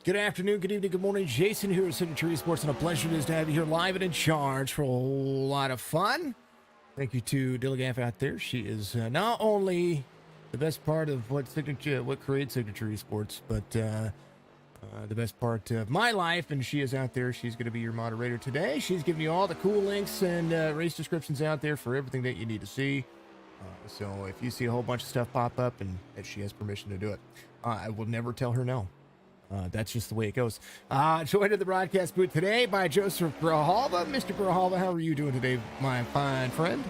Good afternoon, good evening, good morning. Jason here at Signature Sports, and a pleasure it is to have you here live and in charge for a whole lot of fun. Thank you to Dilligaff out there. She is not only the best part of what creates Signature Sports, but the best part of my life, and she is out there. She's going to be your moderator today. She's giving you all the cool links and race descriptions out there for everything that you need to see. So if you see a whole bunch of stuff pop up and that she has permission to do it, I will never tell her no. That's just the way it goes. Joined in the broadcast booth today by Joseph Grijalva. Mr. Grijalva, how are you doing today, my fine friend?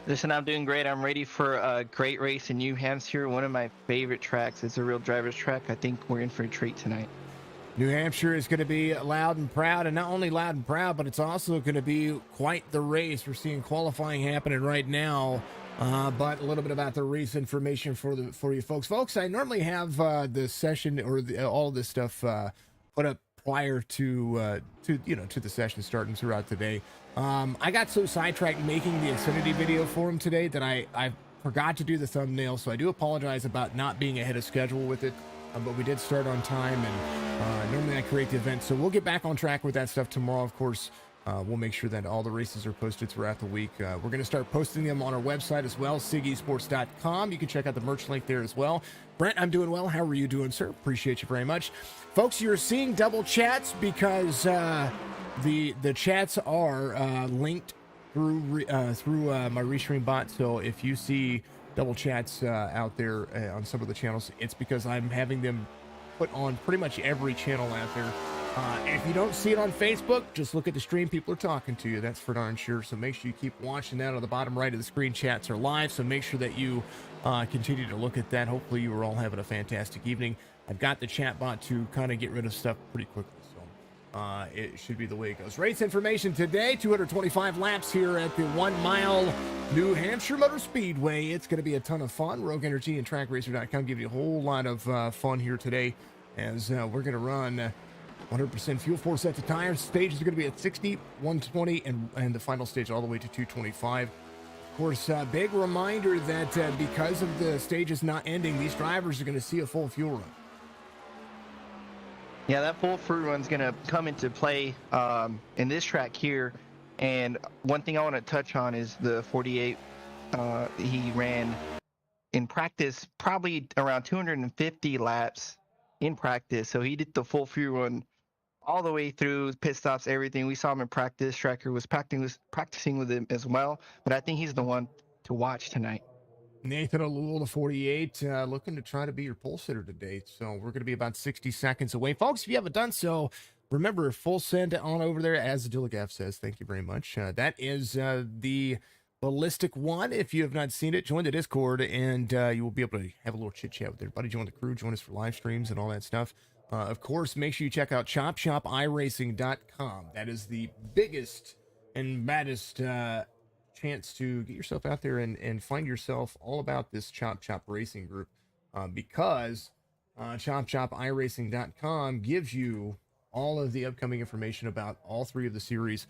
Listen, I'm doing great. I'm ready for a great race in New Hampshire, one of my favorite tracks. It's a real driver's track. I think we're in for a treat tonight. New Hampshire is going to be loud and proud, and not only loud and proud, but it's also going to be quite the race. We're seeing qualifying happening right now. But a little bit about the race information for you folks. I normally have the session or all of this stuff put up prior to the session starting throughout the day. I got so sidetracked making the Infinity video for him today that I forgot to do the thumbnail, so I do apologize about not being ahead of schedule with it. But we did start on time, and normally I create the event, so we'll get back on track with that stuff tomorrow, of course. We'll make sure that all the races are posted throughout the week. We're going to start posting them on our website as well, SigEsports.com. You can check out the merch link there as well. Brent, I'm doing well. How are you doing, sir? Appreciate you very much. Folks, you're seeing double chats because the chats are linked through my Restream bot. So if you see double chats out there on some of the channels, it's because I'm having them put on pretty much every channel out there. If you don't see it on Facebook, just look at the stream. People are talking to you. That's for darn sure. So make sure you keep watching that. On the bottom right of the screen, chats are live. So make sure that you continue to look at that. Hopefully you are all having a fantastic evening. I've got the chat bot to kind of get rid of stuff pretty quickly. So it should be the way it goes. Race information today, 225 laps here at the 1 mile New Hampshire Motor Speedway. It's going to be a ton of fun. Rogue Energy and TrackRacer.com give you a whole lot of fun here today as we're going to run 100% fuel, 4 sets of tires. Stages are going to be at 60, 120, and the final stage all the way to 225. Of course, big reminder that because of the stages not ending, these drivers are going to see a full fuel run. Yeah, that full free run's going to come into play in this track here. And one thing I want to touch on is the 48 he ran in practice, probably around 250 laps in practice. So he did the full free run all the way through, pit stops, everything. We saw him in practice. Striker was practicing with him as well, but I think he's the one to watch tonight. Nathan O'Lule, the 48, looking to try to be your pole sitter today. So we're going to be about 60 seconds away. Folks, if you haven't done so, remember, full send on over there, as Dilligaff says. Thank you very much. That is the Ballistic One. If you have not seen it, join the Discord, and you will be able to have a little chit-chat with everybody. Join the crew, join us for live streams and all that stuff. Of course, make sure you check out ChopShopIRacing.com. That is the biggest and baddest chance to get yourself out there and find yourself all about this Chop Chop Racing group, because ChopShopIRacing.com gives you all of the upcoming information about all three of the series.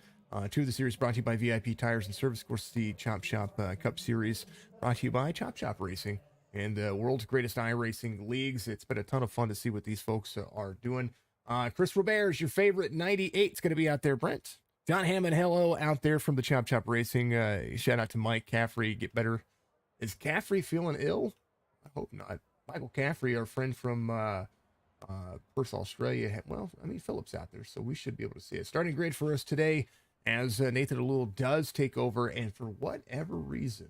Two of the series brought to you by VIP Tires and Service. Of course, the Chop Shop Cup Series brought to you by Chop Shop Racing and the world's greatest iRacing leagues. It's been a ton of fun to see what these folks are doing. Chris Robert's your favorite 98 is going to be out there, Brent. John Hammond, hello out there from the Chop Chop Racing. Shout out to Mike Caffrey. Get better. Is Caffrey feeling ill? I hope not. Michael Caffrey, our friend from Perth, Australia. Well, I mean, Philip's out there, so we should be able to see it. Starting grid for us today as Nathan O'Lule does take over, and for whatever reason,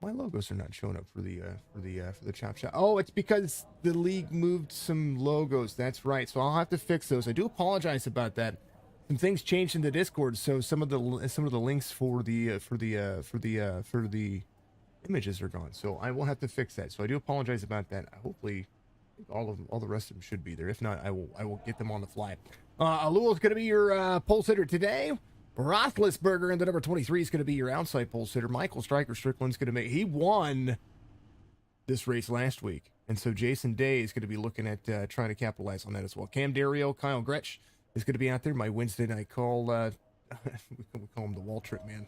my logos are not showing up for the Chop Shop. Oh, it's because the league moved some logos. That's right. So I'll have to fix those. I do apologize about that. Some things changed in the Discord, so some of the links for the images are gone. So I will have to fix that. So I do apologize about that. Hopefully, all the rest of them should be there. If not, I will get them on the fly. Alul is going to be your pole sitter today. Roethlisberger in the number 23 is going to be your outside pole sitter. Michael Strickland's going to he won this race last week. And so Jason Day is going to be looking at trying to capitalize on that as well. Cam Dario, Kyle Gretsch is going to be out there. My Wednesday night call, we call him the Wall Trip Man.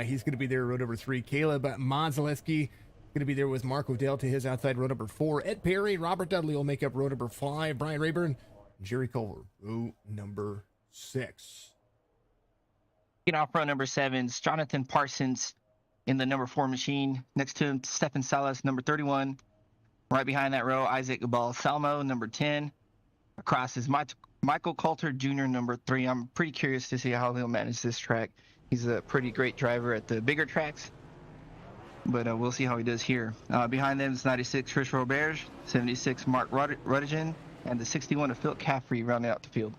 He's going to be there, road over 3. Caleb Mazaleski Going to be there with Mark Odell to his outside row number 4. Ed Perry, Robert Dudley will make up row number 5. Brian Rayburn, Jerry Culver, row number 6. Get off row number 7's Jonathan Parsons in the number 4 machine. Next to him, Stephen Salas, number 31. Right behind that row, Isaac Balsamo, number 10. Across is Michael Coulter Jr., number 3. I'm pretty curious to see how he'll manage this track. He's a pretty great driver at the bigger tracks, but we'll see how he does here. Behind them is 96 Chris Robert, 76 Mark Rudigan, and the 61 of Phil Caffrey rounding out the field.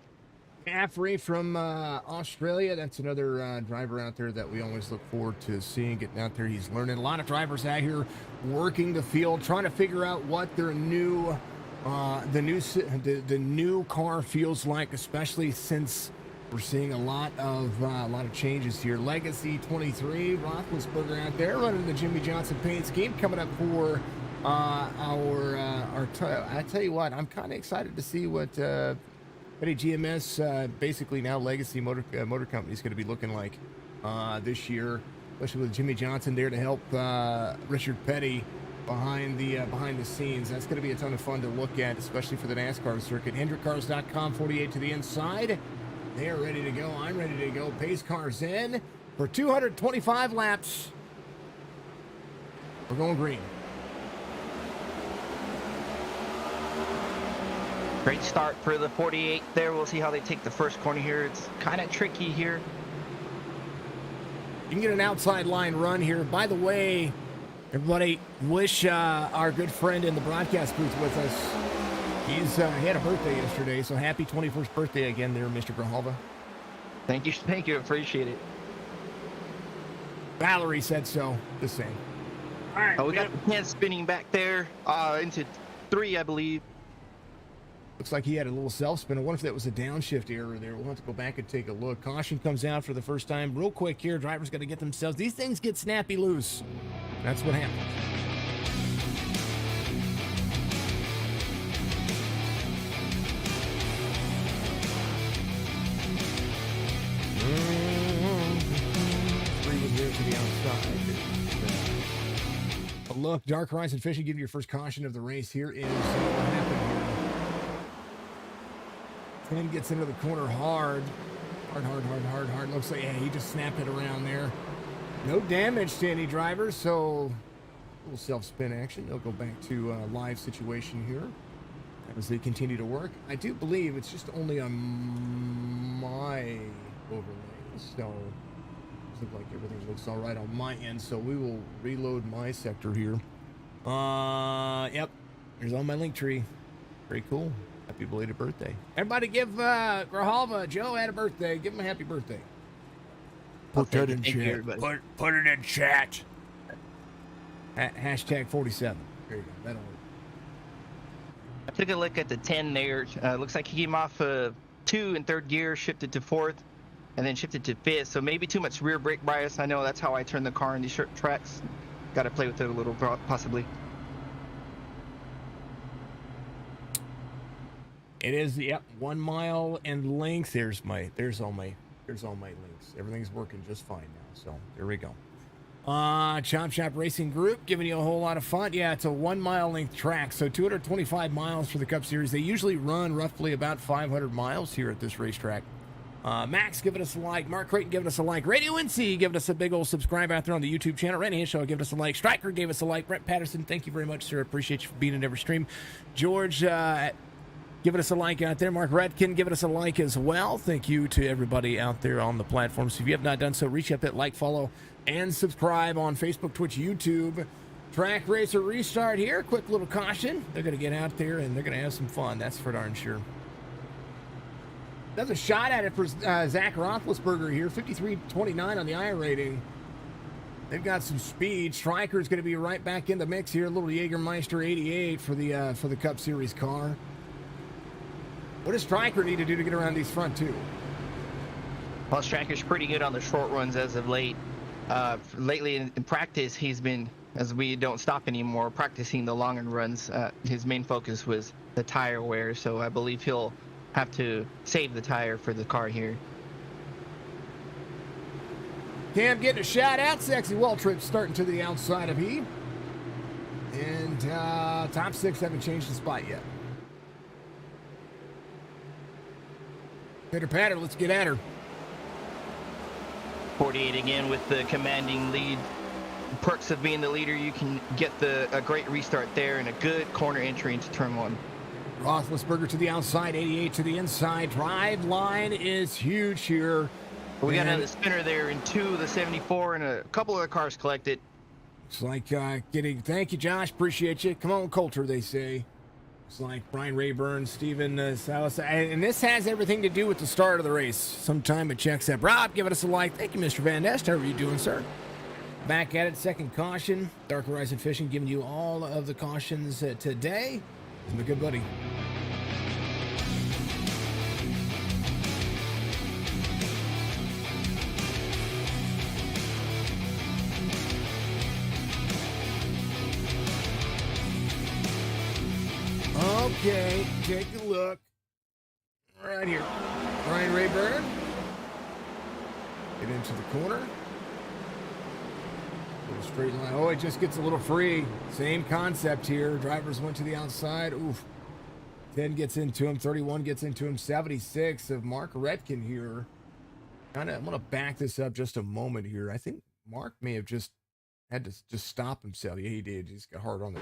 Caffrey from Australia. That's another driver out there that we always look forward to seeing getting out there. He's learning. A lot of drivers out here working the field, trying to figure out what their new the new car feels like, especially since we're seeing a lot of changes here. Legacy 23 Roethlisberger out there running the Jimmy Johnson paint scheme, coming up for our I tell you what, I'm kind of excited to see what Petty GMS, basically now Legacy Motor Company, is going to be looking like this year, especially with Jimmy Johnson there to help Richard Petty behind the scenes. That's going to be a ton of fun to look at, especially for the NASCAR circuit. HendrickCars.com, 48 to the inside. They are ready to go. I'm ready to go. Pace cars in for 225 laps. We're going green. Great start for the 48 there. We'll see how they take the first corner here. It's kind of tricky here. You can get an outside line run here. By the way, everybody, wish our good friend in the broadcast booth with us. He had a birthday yesterday, so happy 21st birthday again there, Mr. Grijalva. Thank you, appreciate it. Valerie said so, the same. All right, we got the 10 spinning back there into 3, I believe. Looks like he had a little self-spin. I wonder if that was a downshift error there. We'll have to go back and take a look. Caution comes out for the first time. Real quick here, drivers got to get themselves. These things get snappy loose. That's what happens. To the outside. But look, Dark Horizon Fishing, give you your first caution of the race. Here is what happened here. 10 gets into the corner hard. Hard. Looks like, yeah, he just snapped it around there. No damage to any drivers, so a little self-spin action. They'll go back to a live situation here as they continue to work. I do believe it's just only on my overlay, so looks like everything looks all right on my end, so we will reload my sector here. Yep, there's on my link tree. Very cool. Happy belated birthday. Everybody give Grijalva, Joe had a birthday. Give him a happy birthday. Put that in chat. Put it in chat. Hashtag 47. There you go. That'll work. I took a look at the 10 there. Looks like he came off 2 in 3rd gear, shifted to 4th, and then shifted to 5th. So maybe too much rear brake bias. I know that's how I turn the car in these short tracks. Got to play with it a little, possibly. It is, yep, 1 mile and length. There's all my links. Everything's working just fine now. So there we go. Chop Shop Racing Group giving you a whole lot of fun. Yeah, it's a 1 mile length track, so 225 miles for the Cup Series. They usually run roughly about 500 miles here at this racetrack. Max giving us a like. Mark Creighton giving us a like. Radio NC giving us a big old subscribe out there on the YouTube channel. Randy Hishaw giving us a like. Stryker gave us a like. Brett Patterson, thank you very much, sir. Appreciate you for being in every stream. George giving us a like out there. Mark Redkin giving us a like as well. Thank you to everybody out there on the platform. So if you have not done so, reach up that like, follow, and subscribe on Facebook, Twitch, YouTube. Track Racer restart here. Quick little caution. They're going to get out there and they're going to have some fun. That's for darn sure. That's a shot at it for Zach Roethlisberger here. 53.29 on the I rating. They've got some speed. Stryker's going to be right back in the mix here. A little Jägermeister 88 for the Cup Series car. What does Stryker need to do to get around these front two? Well, Stryker's pretty good on the short runs as of late. Lately in practice, he's been, as we don't stop anymore, practicing the longer runs. His main focus was the tire wear, so I believe he'll have to save the tire for the car here. Cam getting a shout out. Sexy Waltrip starting to the outside of he. And top 6 haven't changed the spot yet. Pitter patter, let's get at her. 48 again with the commanding lead. Perks of being the leader, you can get a great restart there and a good corner entry into turn 1. Roethlisberger to the outside, 88 to the inside. Drive line is huge here. We got another spinner there in 2, the 74, and a couple other cars collected. It's like thank you, Josh. Appreciate you. Come on, Coulter, they say. It's like Brian Rayburn, Steven Salas. And this has everything to do with the start of the race. Sometime it checks up. Rob, give us a like. Thank you, Mr. Van Nest. How are you doing, sir? Back at it, second caution. Dark Horizon Fishing giving you all of the cautions today. My good buddy. Okay, take a look. Right here. Ryan Rayburn. Get into the corner. Little straight line. Oh, it just gets a little free. Same concept here. Drivers went to the outside. Oof. 10 gets into him. 31 gets into him. 76 of Mark Retkin here. I'm going to back this up just a moment here. I think Mark may have just had to just stop himself. Yeah, he did. He just got hard on it.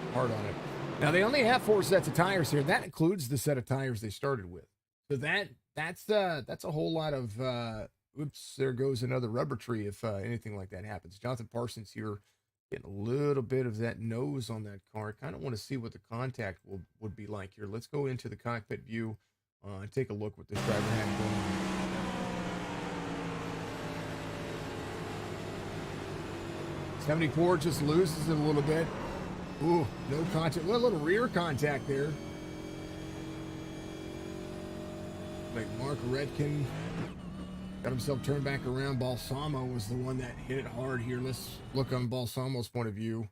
Now, they only have 4 sets of tires here. That includes the set of tires they started with. So that's a whole lot of oops, there goes another rubber tree if anything like that happens. Jonathan Parsons here getting a little bit of that nose on that car. Kind of want to see what the contact would be like here. Let's go into the cockpit view and take a look what this driver had going on. '74 just loses it a little bit. Ooh, no contact. Well, a little rear contact there. Like Mark Redkin got himself turned back around. Balsamo was the one that hit it hard here. Let's look on Balsamo's point of view.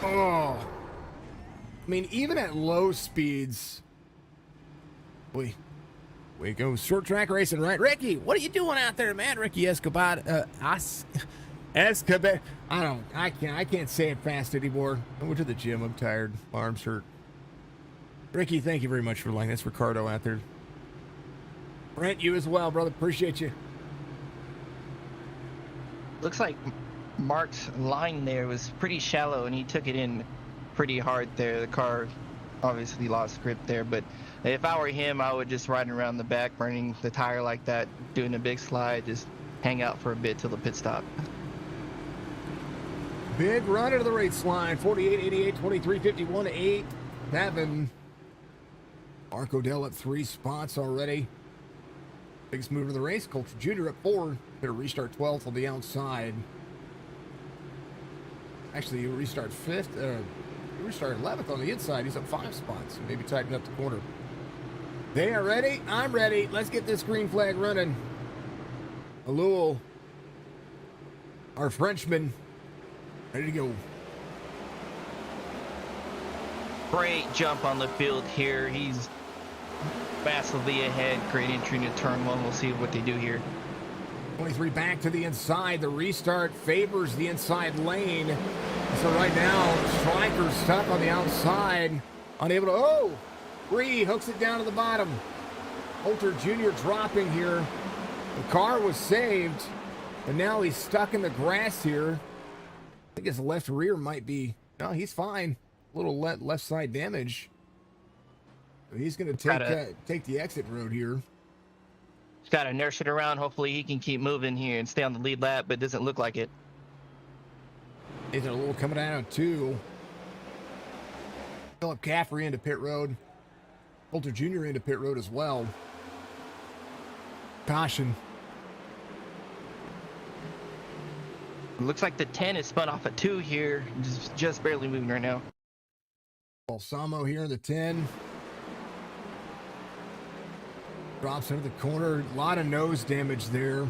Oh. I mean, even at low speeds. We go short track racing, right? Ricky, what are you doing out there, man? Ricky Escobar. Escobar. I can't say it fast anymore. I went to the gym. I'm tired. My arms hurt. Ricky, thank you very much for liking. That's Ricardo out there. Brent, you as well, brother. Appreciate you. Looks like Mark's line there was pretty shallow, and he took it in pretty hard there. The car obviously lost grip there, but if I were him, I would just ride around the back, burning the tire like that, doing a big slide, just hang out for a bit till the pit stop. Big run into the race line. 48, 88, 23, 51, 8, 7. Mark Odell at 3 spots already. Biggest mover of the race. Coulter Jr. at 4. Gonna restart 12th on the outside. Actually, he'll restart 5th. Restart 11th on the inside. He's up 5 spots. Maybe tighten up the corner. They are ready. I'm ready. Let's get this green flag running. Alul, our Frenchman, ready to go. Great jump on the field here. He's massively ahead. Great entry into turn 1. We'll see what they do here. 23 back to the inside. The restart favors the inside lane. So right now, Stryker's stuck on the outside. Unable to, Bree hooks it down to the bottom. Coulter Jr. dropping here. The car was saved, and now he's stuck in the grass here. I think his left rear might be, no, he's fine. A little left side damage. He's going to take the exit road here. He's got to nurse it around. Hopefully he can keep moving here and stay on the lead lap, but it doesn't look like it. Is it a little coming out too? Philip Caffrey into pit road. Coulter Jr. into pit road as well. Caution. It looks like the 10 is spun off a 2 here. Just barely moving right now. Balsamo here in the 10. Drops into the corner. A lot of nose damage there.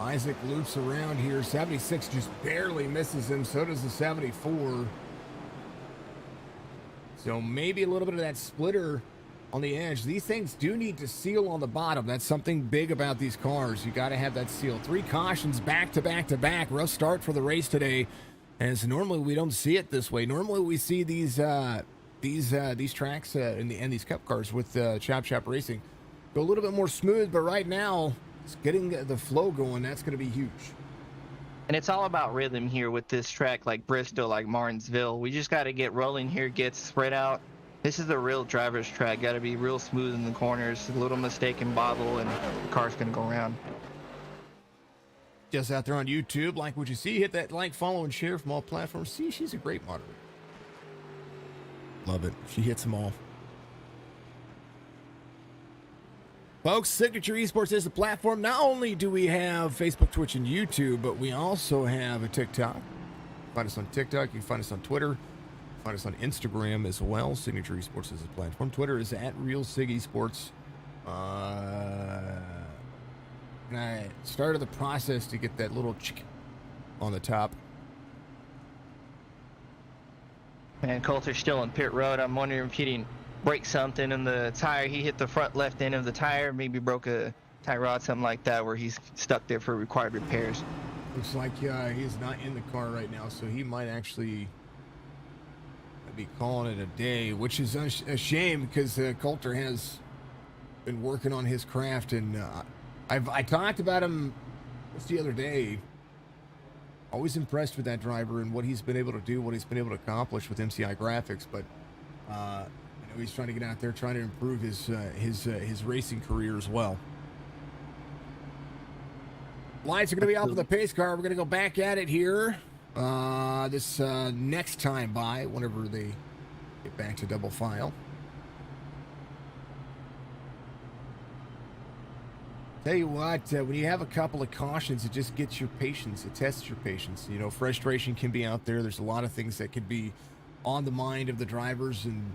Isaac loops around here. 76 just barely misses him. So does the 74. So maybe a little bit of that splitter on the edge. These things do need to seal on the bottom. That's something big about these cars. You got to have that seal. 3 cautions back to back to back. Rough start for the race today, as normally we don't see it this way. Normally we see these tracks and these cup cars with Chop Chop Racing go a little bit more smooth, but right now it's getting the flow going. That's going to be huge. And it's all about rhythm here with this track, like Bristol, like Martinsville. We just got to get rolling here, get spread out. This is a real driver's track. Got to be real smooth in the corners. A little mistake in bobble, and the car's going to go around. Just out there on YouTube, like what you see. Hit that like, follow, and share from all platforms. See, she's a great moderator. Love it. She hits them all. Folks, Signature Esports is the platform. Not only do we have Facebook, Twitch, and YouTube, but we also have a TikTok. Find us on TikTok. You can find us on Twitter. Find us on Instagram as well. Signature Esports is the platform. Twitter is at RealSigEsports. And I started the process to get that little chick on the top. And Coulter's still on pit road. I'm wondering if he didn't break something in the tire. He hit the front left end of the tire, maybe broke a tie rod, something like that, where he's stuck there for required repairs. Looks like he's not in the car right now, so he might actually be calling it a day, which is a shame because Coulter has been working on his craft, and I talked about him just the other day. Always impressed with that driver and what he's been able to do, what he's been able to accomplish with MCI graphics, but I know he's trying to get out there, trying to improve his racing career as well. Lights are going to be off of the pace car. We're going to go back at it here. This next time by, whenever they get back to double file. Tell you what, when you have a couple of cautions, it just gets your patience. It tests your patience. You know, frustration can be out there. There's a lot of things that could be on the mind of the drivers, and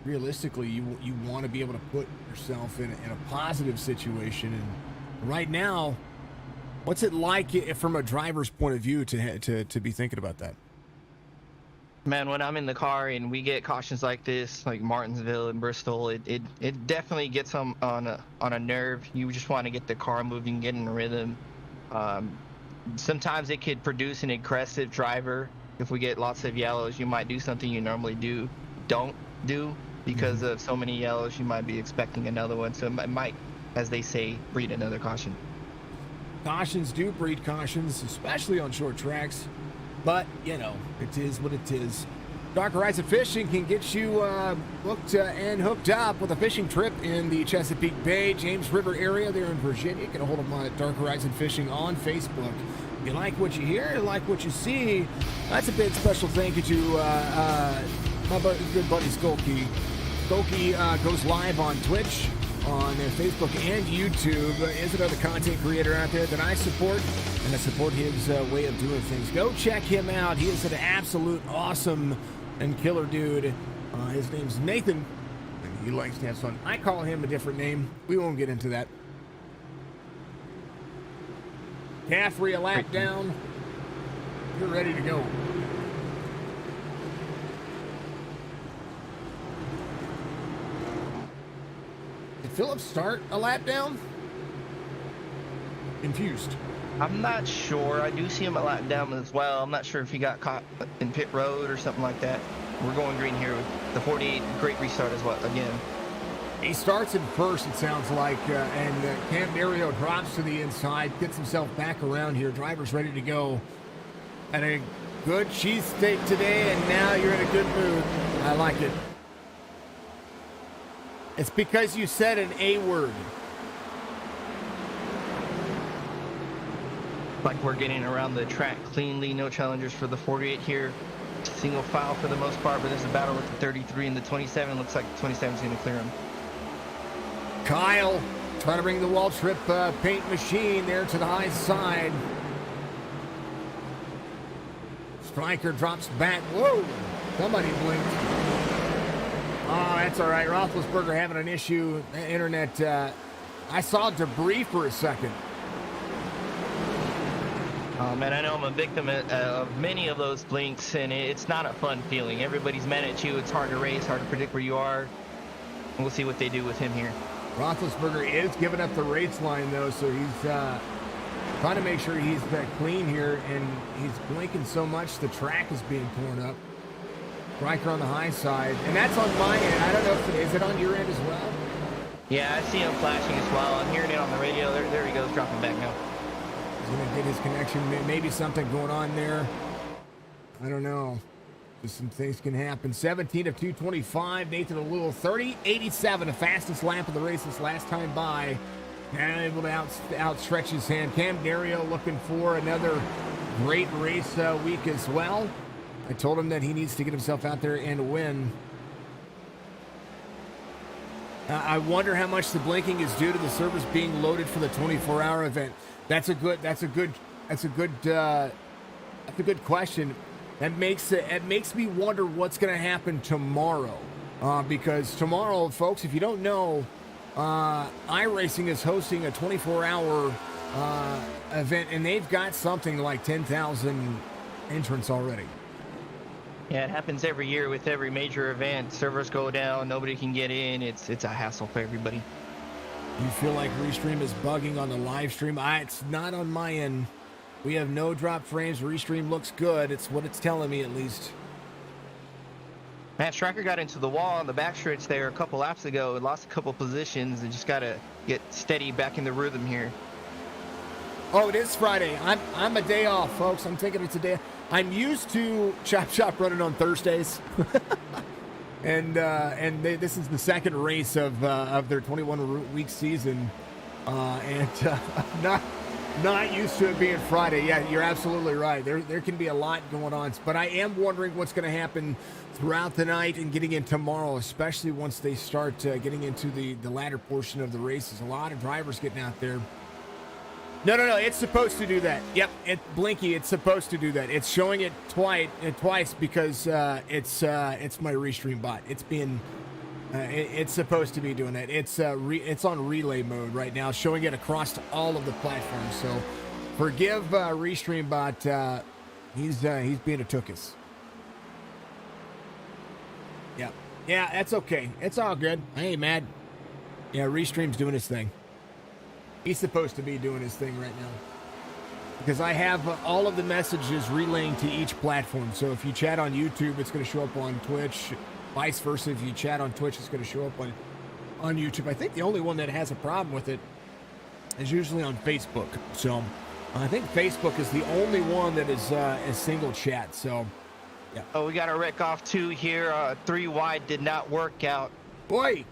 realistically, you want to be able to put yourself in a positive situation. And right now, what's it like from a driver's point of view to be thinking about that? Man, when I'm in the car and we get cautions like this, like Martinsville and Bristol, it definitely gets on a nerve. You just want to get the car moving, get in a rhythm. Sometimes it could produce an aggressive driver. If we get lots of yellows, you might do something you normally don't do because of so many yellows. You might be expecting another one, so it might, as they say, breed another caution. Cautions do breed cautions, especially on short tracks. But, you know, it is what it is. Dark Horizon Fishing can get you booked and hooked up with a fishing trip in the Chesapeake Bay, James River area there in Virginia. Get a hold of them at Dark Horizon Fishing on Facebook. If you like what you hear, you like what you see, that's a big special thank you to my good buddy Skolky. Skolky goes live on Twitch, on Facebook and YouTube, is another content creator out there that I support, and I support his way of doing things. Go check him out. He is an absolute awesome and killer dude. His name's Nathan, and he likes to have fun. I call him a different name. We won't get into that. Caffrey, a lap down. You're ready to go. Phillips start a lap down? Confused. I'm not sure. I do see him a lap down as well. I'm not sure if he got caught in pit road or something like that. We're going green here with the 48. Great restart as well, again. He starts in first, it sounds like, and Cam Mario drops to the inside, gets himself back around here. Driver's ready to go. And a good cheesesteak today, and now you're in a good mood. I like it. It's because you said an A word. Like we're getting around the track cleanly. No challengers for the 48 here. Single file for the most part, but there's a battle with the 33 and the 27. Looks like the 27 is going to clear him. Kyle trying to bring the wall trip paint machine there to the high side. Striker drops back. Whoa! Somebody blinked. Oh, that's all right. Roethlisberger having an issue. Internet. I saw debris for a second. Oh, man, I know I'm a victim of many of those blinks, and it's not a fun feeling. Everybody's mad at you. It's hard to race, hard to predict where you are. We'll see what they do with him here. Roethlisberger is giving up the race line, though, so he's trying to make sure he's clean here, and he's blinking so much the track is being torn up. Riker on the high side, and that's on my end. I don't know if is it on your end as well? Yeah, I see him flashing as well. I'm hearing it on the radio. There he goes, dropping back now. He's going to get his connection. Maybe something going on there. I don't know. Just some things can happen. 17 of 225. Nathan O'Lewell, 30.87, the fastest lap of the race this last time by. Now able to outstretch his hand. Cam Dario looking for another great race week as well. I told him that he needs to get himself out there and win. I wonder how much the blinking is due to the servers being loaded for the 24-hour event. That's a good question. It makes me wonder what's going to happen tomorrow. Because tomorrow, folks, if you don't know, iRacing is hosting a 24-hour event, and they've got something like 10,000 entrants already. Yeah, it happens every year with every major event. Servers go down, nobody can get in. It's a hassle for everybody. You feel like Restream is bugging on the live stream? It's not on my end. We have no drop frames. Restream looks good. It's what it's telling me, at least. Matt Striker got into the wall on the backstretch there a couple laps ago and lost a couple positions and just got to get steady back in the rhythm here. Oh, it is Friday. I'm a day off, folks. I'm thinking it's a day. I'm used to Chop Shop running on Thursdays, and this is the second race of their 21-week season, and I'm not used to it being Friday. Yeah, you're absolutely right. There can be a lot going on, but I am wondering what's going to happen throughout the night and getting in tomorrow, especially once they start getting into the latter portion of the races. A lot of drivers getting out there. No, it's supposed to do that. Yep, Blinky, it's supposed to do that. It's showing it twice because it's my Restream bot. It's supposed to be doing that. It's on relay mode right now, showing it across all of the platforms. So forgive Restream bot. He's being a tookus. Yep. Yeah, that's okay. It's all good. I ain't mad. Yeah, Restream's doing his thing. He's supposed to be doing his thing right now. Because I have all of the messages relaying to each platform. So if you chat on YouTube, it's going to show up on Twitch. Vice versa, if you chat on Twitch, it's going to show up on YouTube. I think the only one that has a problem with it is usually on Facebook. So I think Facebook is the only one that is single chat. So, yeah. Oh, we got a wreck off 2 here. 3 wide did not work out. Boy!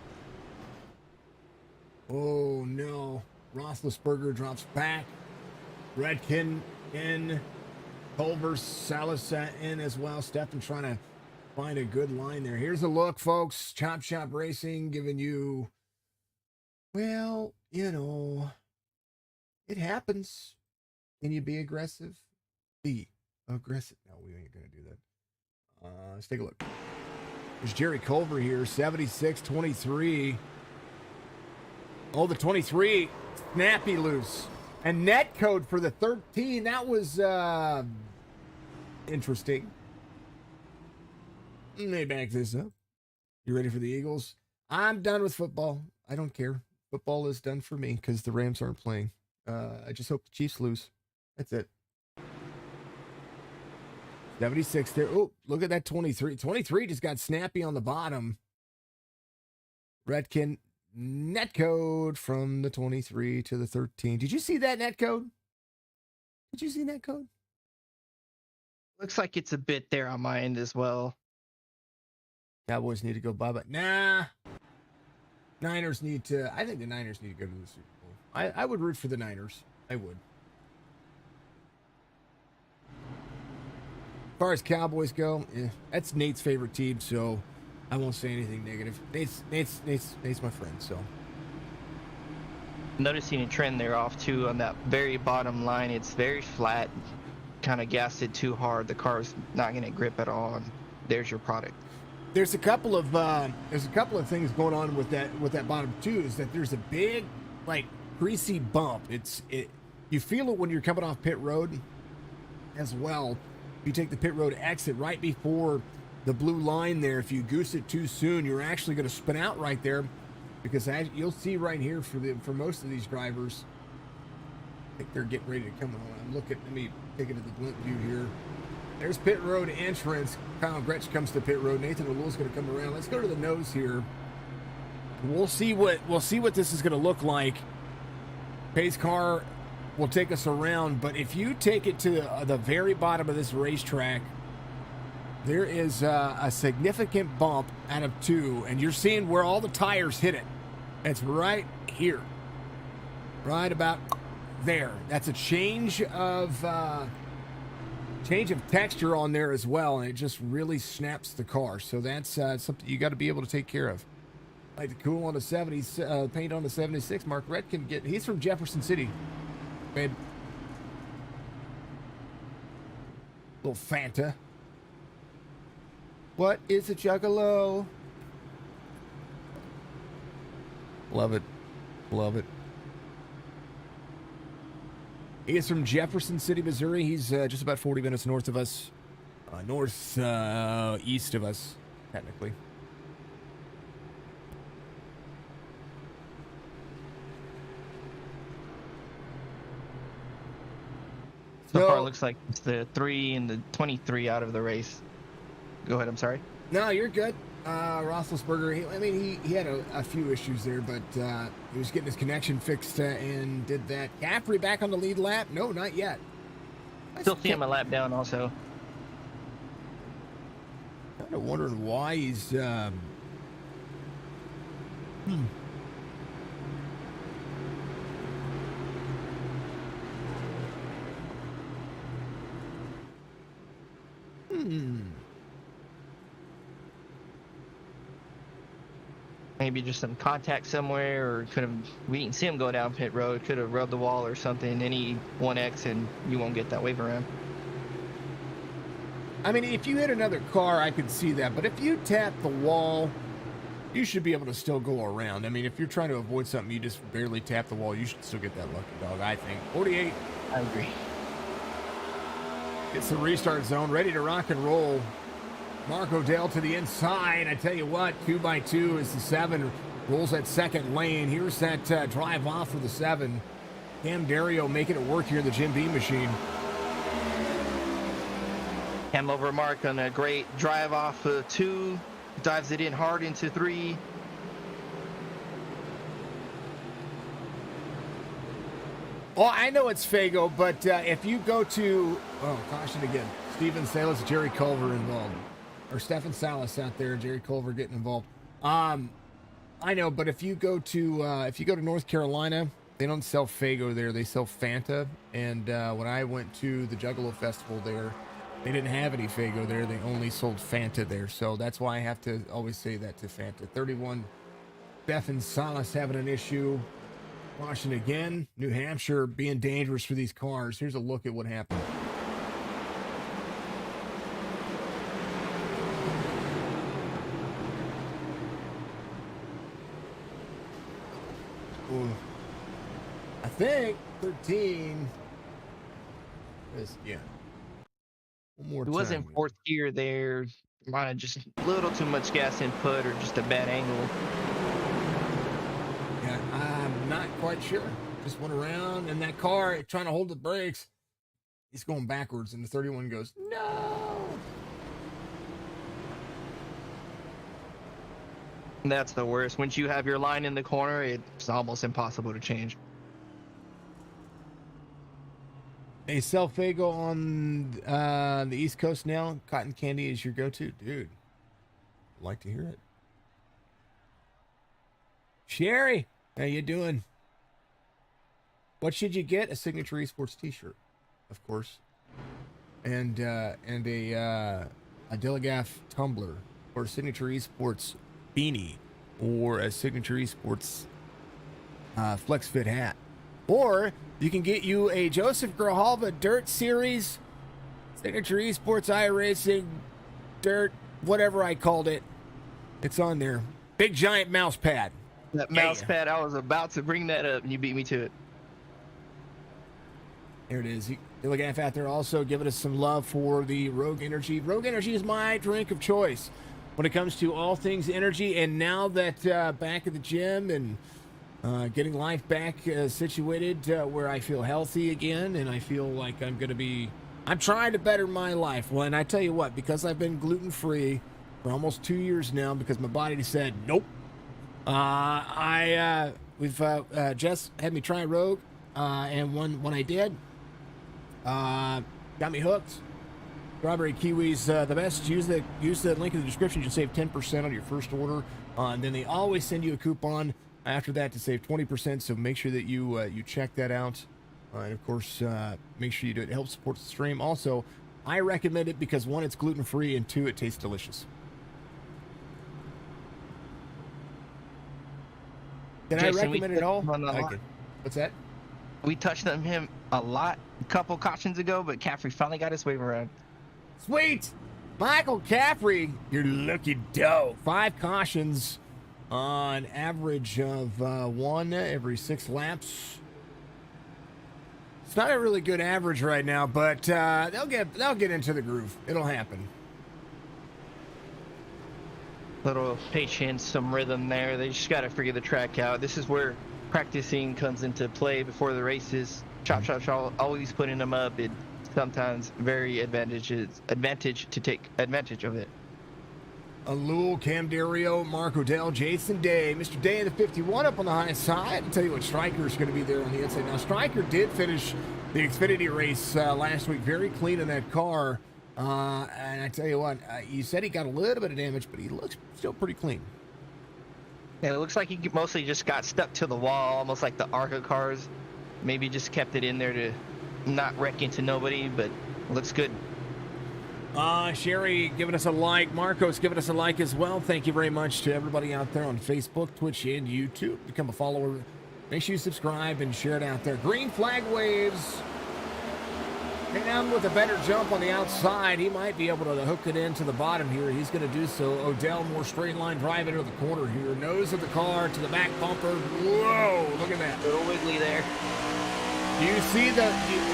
Oh, no. Roethlisberger drops back. Redkin in. Culver, Salas in as well. Stefan trying to find a good line there. Here's a look, folks. Chop Shop Racing giving you, well, you know, it happens. Can you be aggressive? Be aggressive. No, we ain't going to do that. Let's take a look. There's Jerry Culver here, 76-23. Oh, the 23. Snappy loose. And net code for the 13. That was interesting. Let me back this up. You ready for the Eagles? I'm done with football. I don't care. Football is done for me because the Rams aren't playing. I just hope the Chiefs lose. That's it. 76 there. Oh, look at that 23. 23 just got snappy on the bottom. Redkin. Net code from the 23 to the 13. Did you see that net code? Did you see net code? Looks like it's a bit there on my end as well. Cowboys need to go bye-bye. Nah. Niners need to. I think the Niners need to go to the Super Bowl. I would root for the Niners. I would. As far as Cowboys go, that's Nate's favorite team, so I won't say anything negative. Nate's my friend, so. Noticing a trend there off too on that very bottom line. It's very flat. Kind of gassed it too hard. The car's not going to grip at all. And there's your product. There's a couple of things going on with that bottom too. Is that there's a big like greasy bump. You feel it when you're coming off pit road as well. You take the pit road exit right before the blue line there. If you goose it too soon, you're actually going to spin out right there. because as you'll see right here for most of these drivers, I think they're getting ready to come on. I'm looking. Let me take it to the blimp view here. There's pit road entrance. Kyle Gretsch comes to pit road. Nathan O'Lou's going to come around. Let's go to the nose here. We'll see what this is going to look like. Pace car will take us around, but if you take it to the very bottom of this racetrack, there is a significant bump out of 2, and you're seeing where all the tires hit it. It's right here, right about there. That's a change of texture on there as well, and it just really snaps the car. So that's something you got to be able to take care of. Like the cool on the 70s, paint on the 76. Mark Redd can get. He's from Jefferson City. Babe. Little Fanta. What is a juggalo? Love it. Love it. He is from Jefferson City, Missouri. He's just about 40 minutes north of us. East of us, technically. So far, it looks like it's the 3 and the 23 out of the race. Go ahead. I'm sorry. No, you're good. Roethlisberger, he had a few issues there, but he was getting his connection fixed and did that. Caffrey back on the lead lap? No, not yet. Still see him a lap down also. Kind of wondering why he's... Maybe just some contact somewhere, or we didn't see him go down pit road. Could have rubbed the wall or something. Any 1X and you won't get that wave around. I mean, if you hit another car, I could see that. But if you tap the wall, you should be able to still go around. I mean, if you're trying to avoid something, you just barely tap the wall, you should still get that lucky dog, I think. 48. I agree. It's the restart zone, ready to rock and roll. Mark O'Dell to the inside. I tell you what, 2x2 is the 7. Rolls that second lane. Here's that drive off for the 7. Cam Dario making it work here, the Jim Beam machine. Cam over Mark on a great drive off 2. Dives it in hard into 3. Well, I know it's Fago, but if you go to... Oh, caution again. Steven Salas, Jerry Culver involved. Or Stefan Salas out there, Jerry Culver getting involved. I know, but if you go to North Carolina, they don't sell Fago there. They sell Fanta. And when I went to the Juggalo Festival there, they didn't have any Fago there. They only sold Fanta there. So that's why I have to always say that to Fanta. 31, Stefan Salas having an issue. Caution again. New Hampshire being dangerous for these cars. Here's a look at what happened. Ooh. I think 13 is, yeah. One more time. It was in 4th gear there. Might have just a little too much gas input or just a bad angle. Yeah, I'm not quite sure. Just went around, and that car trying to hold the brakes, he's going backwards, and the 31 goes, no! That's the worst. Once you have your line in the corner, it's almost impossible to change. They sell Fago on the East Coast now. Cotton candy is your go-to. Dude, I'd like to hear it. Sherry, how you doing? What should you get? A Signature Esports t-shirt, of course. And a Dilligaff tumbler, or a Signature Esports beanie, or a Signature Esports flex fit hat. Or you can get you a Joseph Grijalva Dirt Series, Signature Esports iRacing Dirt, whatever I called it. It's on there. Big giant mouse pad. That mouse pad, I was about to bring that up and you beat me to it. There it is. Look out there also giving us some love for the Rogue Energy. Rogue Energy is my drink of choice. when it comes to all things energy. And now that back at the gym and getting life back situated where I feel healthy again, and I feel like I'm trying to better my life. Well, and I tell you what, because I've been gluten-free for almost 2 years now, because my body said nope. Jess had me try Rogue, and when I did, got me hooked. Strawberry kiwis, the best. Use the link in the description. You'll save 10% on your first order, and then they always send you a coupon after that to save 20%. So make sure that you check that out, and of course, make sure you do it. It helps support the stream. Also, I recommend it because 1, it's gluten-free, and 2, it tastes delicious. Did I recommend it all? Okay. What's that? We touched on him a lot a couple cautions ago, but Caffrey finally got his wave around. Sweet! Michael Caffrey, you're lucky dough. 5 cautions on average of 1 every 6 laps. It's not a really good average right now, but they'll get into the groove. It'll happen. Little patience, some rhythm there. They just got to figure the track out. This is where practicing comes into play before the races. Chop, always putting them up. It sometimes very advantage to take advantage of it. Alul, Cam Dario, Mark Odell, Jason Day. Mr. Day in the 51 up on the high side. I'll tell you what, Stryker's going to be there on the inside. Now, Stryker did finish the Xfinity race last week very clean in that car. And I tell you what, you said he got a little bit of damage, but he looks still pretty clean. Yeah, it looks like he mostly just got stuck to the wall, almost like the ARCA cars. Maybe just kept it in there to not wreck into nobody, but looks good. Sherry giving us a like. Marcos giving us a like as well. Thank you very much to everybody out there on Facebook, Twitch, and YouTube. Become a follower. Make sure you subscribe and share it out there. Green flag waves. Right now with a better jump on the outside, he might be able to hook it into the bottom here. He's going to do so. Odell, more straight line drive into the corner here. Nose of the car to the back bumper. Whoa, look at that. A little wiggly there. You see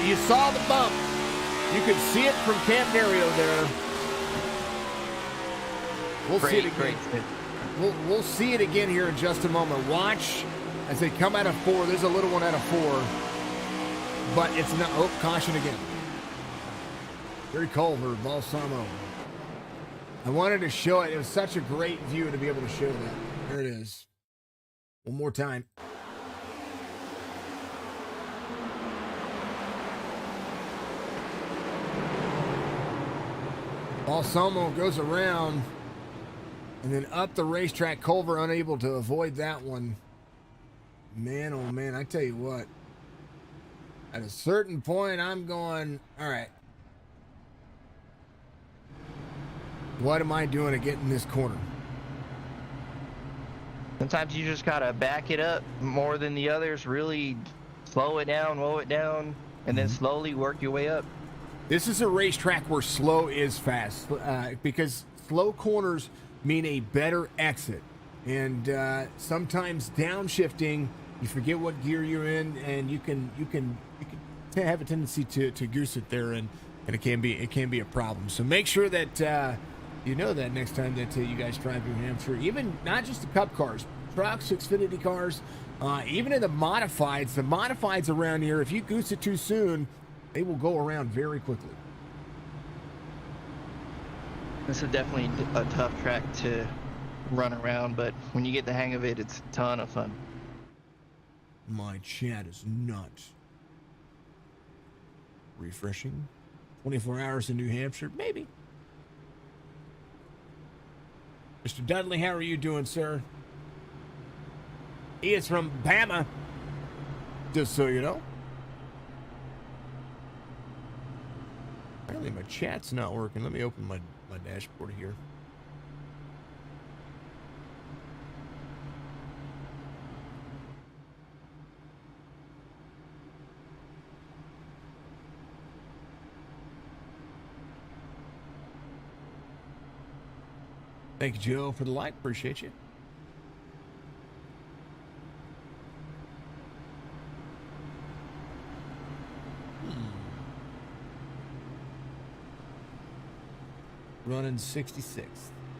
you saw the bump. You could see it from Camp Dario there. We'll see it again. We'll see it again here in just a moment. Watch as they come out of 4. There's a little one out of 4. But it's not. Oh, caution again. Gary Culver, Balsamo. I wanted to show it. It was such a great view to be able to show that. There it is. One more time. Balsamo goes around and then up the racetrack. Culver unable to avoid that one. Man, oh man, I tell you what. At a certain point, I'm going, all right. What am I doing to get in this corner? Sometimes you just gotta back it up more than the others. Really slow it down, and then slowly work your way up. This is a racetrack where slow is fast, because slow corners mean a better exit. And sometimes downshifting, you forget what gear you're in, and you can have a tendency to goose it there, and it can be a problem. So make sure that you know that next time that you guys drive New Hampshire, even not just the Cup cars, trucks, Xfinity cars, even in the modifieds around here, if you goose it too soon, they will go around very quickly. This is definitely a tough track to run around, but when you get the hang of it, it's a ton of fun. My chat is nuts. Refreshing. 24 hours in New Hampshire, maybe. Mr. Dudley, how are you doing, sir? He is from Bama, just so you know. Apparently my chat's not working. Let me open my dashboard here. Thank you, Joe, for the like. Appreciate you. Running 66th.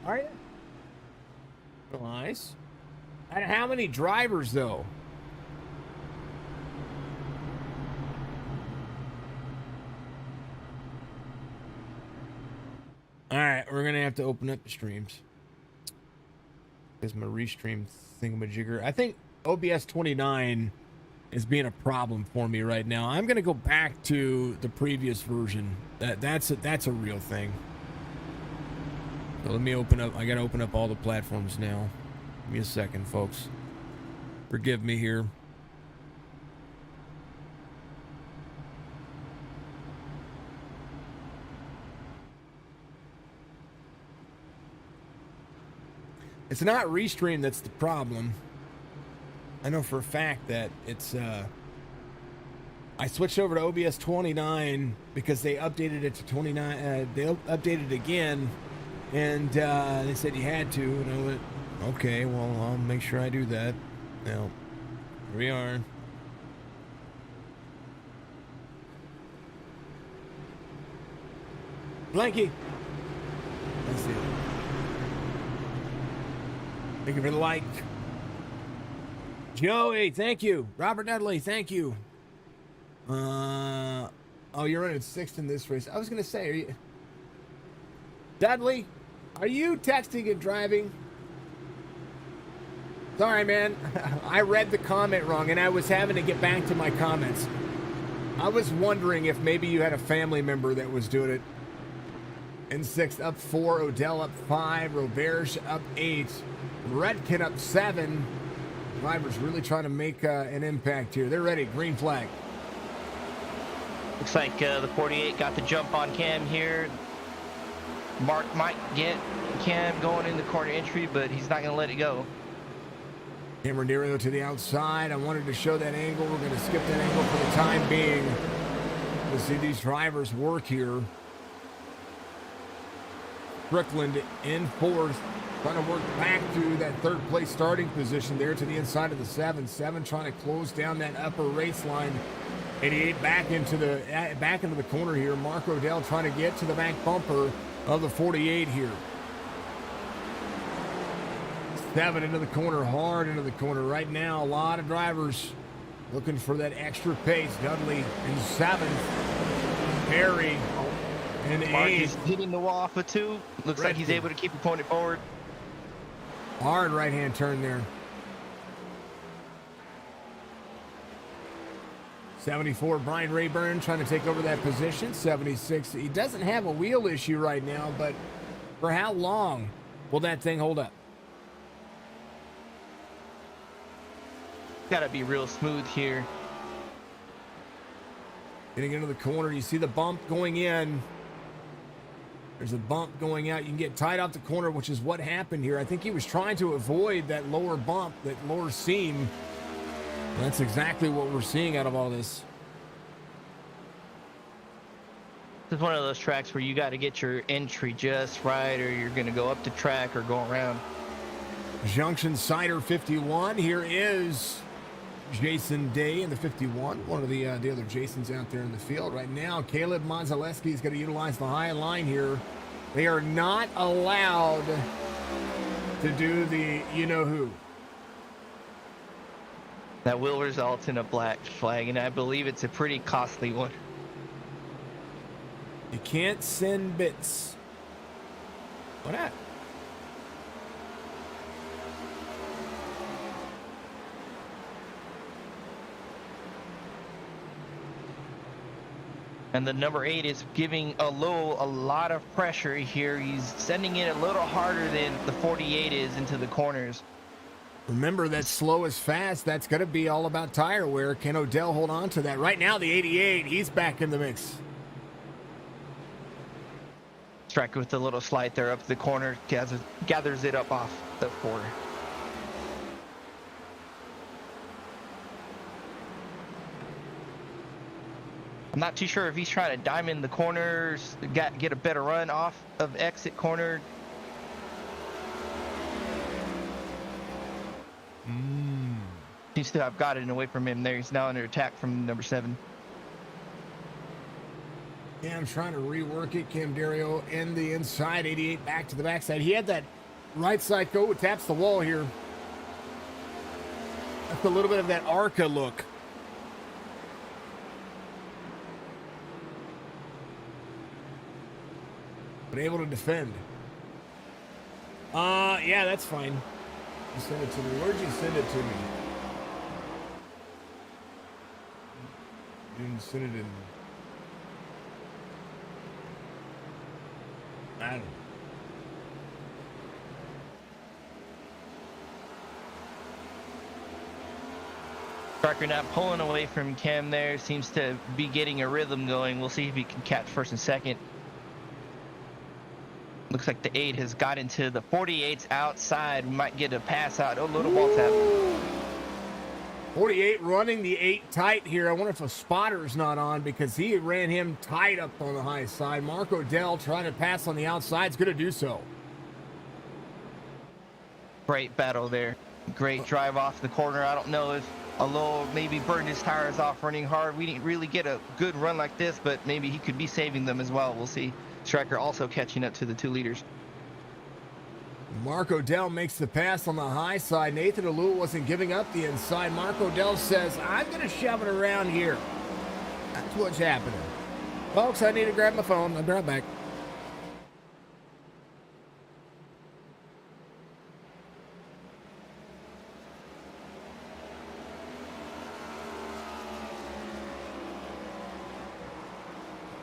Are you? nice. And how many drivers, though? All right, we're going to have to open up the streams. Is my restream thingamajigger. I think OBS 29 is being a problem for me right now. I'm going to go back to the previous version. That's a real thing. So let me open up. I got to open up all the platforms now. Give me a second, folks. Forgive me here. It's not Restream that's the problem. I know for a fact that it's I switched over to OBS 29 because they updated it to 29. They updated it again, and they said you had to, and I went, okay, well, I'll make sure I do that. Now, here we are. Blanky. Let's see. Thank you for the like. Joey, thank you. Robert Dudley, thank you. Oh, you're running sixth in this race. I was going to say, are you... Dudley, are you texting and driving? Sorry, man. I read the comment wrong, and I was having to get back to my comments. I was wondering if maybe you had a family member that was doing it. In sixth, up 4. Odell up 5. Roberge up 8. Redkin up 7. Drivers really trying to make an impact here. They're ready. Green flag. Looks like the 48 got the jump on Cam here. Mark might get Cam going in the corner entry, but he's not going to let it go. Cameron Dario to the outside. I wanted to show that angle. We're going to skip that angle for the time being. We'll see these drivers work here. Strickland in fourth. Trying to work back to that third place starting position there to the inside of the 7. 7 trying to close down that upper race line. 88 back into the corner here. Mark Odell trying to get to the back bumper of the 48 here. 7 into the corner, hard into the corner. Right now, a lot of drivers looking for that extra pace. Dudley in 7th. Perry in 8th. Mark is hitting the wall for 2. Looks like he's able to keep it pointed forward. Hard right-hand turn there. 74, Brian Rayburn trying to take over that position. 76, he doesn't have a wheel issue right now, but for how long will that thing hold up? Got to be real smooth here. Getting into the corner, you see the bump going in. There's a bump going out. You can get tied off the corner, which is what happened here. I think he was trying to avoid that lower bump, that lower seam. That's exactly what we're seeing out of all this. This is one of those tracks where you got to get your entry just right, or you're going to go up the track or go around. Junction Cider 51. Here is Jason Day in the 51. One of the other Jasons out there in the field right now. Caleb Monzaleski is going to utilize the high line here. They are not allowed to do the you-know-who. That will result in a black flag, and I believe it's a pretty costly one. You can't send bits. What at? And the number 8 is giving a lot of pressure here. He's sending it a little harder than the 48 is into the corners. Remember, that slow is fast. That's going to be all about tire wear. Can Odell hold on to that? Right now, the 88, he's back in the mix. Striker with a little slide there up the corner, gathers it up off the corner. I'm not too sure if he's trying to diamond the corners, get a better run off of exit corner. Seems to have gotten away from him there. He's now under attack from number 7. Yeah, I'm trying to rework it. Cam Dario in the inside, 88 back to the backside. He had that Right side go, taps the wall here. That's a little bit of that ARCA look. But able to defend. Yeah, that's fine. You send it to me. Where'd you send it to me? You didn't send it in. I don't know. Striker not pulling away from Cam there. Seems to be getting a rhythm going. We'll see if he can catch first and second. Looks like the 8 has got into the 48's outside. Might get a pass out. Oh, little ball tap. 48 running the 8 tight here. I wonder if a spotter's not on because he ran him tight up on the high side. Mark Odell trying to pass on the outside is going to do so. Great battle there. Great drive off the corner. I don't know if Alo maybe burned his tires off running hard. We didn't really get a good run like this, but maybe he could be saving them as well. We'll see. Striker also catching up to the 2 leaders. Mark Odell makes the pass on the high side. Nathan Alou wasn't giving up the inside. Mark Odell says, I'm going to shove it around here. That's what's happening. Folks, I need to grab my phone. I'll be right back.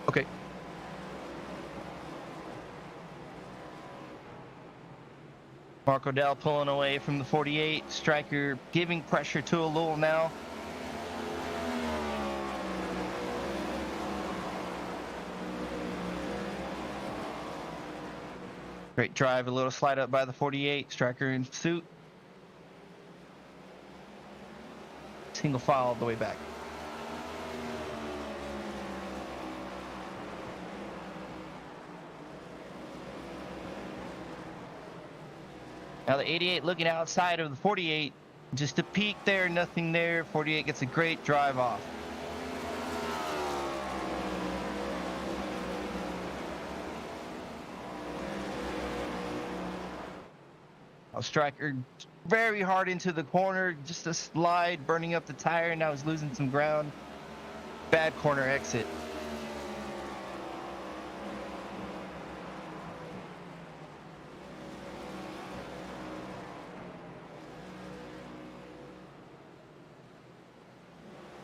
Okay. Mark Odell pulling away from the 48. Striker giving pressure to Alul now. Great drive, a little slide up by the 48. Striker in suit. Single file all the way back. Now the 88 looking outside of the 48, just a peek there, nothing there. 48 gets a great drive off. A Striker very hard into the corner, just a slide, burning up the tire. Now he's losing some ground. Bad corner exit.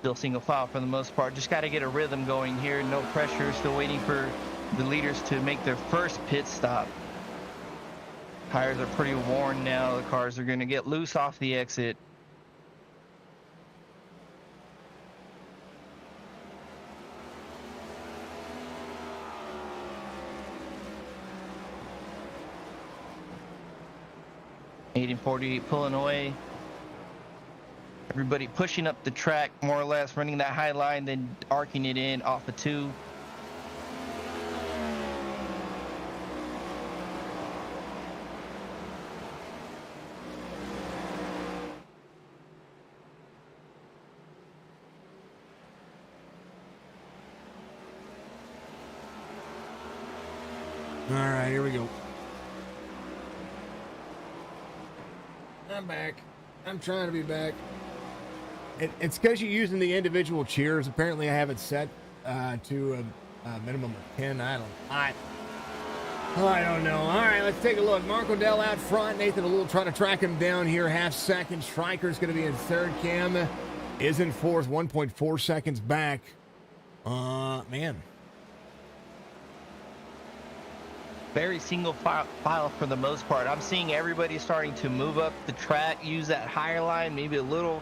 Still single file for the most part. Just got to get a rhythm going here. No pressure. Still waiting for the leaders to make their first pit stop. Tires are pretty worn now. The cars are going to get loose off the exit. Eight and 48 pulling away. Everybody pushing up the track, more or less, running that high line, then arcing it in off of 2. All right, here we go. I'm back. I'm trying to be back. It's because you're using the individual cheers. Apparently, I have it set to a minimum of 10. I don't know. All right, let's take a look. Mark Odell out front. Nathan Alul trying to track him down here. Half second. Striker's going to be in third. Cam is in fourth. 1.4 seconds back. Man. Very single file for the most part. I'm seeing everybody starting to move up the track, use that higher line, maybe a little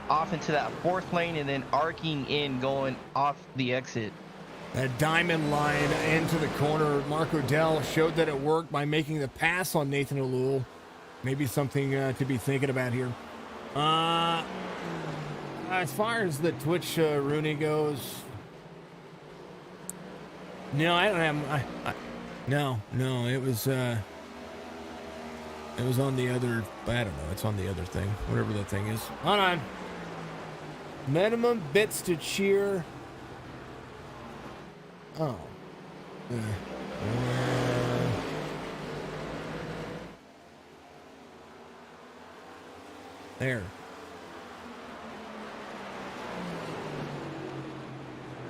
off into that 4th lane, and then arcing in, going off the exit. That diamond line into the corner. Mark Odell showed that it worked by making the pass on Nathan Alul. Maybe something to be thinking about here. As far as the Twitch Rooney goes, no, I don't have. No, it was on the other. I don't know. It's on the other thing, whatever that thing is. Hold on. Minimum bits to cheer. Oh. There.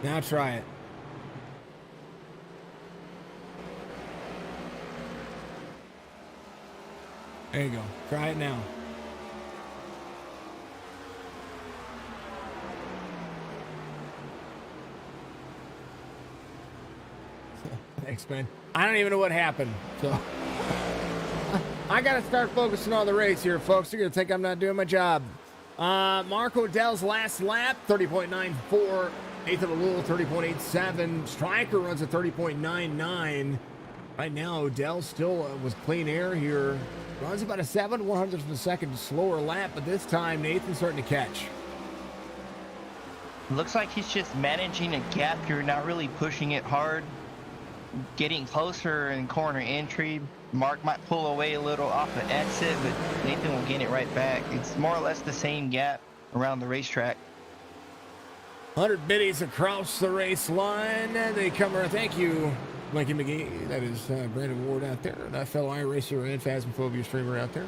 Now try it. There you go. Try it now. Thanks, man. I don't even know what happened, so I gotta start focusing on the race here, folks. You're gonna think I'm not doing my job. Mark Odell's last lap, 30.94. Nathan O'Loole, 30.87. Stryker runs a 30.99. Right now, Odell still with clean air here. Runs about a 7/100th of a second slower lap, but this time Nathan's starting to catch. Looks like he's just managing a gap here, not really pushing it hard. Getting closer in corner entry. Mark might pull away a little off the exit, but Nathan will gain it right back. It's more or less the same gap around the racetrack. 100 biddies across the race line. They come around. Thank you, Mikey McGee. That is Brandon Ward out there, an fellow iRacer and Phasmophobia streamer out there.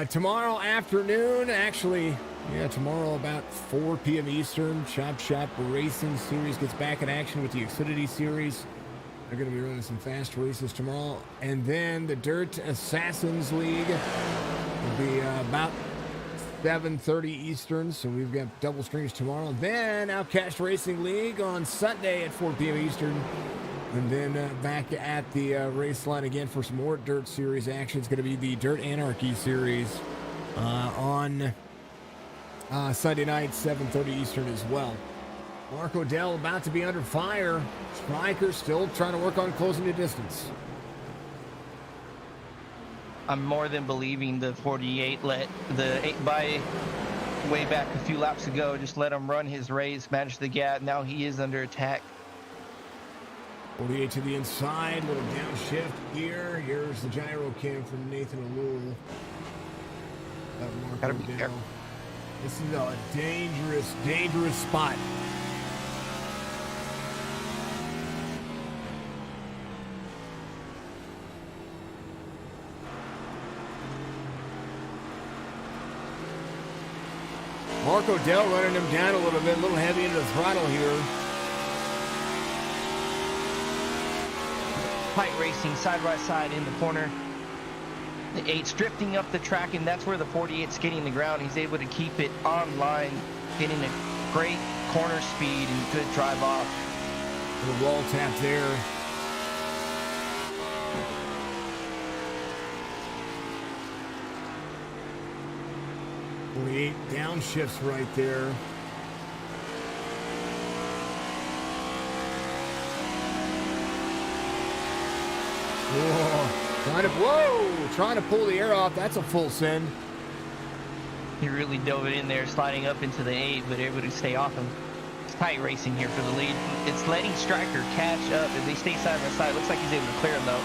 Tomorrow afternoon, actually, yeah, tomorrow about 4 p.m. Eastern, Chop Shop Racing Series gets back in action with the Xfinity Series. They're going to be running some fast races tomorrow. And then the Dirt Assassins League will be about 7:30 Eastern, so we've got double streams tomorrow. Then Outcast Racing League on Sunday at 4 p.m. Eastern. And then back at the race line again for some more Dirt Series action. It's going to be the Dirt Anarchy Series on Sunday night, 7:30 Eastern as well. Mark Odell about to be under fire. Stryker still trying to work on closing the distance. I'm more than believing the 48 let the 8 by way back a few laps ago. Just let him run his race, manage the gap. Now he is under attack. 48 to the inside, little downshift here. Here's the gyro cam from Nathan O'Loole. Gotta be careful. This is a dangerous, dangerous spot. Mark Odell running him down a little bit, a little heavy into the throttle here. Tight racing side by side in the corner. The 8's drifting up the track, and that's where the 48's getting the ground. He's able to keep it on line, getting a great corner speed and good drive off. Little wall tap there. The 8 downshifts right there. Trying to pull the air off. That's a full send. He really dove it in there, sliding up into the 8, but able to stay off him. It's tight racing here for the lead. It's letting Stryker catch up as they stay side by side. Looks like he's able to clear him, though.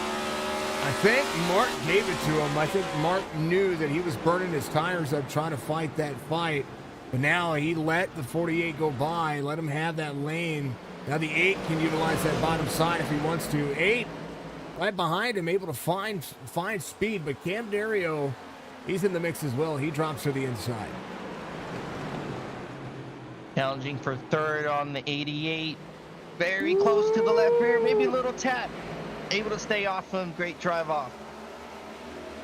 I think Mark gave it to him. I think Mark knew that he was burning his tires up trying to fight that fight. But now he let the 48 go by, let him have that lane. Now the 8 can utilize that bottom side if he wants to. 8 right behind him, able to find speed. But Cam Dario, he's in the mix as well. He drops to the inside. Challenging for third on the 88. Very close to the left rear, maybe a little tap. Able to stay off him. Great drive off.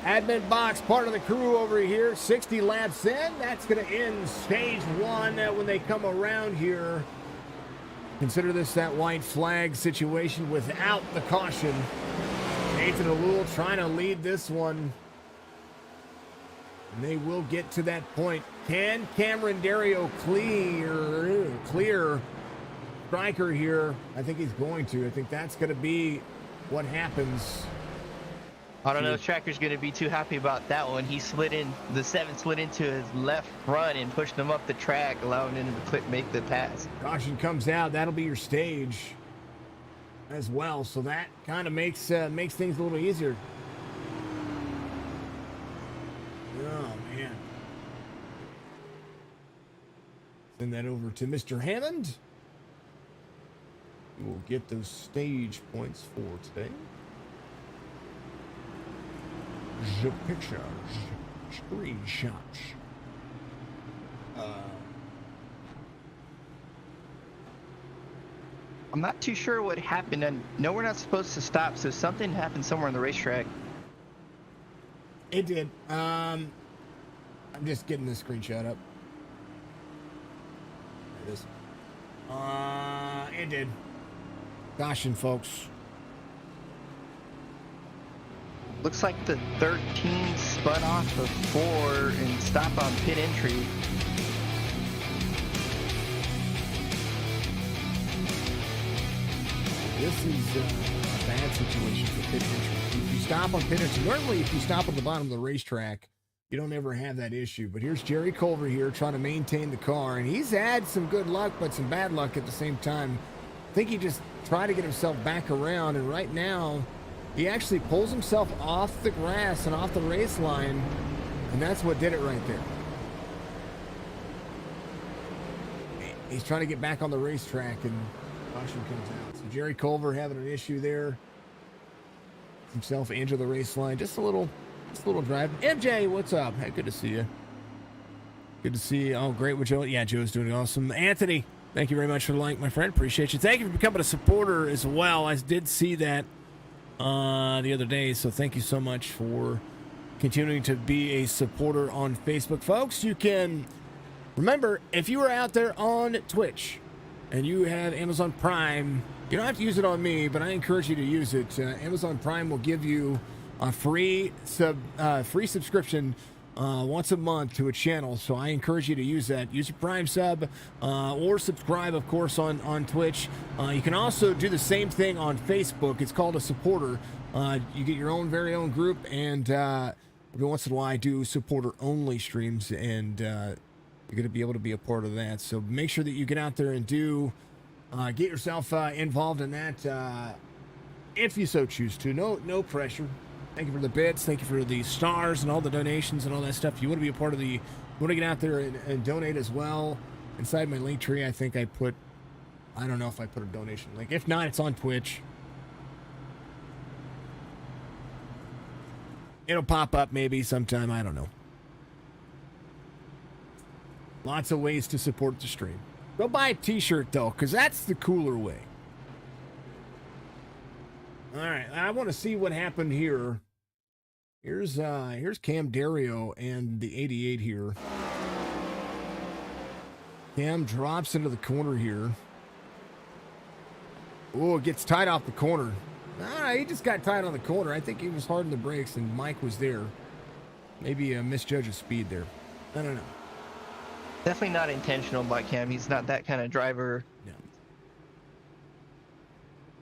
Admin Boxx, part of the crew over here. 60 laps in. That's going to end stage 1 when they come around here. Consider this that white flag situation without the caution. Nathan O'Loole trying to lead this one. And they will get to that point. Can Cameron Dario clear Stryker here? I think he's going to. I think that's going to be what happens. I don't know if Stryker's going to be too happy about that one. He slid in, the 7 slid into his left front and pushed him up the track, allowing him to make the pass. Caution comes out. That'll be your stage as well. So that kind of makes things a little easier. Oh, man. Send that over to Mr. Hammond. We'll get those stage points for today. The picture. Screenshots. I'm not too sure what happened. I know we're not supposed to stop, so something happened somewhere on the racetrack. It did. I'm just getting the screenshot up. There it is. It did. Caution, folks. Looks like the 13 spun off of 4 and stopped on pit entry. This is a bad situation for pit entry. If you stop on pit entry, normally if you stop at the bottom of the racetrack, you don't ever have that issue. But here's Jerry Culver here trying to maintain the car, and he's had some good luck, but some bad luck at the same time. I think he just tried to get himself back around, and right now, he actually pulls himself off the grass and off the race line, and that's what did it right there. He's trying to get back on the racetrack, and caution comes out. So Jerry Culver having an issue there. Himself into the race line. Just a little drive. MJ, what's up? Hey, good to see you. Good to see you. Oh, great with Joe. Yeah, Joe's doing awesome. Anthony, thank you very much for the like, my friend. Appreciate you. Thank you for becoming a supporter as well. I did see that the other day, so thank you so much for continuing to be a supporter on Facebook. Folks, you can remember, if you are out there on Twitch and you have Amazon Prime, you don't have to use it on me, but I encourage you to use it. Amazon Prime will give you a free subscription once a month to a channel, so I encourage you to use that. Use your Prime sub or subscribe, of course, on Twitch. You can also do the same thing on Facebook. It's called a supporter. You get your own very own group, and every once in a while I do supporter-only streams, and you're going to be able to be a part of that. So make sure that you get out there and do get yourself involved in that if you so choose to. No pressure. Thank you for the bits. Thank you for the stars and all the donations and all that stuff. If you want to be a part of you want to get out there and donate as well. Inside my link tree, I think I don't know if I put a donation link. If not, it's on Twitch. It'll pop up maybe sometime. I don't know. Lots of ways to support the stream. Go buy a t-shirt, though, because that's the cooler way. All right, I want to see what happened here. Here's Cam Dario and the 88 here. Cam drops into the corner here. Oh, gets tied off the corner. He just got tied on the corner. I think he was hard on the brakes, and Mike was there. Maybe a misjudge of speed there. I don't know. Definitely not intentional by Cam. He's not that kind of driver.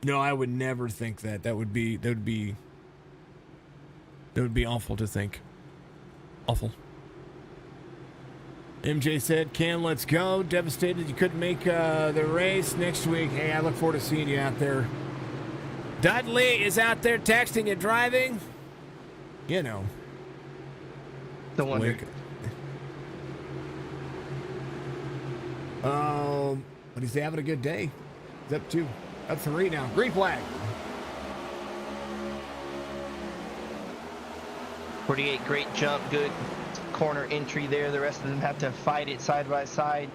No, I would never think that. That would be awful to think. Awful. MJ said, Cam, let's go. Devastated you couldn't make the race next week. Hey, I look forward to seeing you out there. Dudley is out there texting and driving. You know. Don't wonder. But he's having a good day. He's up 2. Up 3 now. Green flag. 48, great jump, good corner entry there. The rest of them have to fight it side by side.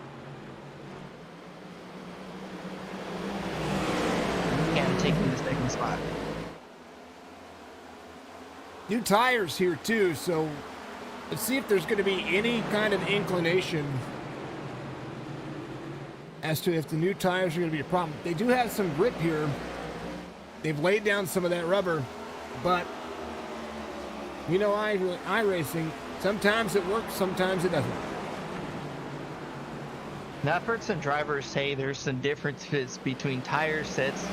And taking the second spot. New tires here too, so let's see if there's going to be any kind of inclination as to if the new tires are going to be a problem. They do have some grip here. They've laid down some of that rubber, but you know, iRacing, sometimes it works, sometimes it doesn't. Now, I've heard some drivers say there's some differences between tire sets.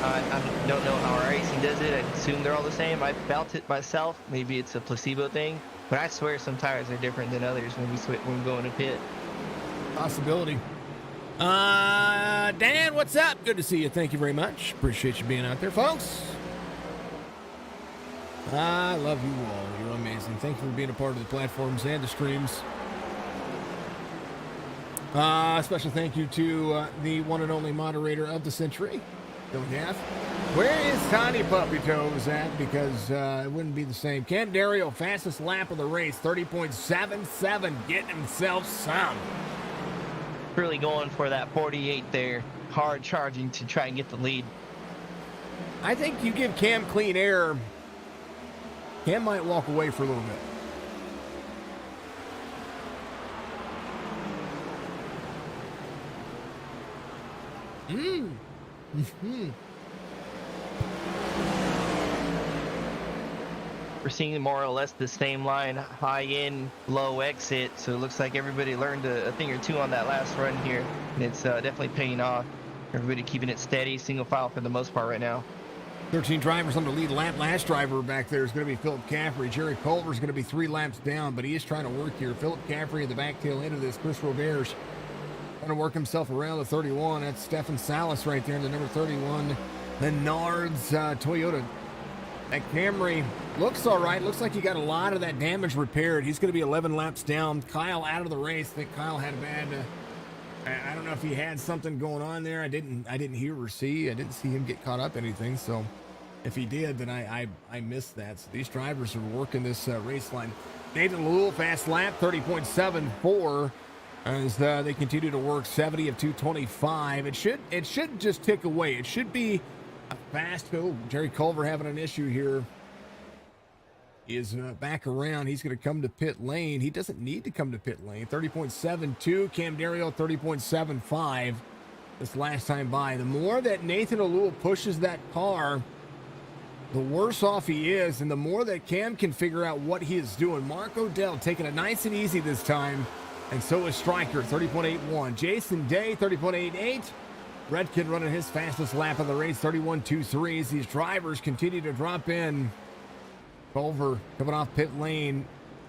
I don't know how Iracing does it. I assume they're all the same. I felt it myself. Maybe it's a placebo thing, but I swear some tires are different than others when we go in a pit. Possibility. Dan, what's up? Good to see you. Thank you very much. Appreciate you being out there, folks. I love you all. You're amazing. Thank you for being a part of the platforms and the streams. Special thank you to the one and only moderator of the century, Bill Gaff. Where is Tiny Puppy Toes at? Because it wouldn't be the same. Cam Dario, fastest lap of the race, 30.77, getting himself some. Really going for that 48 there. Hard charging to try and get the lead. I think you give Cam clean air, Cam might walk away for a little bit. Mm-hmm. We're seeing more or less the same line, high in, low exit. So it looks like everybody learned a thing or two on that last run here. And it's definitely paying off. Everybody keeping it steady, single file for the most part right now. 13 drivers on the lead lap. Last driver back there is going to be Philip Caffrey. Jerry Culver is going to be 3 laps down, but he is trying to work here. Philip Caffrey in the back tail end of this. Chris Roberge trying to work himself around the 31. That's Stefan Salas right there in the number 31. Menards Toyota. That Camry looks all right. Looks like he got a lot of that damage repaired. He's going to be 11 laps down. Kyle out of the race. I think Kyle had a bad... I don't know if he had something going on there. I didn't hear or see. I didn't see him get caught up in anything. So if he did, then I missed that. So these drivers are working this race line. Nathan Lewell, fast lap, 30.74. As they continue to work 70 of 225. It should just tick away. It should be a fast. Oh, Jerry Culver having an issue here. He is back around. He's going to come to pit lane. He doesn't need to come to pit lane. 30.72. Cam Dario, 30.75. This last time by. The more that Nathan O'Lewell pushes that car, the worse off he is, and the more that Cam can figure out what he is doing. Mark Odell taking it nice and easy this time, and so is Stryker, 30.81. Jason Day, 30.88. Redkin running his fastest lap of the race, 31.23. As these drivers continue to drop in. Culver coming off pit lane.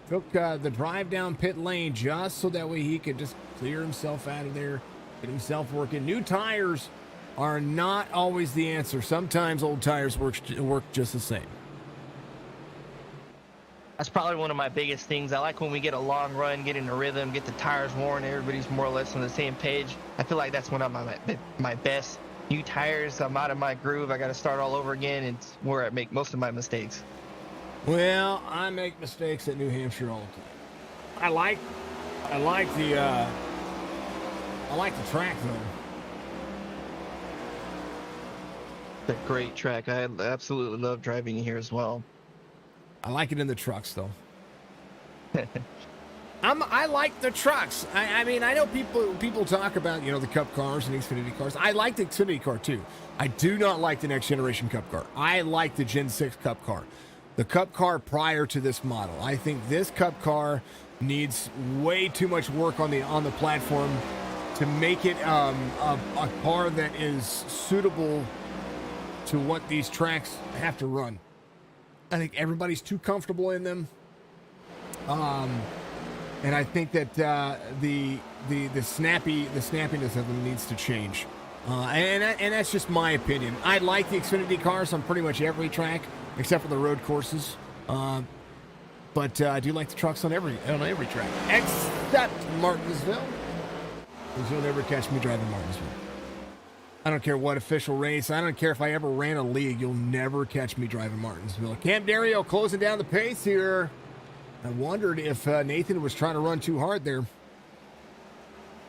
Took the drive down pit lane just so that way he could just clear himself out of there, get himself working. New tires are not always the answer. Sometimes old tires work just the same. That's probably one of my biggest things. I like when we get a long run, get in a rhythm, get the tires worn, everybody's more or less on the same page. I feel like that's one of my best. New tires, I'm out of my groove. I got to start all over again. It's where I make most of my mistakes. Well, I make mistakes at New Hampshire all the time. I like the track though. It's a great track. I absolutely love driving here as well. I like it in the trucks though. I like the trucks. I mean, I know people talk about, the Cup cars and Xfinity cars. I like the Xfinity car too. I do not like the next generation Cup car. I like the Gen 6 Cup car. The Cup car prior to this model. I think this Cup car needs way too much work on the platform to make it a car that is suitable to what these tracks have to run. I think everybody's too comfortable in them, and I think that the snappiness of them needs to change. And that's just my opinion. I like the Xfinity cars on pretty much every track, except for the road courses. But I do like the trucks on every track, except Martinsville, because you'll never catch me driving Martinsville. I don't care what official race. I don't care if I ever ran a league. You'll never catch me driving Martinsville. Cam Dario closing down the pace here. I wondered if Nathan was trying to run too hard there.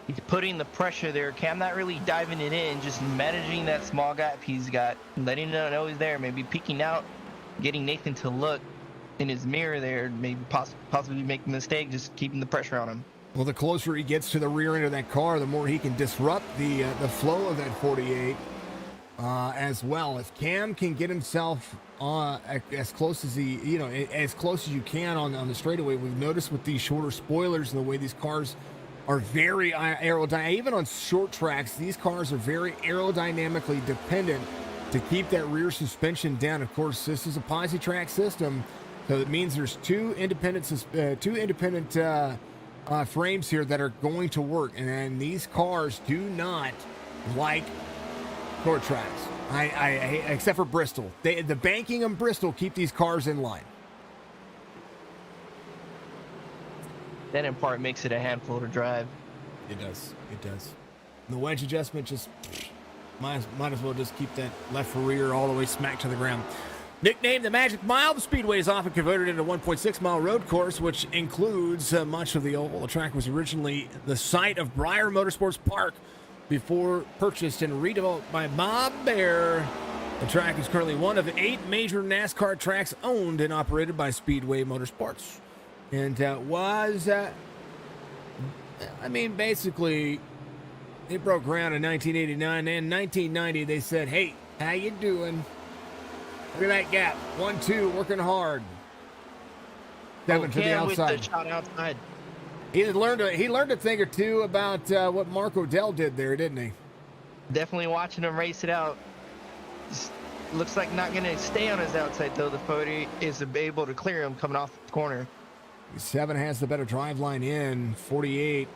He's putting the pressure there. Cam not really diving it in, just managing that small gap he's got, letting him know he's there, maybe peeking out, getting Nathan to look in his mirror there, maybe possibly making a mistake, just keeping the pressure on him. Well, the closer he gets to the rear end of that car, the more he can disrupt the flow of that 48 as well. If Cam can get himself as close as as close as you can on the straightaway, we've noticed with these shorter spoilers and the way these cars are very aerodynamic. Even on short tracks, these cars are very aerodynamically dependent to keep that rear suspension down. Of course, this is a posi track system, so it means there's two independent frames here that are going to work, and these cars do not like short tracks. I except for Bristol. The banking and Bristol keep these cars in line. That in part makes it a handful to drive. It does. The wedge adjustment just Might as well just keep that left rear all the way smack to the ground. Nicknamed the Magic Mile, the speedway is often converted into a 1.6-mile road course, which includes much of the oval. The track was originally the site of Briar Motorsports Park before purchased and redeveloped by Bob Bear. The track is currently one of 8 major NASCAR tracks owned and operated by Speedway Motorsports. And basically, it broke ground in 1989. And in 1990, they said, hey, how you doing? Look at that gap. 1-2, working hard. 7 to the outside. With the shot outside. He learned a thing or two about what Mark O'Dell did there, didn't he? Definitely watching him race it out. Just looks like not going to stay on his outside, though. The 40 is able to clear him coming off the corner. 7 has the better drive line in. 48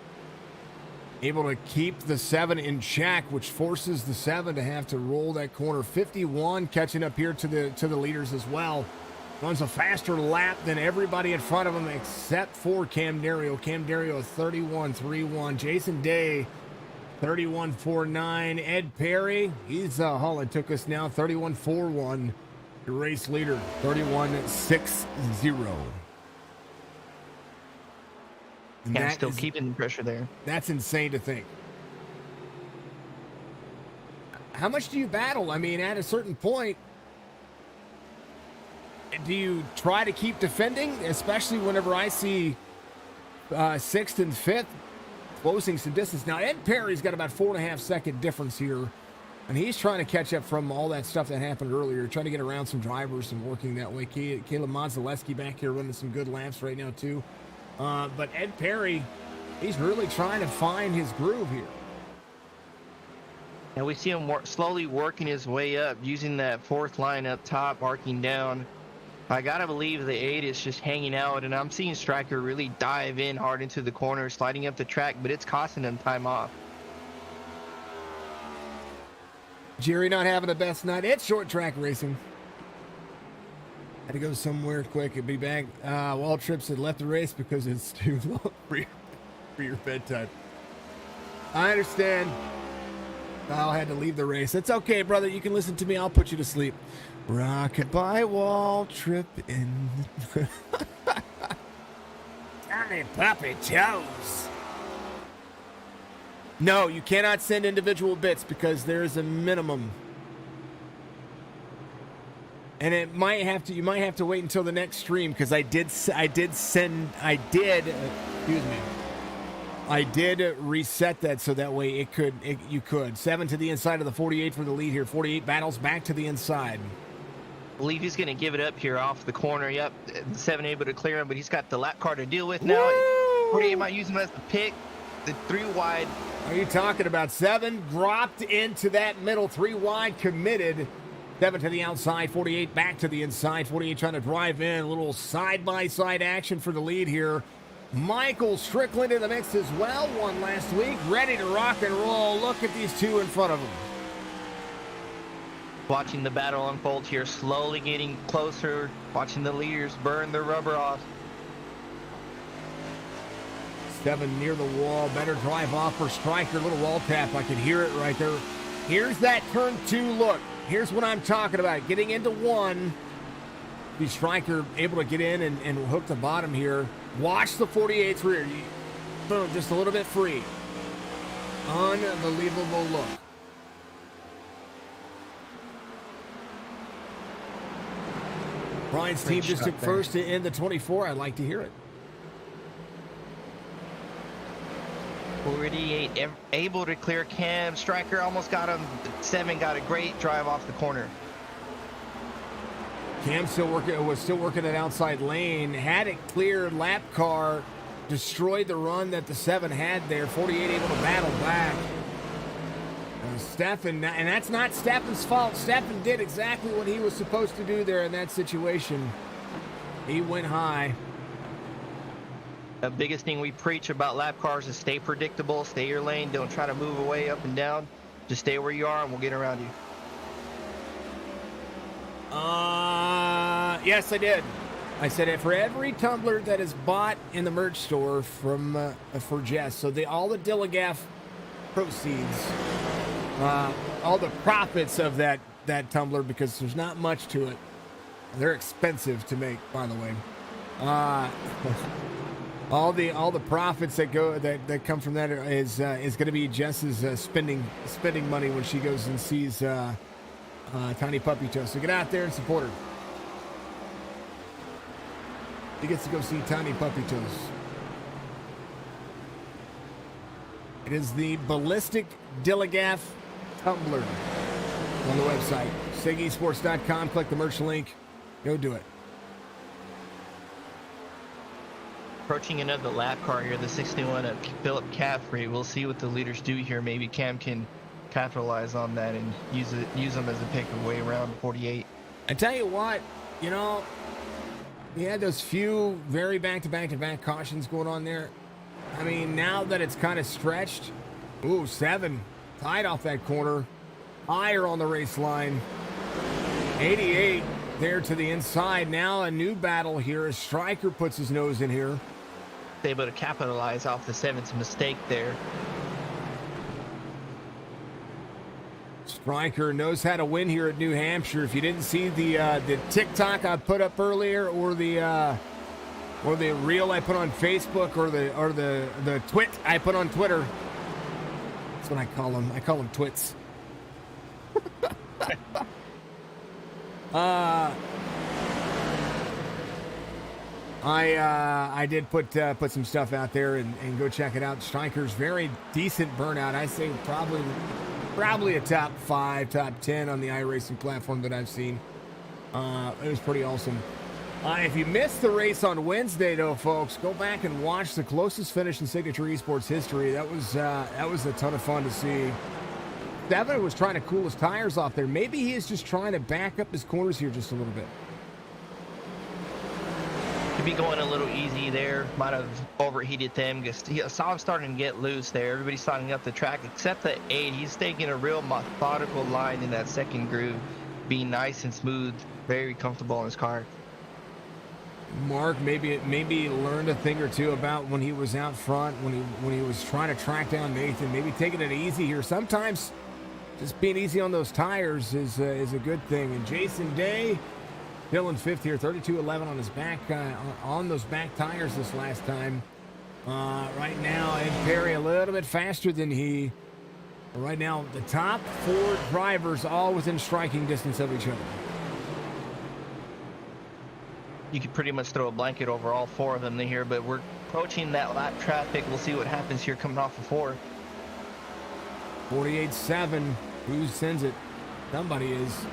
able to keep the 7 in check, which forces the 7 to have to roll that corner. 51 catching up here to the leaders as well. Runs a faster lap than everybody in front of him except for Cam Dario. Cam Dario 31.31. Jason Day 31.49. Ed Perry, he's hauling. Took us now 31.41. The race leader 31.60. Yeah, still keeping the pressure there. That's insane to think. How much do you battle? I mean, at a certain point, do you try to keep defending, especially whenever I see 6th and 5th closing some distance? Now, Ed Perry's got about 4.5 second difference here, and he's trying to catch up from all that stuff that happened earlier, trying to get around some drivers and working that way. Caleb Modzaleski back here running some good laps right now, too. But Ed Perry, he's really trying to find his groove here. And we see him slowly working his way up, using that 4th line up top, arcing down. I gotta believe the 8 is just hanging out, and I'm seeing Stryker really dive in hard into the corner, sliding up the track, but it's costing him time off. Jerry not having the best night. It's short track racing. Had to go somewhere quick and be back. Walt Tripp said left the race because it's too long for your bedtime. I understand. I had to leave the race. It's okay, brother. You can listen to me. I'll put you to sleep. Rockabye Walt Tripp in. Tiny puppy toes. No, you cannot send individual bits because there is a minimum. And you might have to wait until the next stream because I did reset that so that way you could. 7 to the inside of the 48 for the lead here. 48 battles back to the inside. I believe he's going to give it up here off the corner. Yep, 7 able to clear him, but he's got the lap car to deal with now. Woo! 48 might use him as the pick. The 3 wide. Are you talking about 7 dropped into that middle, 3 wide committed. 7 to the outside, 48 back to the inside. 48 trying to drive in. A little side-by-side action for the lead here. Michael Strickland in the mix as well. Won last week. Ready to rock and roll. Look at these 2 in front of him. Watching the battle unfold here, slowly getting closer. Watching the leaders burn their rubber off. 7 near the wall. Better drive off for Stryker. Little wall tap. I can hear it right there. Here's that turn 2 look. Here's what I'm talking about. Getting into 1. The Stryker able to get in and hook the bottom here. Watch the 48's rear. Boom, just a little bit free. Unbelievable look. Brian's team just took first in the 24. I'd like to hear it. 48 able to clear Cam. Stryker almost got him. 7 got a great drive off the corner. Cam was still working that outside lane. Had it cleared. Lap car destroyed the run that the 7 had there. 48 able to battle back. Stefan, and that's not Stefan's fault. Stefan did exactly what he was supposed to do there in that situation. He went high. The biggest thing we preach about lap cars is stay predictable, stay your lane, don't try to move away up and down. Just stay where you are and we'll get around you. Yes, I did. I said it for every tumbler that is bought in the merch store from for Jess. So all the Dilligaff proceeds all the profits of that tumbler, because there's not much to it. They're expensive to make, by the way. All the profits that come from that is going to be Jess's spending money when she goes and sees Tiny Puppy Toe. So get out there and support her. He gets to go see Tiny Puppy Toes. It is the Ballistic Dilligaff Tumbler on the website. SigEsports.com. Click the merch link. Go do it. Approaching another lap car here, the 61 at Philip Caffrey. We'll see what the leaders do here. Maybe Cam can capitalize on that and use them as a pick way around 48. I tell you what, you know, we had those few very back-to-back cautions going on there. I mean, now that it's kind of stretched, ooh, 7 tied off that corner, higher on the race line, 88 there to the inside. Now a new battle here as Stryker puts his nose in here. Able to capitalize off the 7's mistake there. Stryker knows how to win here at New Hampshire. If you didn't see the TikTok I put up earlier, or the reel I put on Facebook, or the twit I put on Twitter, that's what I call them. I call them twits. I did put some stuff out there, and go check it out. Stryker's very decent burnout. I say probably a top 5, top 10 on the iRacing platform that I've seen. It was pretty awesome. If you missed the race on Wednesday, though, folks, go back and watch the closest finish in Signature Esports history. That was a ton of fun to see. Devin was trying to cool his tires off there. Maybe he is just trying to back up his corners here just a little bit. Could be going a little easy there. Might have overheated them. I saw him starting to get loose there. Everybody's starting up the track except the 8. He's taking a real methodical line in that second groove, being nice and smooth, very comfortable in his car. Mark maybe learned a thing or two about when he was out front, when he was trying to track down Nathan. Maybe taking it easy here. Sometimes just being easy on those tires is a good thing. And Jason Day, still in 5th here, 32.11 on his back on those back tires this last time. Right now, Ed Perry a little bit faster than he. Right now, the top 4 drivers all within striking distance of each other. You could pretty much throw a blanket over all 4 of them here, but we're approaching that lap traffic. We'll see what happens here coming off of 4. 48.7. Who sends it? Somebody is.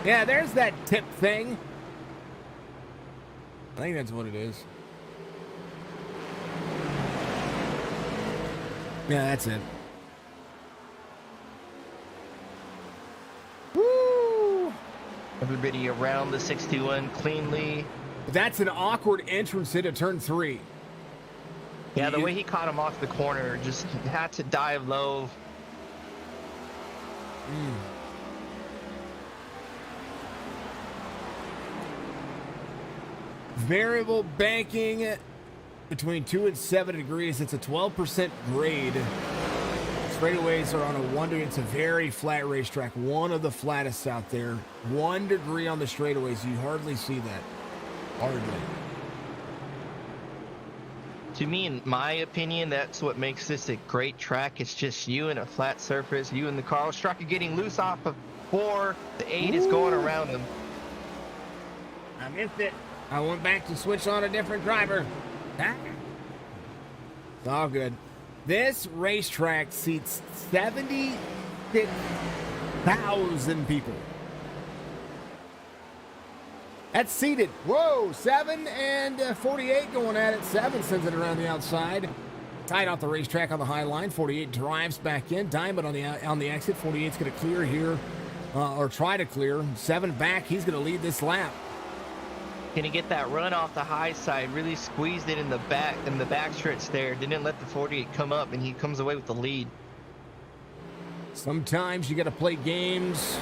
Yeah, there's that tip thing. I think that's what it is. Yeah, that's it. Woo! Everybody around the 61 cleanly. That's an awkward entrance into turn 3. Yeah, the way he caught him off the corner, just had to dive low. Variable banking between 2 and 7 degrees. It's a 12% grade. Straightaways are on a 1 degree. It's a very flat racetrack. One of the flattest out there. 1 degree on the straightaways. You hardly see that. Hardly. To me, in my opinion, that's what makes this a great track. It's just you and a flat surface, you and the car. Stryker getting loose off of 4. The 8 is going around him. I missed it. I went back to switch on a different driver. Ah. It's all good. This racetrack seats 76,000 people. That's seated. Whoa, 7 and 48 going at it. 7 sends it around the outside. Tied off the racetrack on the high line. 48 drives back in. Diamond on the exit. 48's going to clear here, or try to clear. 7 back. He's going to lead this lap. Gonna get that run off the high side. Really squeezed it in the back stretch there. Didn't let the 48 come up, and he comes away with the lead. Sometimes you got to play games.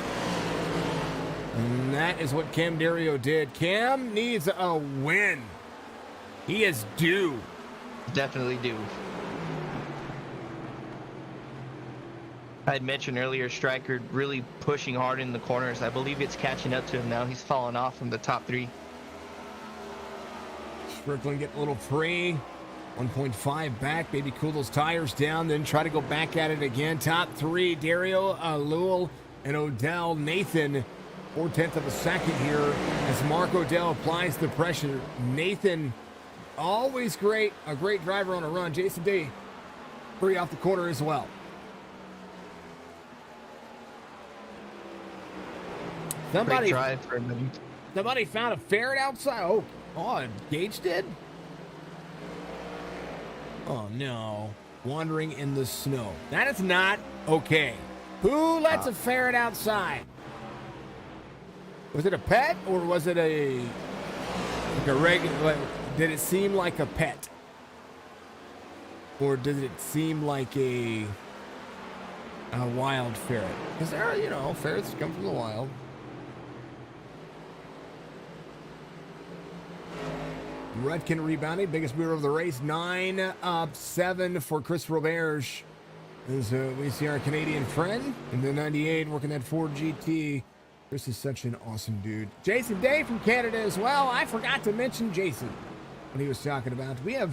And that is what Cam Dario did. Cam needs a win. He is due. Definitely due. I had mentioned earlier, Stryker really pushing hard in the corners. I believe it's catching up to him now. He's fallen off from the top 3. Strickland getting a little free. 1.5 back, maybe cool those tires down, then try to go back at it again. Top 3, Dario, Lowell, and Odell. Nathan, 4/10 of a second here as Mark Odell applies the pressure. Nathan, always great, a great driver on a run. Jason Day, free off the corner as well. Somebody found a ferret outside. Oh, Gage did? Oh, no. Wandering in the snow. That is not okay. Who lets a ferret outside? Was it a pet or was it like a regular? Did it seem like a pet? Or did it seem like a wild ferret? Because there are, ferrets come from the wild. Rudkin rebounding, biggest mover of the race, 9 up, 7 for Chris Roberge. As we see our Canadian friend in the 98 working that Ford GT. Chris is such an awesome dude. Jason Day from Canada as well. I forgot to mention Jason when he was talking about. We have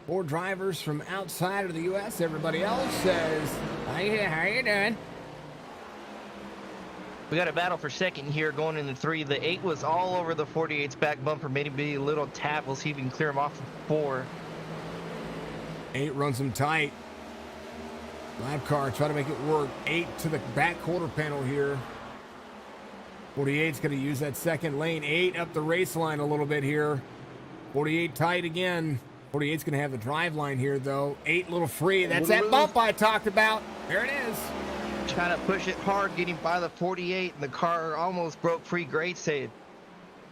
4 drivers from outside of the U.S. Everybody else says, "Hi, how you doing?" We got a battle for second here going into 3. The 8 was all over the 48's back bumper. Maybe a little tap. We'll see if we can clear him off of 4. 8 runs him tight. Lap car, try to make it work. 8 to the back quarter panel here. 48's going to use that second lane. 8 up the race line a little bit here. 48 tight again. 48's going to have the drive line here, though. 8 little free. That's that bump I talked about. There it is. Trying to push it hard, getting by the 48, and the car almost broke free. Great save.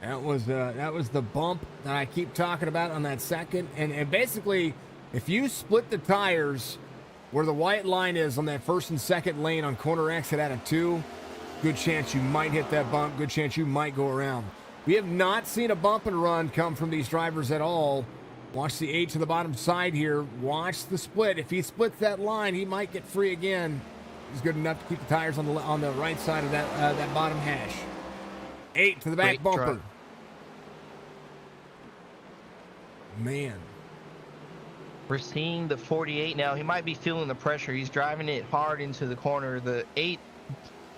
That was the bump that I keep talking about on that second. And basically, if you split the tires where the white line is on that first and second lane on corner exit out of 2, good chance you might hit that bump. Good chance you might go around. We have not seen a bump and run come from these drivers at all. Watch the 8 to the bottom side here. Watch the split. If he splits that line, he might get free again. He's good enough to keep the tires on the right side of that bottom hash. 8 to the back bumper. Truck. Man. We're seeing the 48 now. He might be feeling the pressure. He's driving it hard into the corner. The 8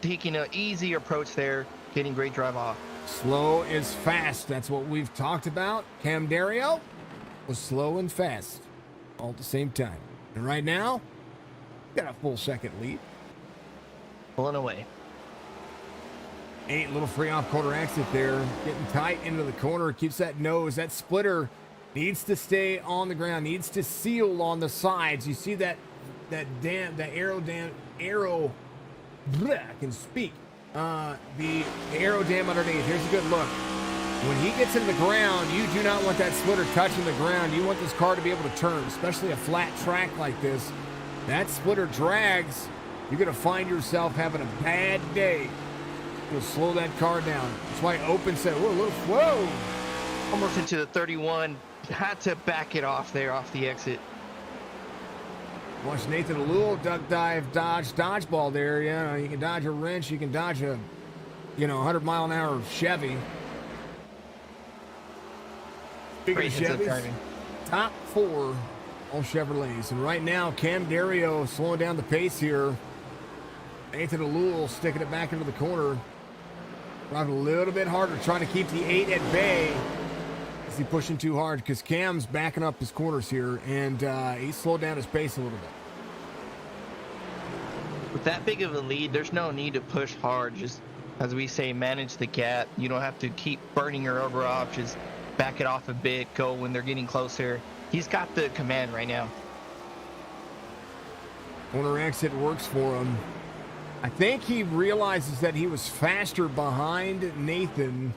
taking an easy approach there, getting great drive off. Slow is fast. That's what we've talked about. Cam Dario was slow and fast all at the same time. And right now, got a full second lead. Pulling away. 8 little free off corner exit there. Getting tight into the corner. Keeps that nose. That splitter needs to stay on the ground. Needs to seal on the sides. You see that arrow. Bleh, I can speak. The aero dam underneath. Here's a good look. When he gets into the ground, you do not want that splitter touching the ground. You want this car to be able to turn, especially a flat track like this. That splitter drags. You're going to find yourself having a bad day. You'll slow that car down. That's why Open said, whoa. Almost into the 31. Had to back it off there, off the exit. Watch Nathan Alul duck dive, dodgeball there. Yeah, you can dodge a wrench. You can dodge a, 100-mile-an-hour Chevy. Speaking of Chevys, top 4 on Chevrolets. And right now, Cam Dario slowing down the pace here. Nathan Alul sticking it back into the corner. Driving a little bit harder, trying to keep the 8 at bay. Is he pushing too hard? Because Cam's backing up his corners here, and he slowed down his pace a little bit. With that big of a lead, there's no need to push hard. Just, as we say, manage the gap. You don't have to keep burning your rubber off. Just back it off a bit, go when they're getting closer. He's got the command right now. Corner exit works for him. I think he realizes that he was faster behind Nathan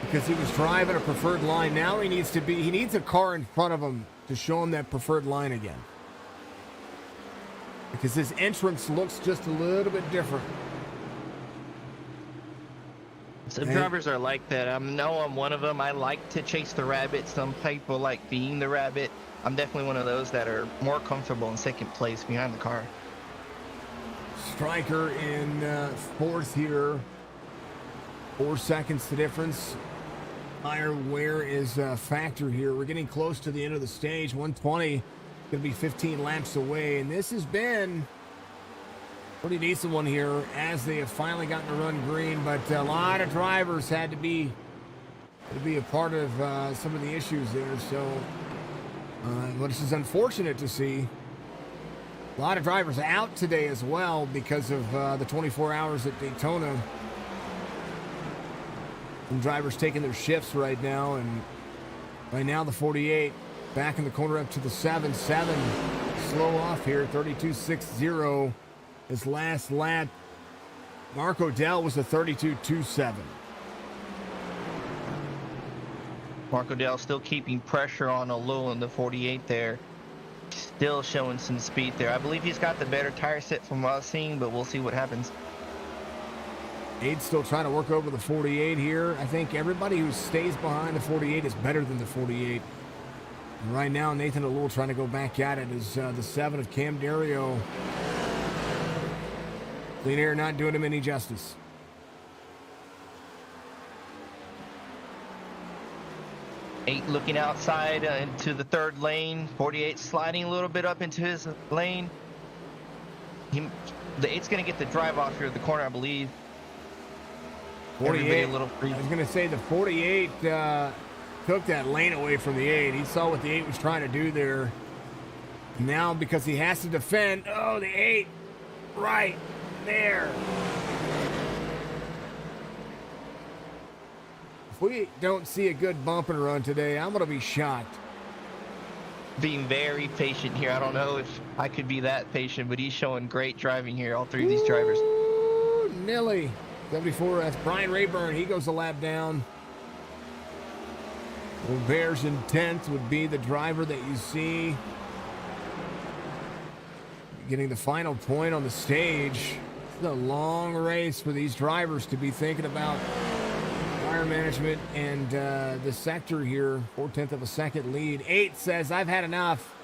because he was driving a preferred line. Now he needs a car in front of him to show him that preferred line again. Because his entrance looks just a little bit different. Some Hey. drivers are like that. I know I'm one of them. I like to chase the rabbit. Some people like being the rabbit. I'm definitely one of those that are more comfortable in second place behind the car. Striker in fourth here. 4 seconds the difference. Tire wear is a factor here. We're getting close to the end of the stage. 120, going to be 15 laps away. And this has been a pretty decent one here as they have finally gotten to run green. But a lot of drivers had to be a part of some of the issues there. So, which is unfortunate to see. A lot of drivers out today as well because of the 24 hours at Daytona. Some drivers taking their shifts right now, and right now the 48 back in the corner up to the 7 slow off here. 32.60 his last lap. Mark Odell was a 32.27. Mark Odell still keeping pressure on Olu in the 48 there. Still showing some speed there. I believe he's got the better tire set from what I was seeing, but we'll see what happens. 8 still trying to work over the 48 here. I think everybody who stays behind the 48 is better than the 48. And right now, Nathan Alul trying to go back at it is the 7 of Cam Dario. Clean Air not doing him any justice. Eight looking outside into the third lane. 48 sliding a little bit up into his lane. The 8's going to get the drive off here at the corner, I believe. 48. A little free. I was going to say the 48 took that lane away from the 8. He saw what the 8 was trying to do there. Now, because he has to defend, oh, the 8 right there. If we don't see a good bump and run today, I'm going to be shocked. Being very patient here. I don't know if I could be that patient, but he's showing great driving here, all three of these drivers. Ooh, Nilly. 74, that's Brian Rayburn. He goes a lap down. Well, Bears in 10th would be the driver that you see getting the final point on the stage. It's a long race for these drivers to be thinking about tire management and the sector here. 4/10 of a second lead. 8 says, I've had enough.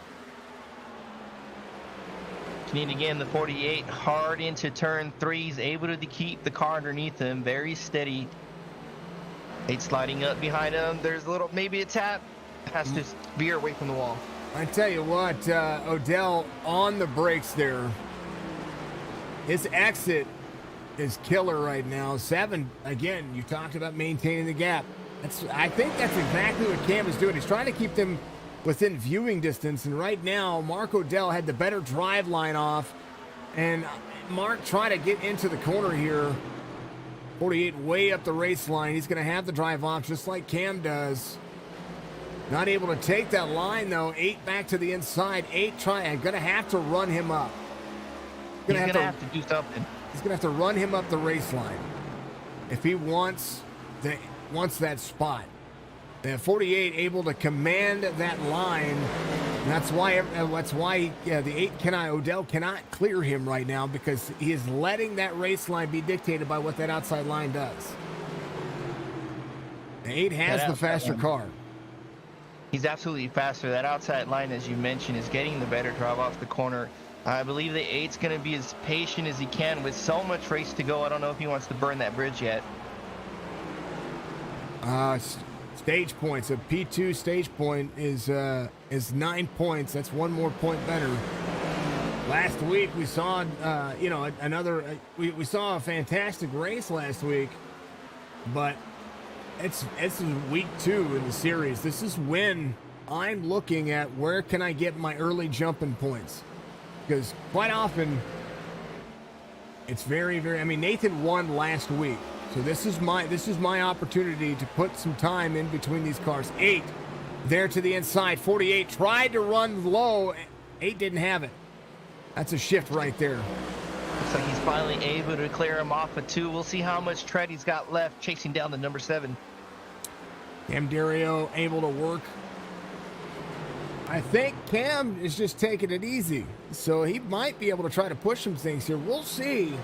Need again the 48 hard into turn 3. He's able to keep the car underneath him. Very steady. 8 sliding up behind him. There's a little, maybe a tap. Has to veer away from the wall. I tell you what, Odell on the brakes there. His exit is killer right now. 7, again, you talked about maintaining the gap. I think that's exactly what Cam is doing. He's trying to keep them within viewing distance, and right now Mark Odell had the better drive line off, and Mark trying to get into the corner here. 48 way up the race line. He's going to have the drive off just like Cam does. Not able to take that line though. 8 back to the inside. 8 trying. Going to have to run him up. He's going to have to do something. He's going to have to run him up the race line if he wants that spot. And 48 able to command that line. And that's why the 8 Odell cannot clear him right now, because he is letting that race line be dictated by what that outside line does. The 8 has the faster car. He's absolutely faster. That outside line, as you mentioned, is getting the better drive off the corner. I believe the 8's going to be as patient as he can with so much race to go. I don't know if he wants to burn that bridge yet. Stage points. A P2 stage point is 9 points. That's 1 more point better. Last week we saw, we saw a fantastic race last week, but it's week 2 in the series. This is when I'm looking at where can I get my early jumping points, because quite often it's very, very. I mean, Nathan won last week. So this is my opportunity to put some time in between these cars. 8 there to the inside. 48 tried to run low. 8 didn't have it. That's a shift right there. Looks like he's finally able to clear him off of 2. We'll see how much tread he's got left chasing down the number 7. Cam Dario able to work. I think Cam is just taking it easy. So he might be able to try to push some things here. We'll see.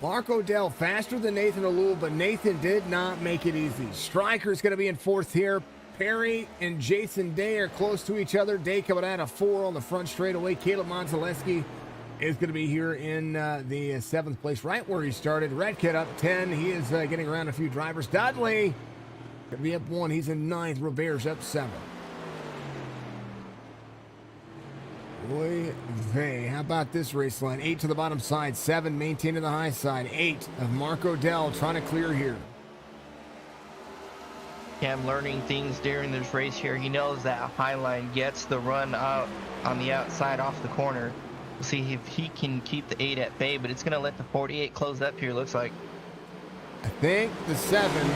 Mark Odell faster than Nathan Alul, but Nathan did not make it easy. Stryker's going to be in fourth here. Perry and Jason Day are close to each other. Day coming out of 4 on the front straightaway. Caleb Monzaleski is going to be here in the 7th place, right where he started. Redkit up 10. He is getting around a few drivers. Dudley going to be up 1. He's in 9th. Robert's up 7. Boy, vey. How about this race line? 8 to the bottom side, 7 maintaining the high side, 8 of Mark Odell trying to clear here. Cam learning things during this race here. He knows that high line gets the run out on the outside off the corner. We'll see if he can keep the 8 at bay, but it's going to let the 48 close up here, looks like. I think the 7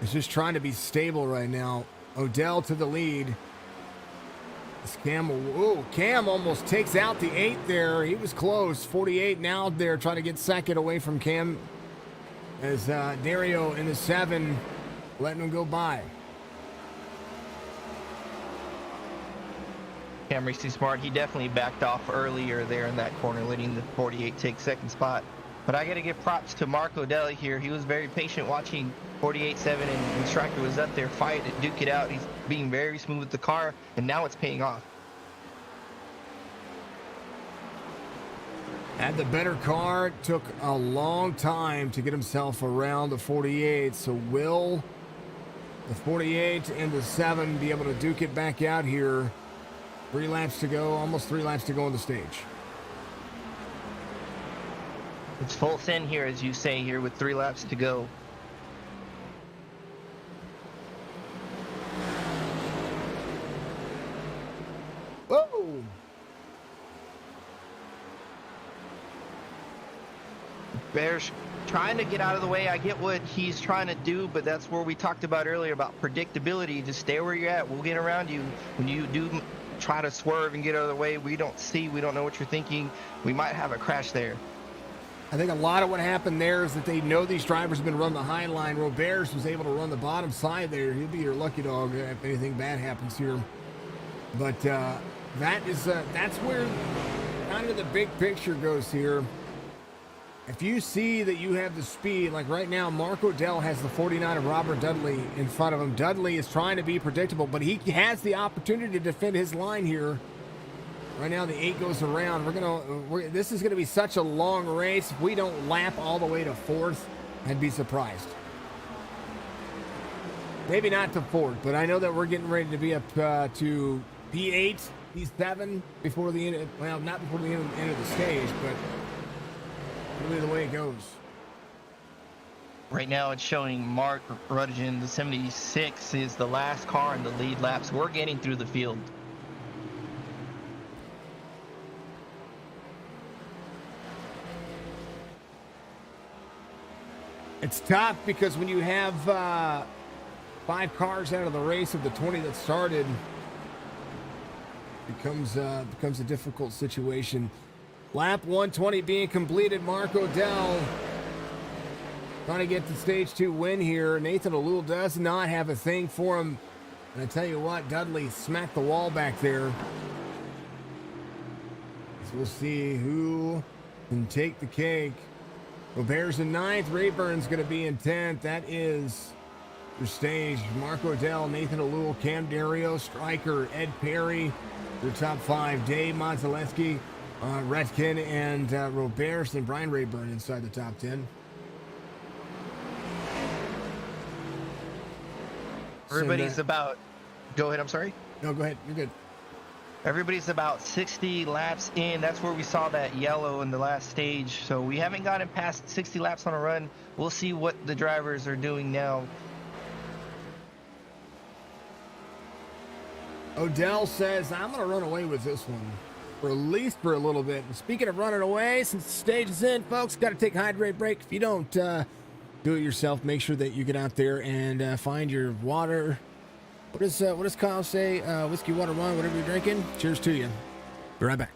is just trying to be stable right now. Odell to the lead. Cam almost takes out the 8 there. He was close. 48 now there trying to get second away from Cam. As Dario in the 7 letting him go by. Cam Racing smart. He definitely backed off earlier there in that corner, letting the 48 take second spot. But I got to give props to Mark Odell here. He was very patient watching 48-7 and Stryker was up there fighting it, duke it out. He's being very smooth with the car, and now it's paying off. Had the better car, took a long time to get himself around the 48. So will the 48 and the 7 be able to duke it back out here? 3 laps to go, almost 3 laps to go on the stage. It's full send here, as you say here, with 3 laps to go. Whoa! Bears trying to get out of the way. I get what he's trying to do, but that's where we talked about earlier about predictability. Just stay where you're at. We'll get around you. When you do try to swerve and get out of the way, we don't know what you're thinking. We might have a crash there. I think a lot of what happened there is that they know these drivers have been running the high line. Roberts was able to run the bottom side there. He'll be your lucky dog if anything bad happens here. But that's where kind of the big picture goes here. If you see that you have the speed, like right now, Mark Odell has the 49 of Robert Dudley in front of him. Dudley is trying to be predictable, but he has the opportunity to defend his line here. Right now, the 8 goes around. This is gonna be such a long race. If we don't lap all the way to 4th, I'd be surprised. Maybe not to 4th, but I know that we're getting ready to be up to P8, P7 before the end. Well, not before the end of the stage, but really the way it goes. Right now, it's showing Mark Ruddigan, the 76, is the last car in the lead laps. We're getting through the field. It's tough because when you have 5 cars out of the race of the 20 that started, it becomes a difficult situation. Lap 120 being completed. Mark Odell trying to get the stage 2 win here. Nathan Alul does not have a thing for him. And I tell you what, Dudley smacked the wall back there. So we'll see who can take the cake. Robert's in 9th. Rayburn's going to be in 10th. That is your stage. Mark Odell, Nathan Alul, Cam Dario, Stryker, Ed Perry. Your top 5. Dave Monzaleski, Redkin, and Roberts, and Brian Rayburn inside the top 10. Everybody's about... Go ahead, I'm sorry? No, go ahead. You're good. Everybody's about 60 laps in. That's where we saw that yellow in the last stage. So we haven't gotten past 60 laps on a run. We'll see what the drivers are doing now. Odell says, I'm going to run away with this one, or at least for a little bit. And speaking of running away, since the stage is in, folks, got to take a hydrate break. If you don't do it yourself, make sure that you get out there and find your water. What does Kyle say? Whiskey, water, wine, whatever you're drinking. Cheers to you. Be right back.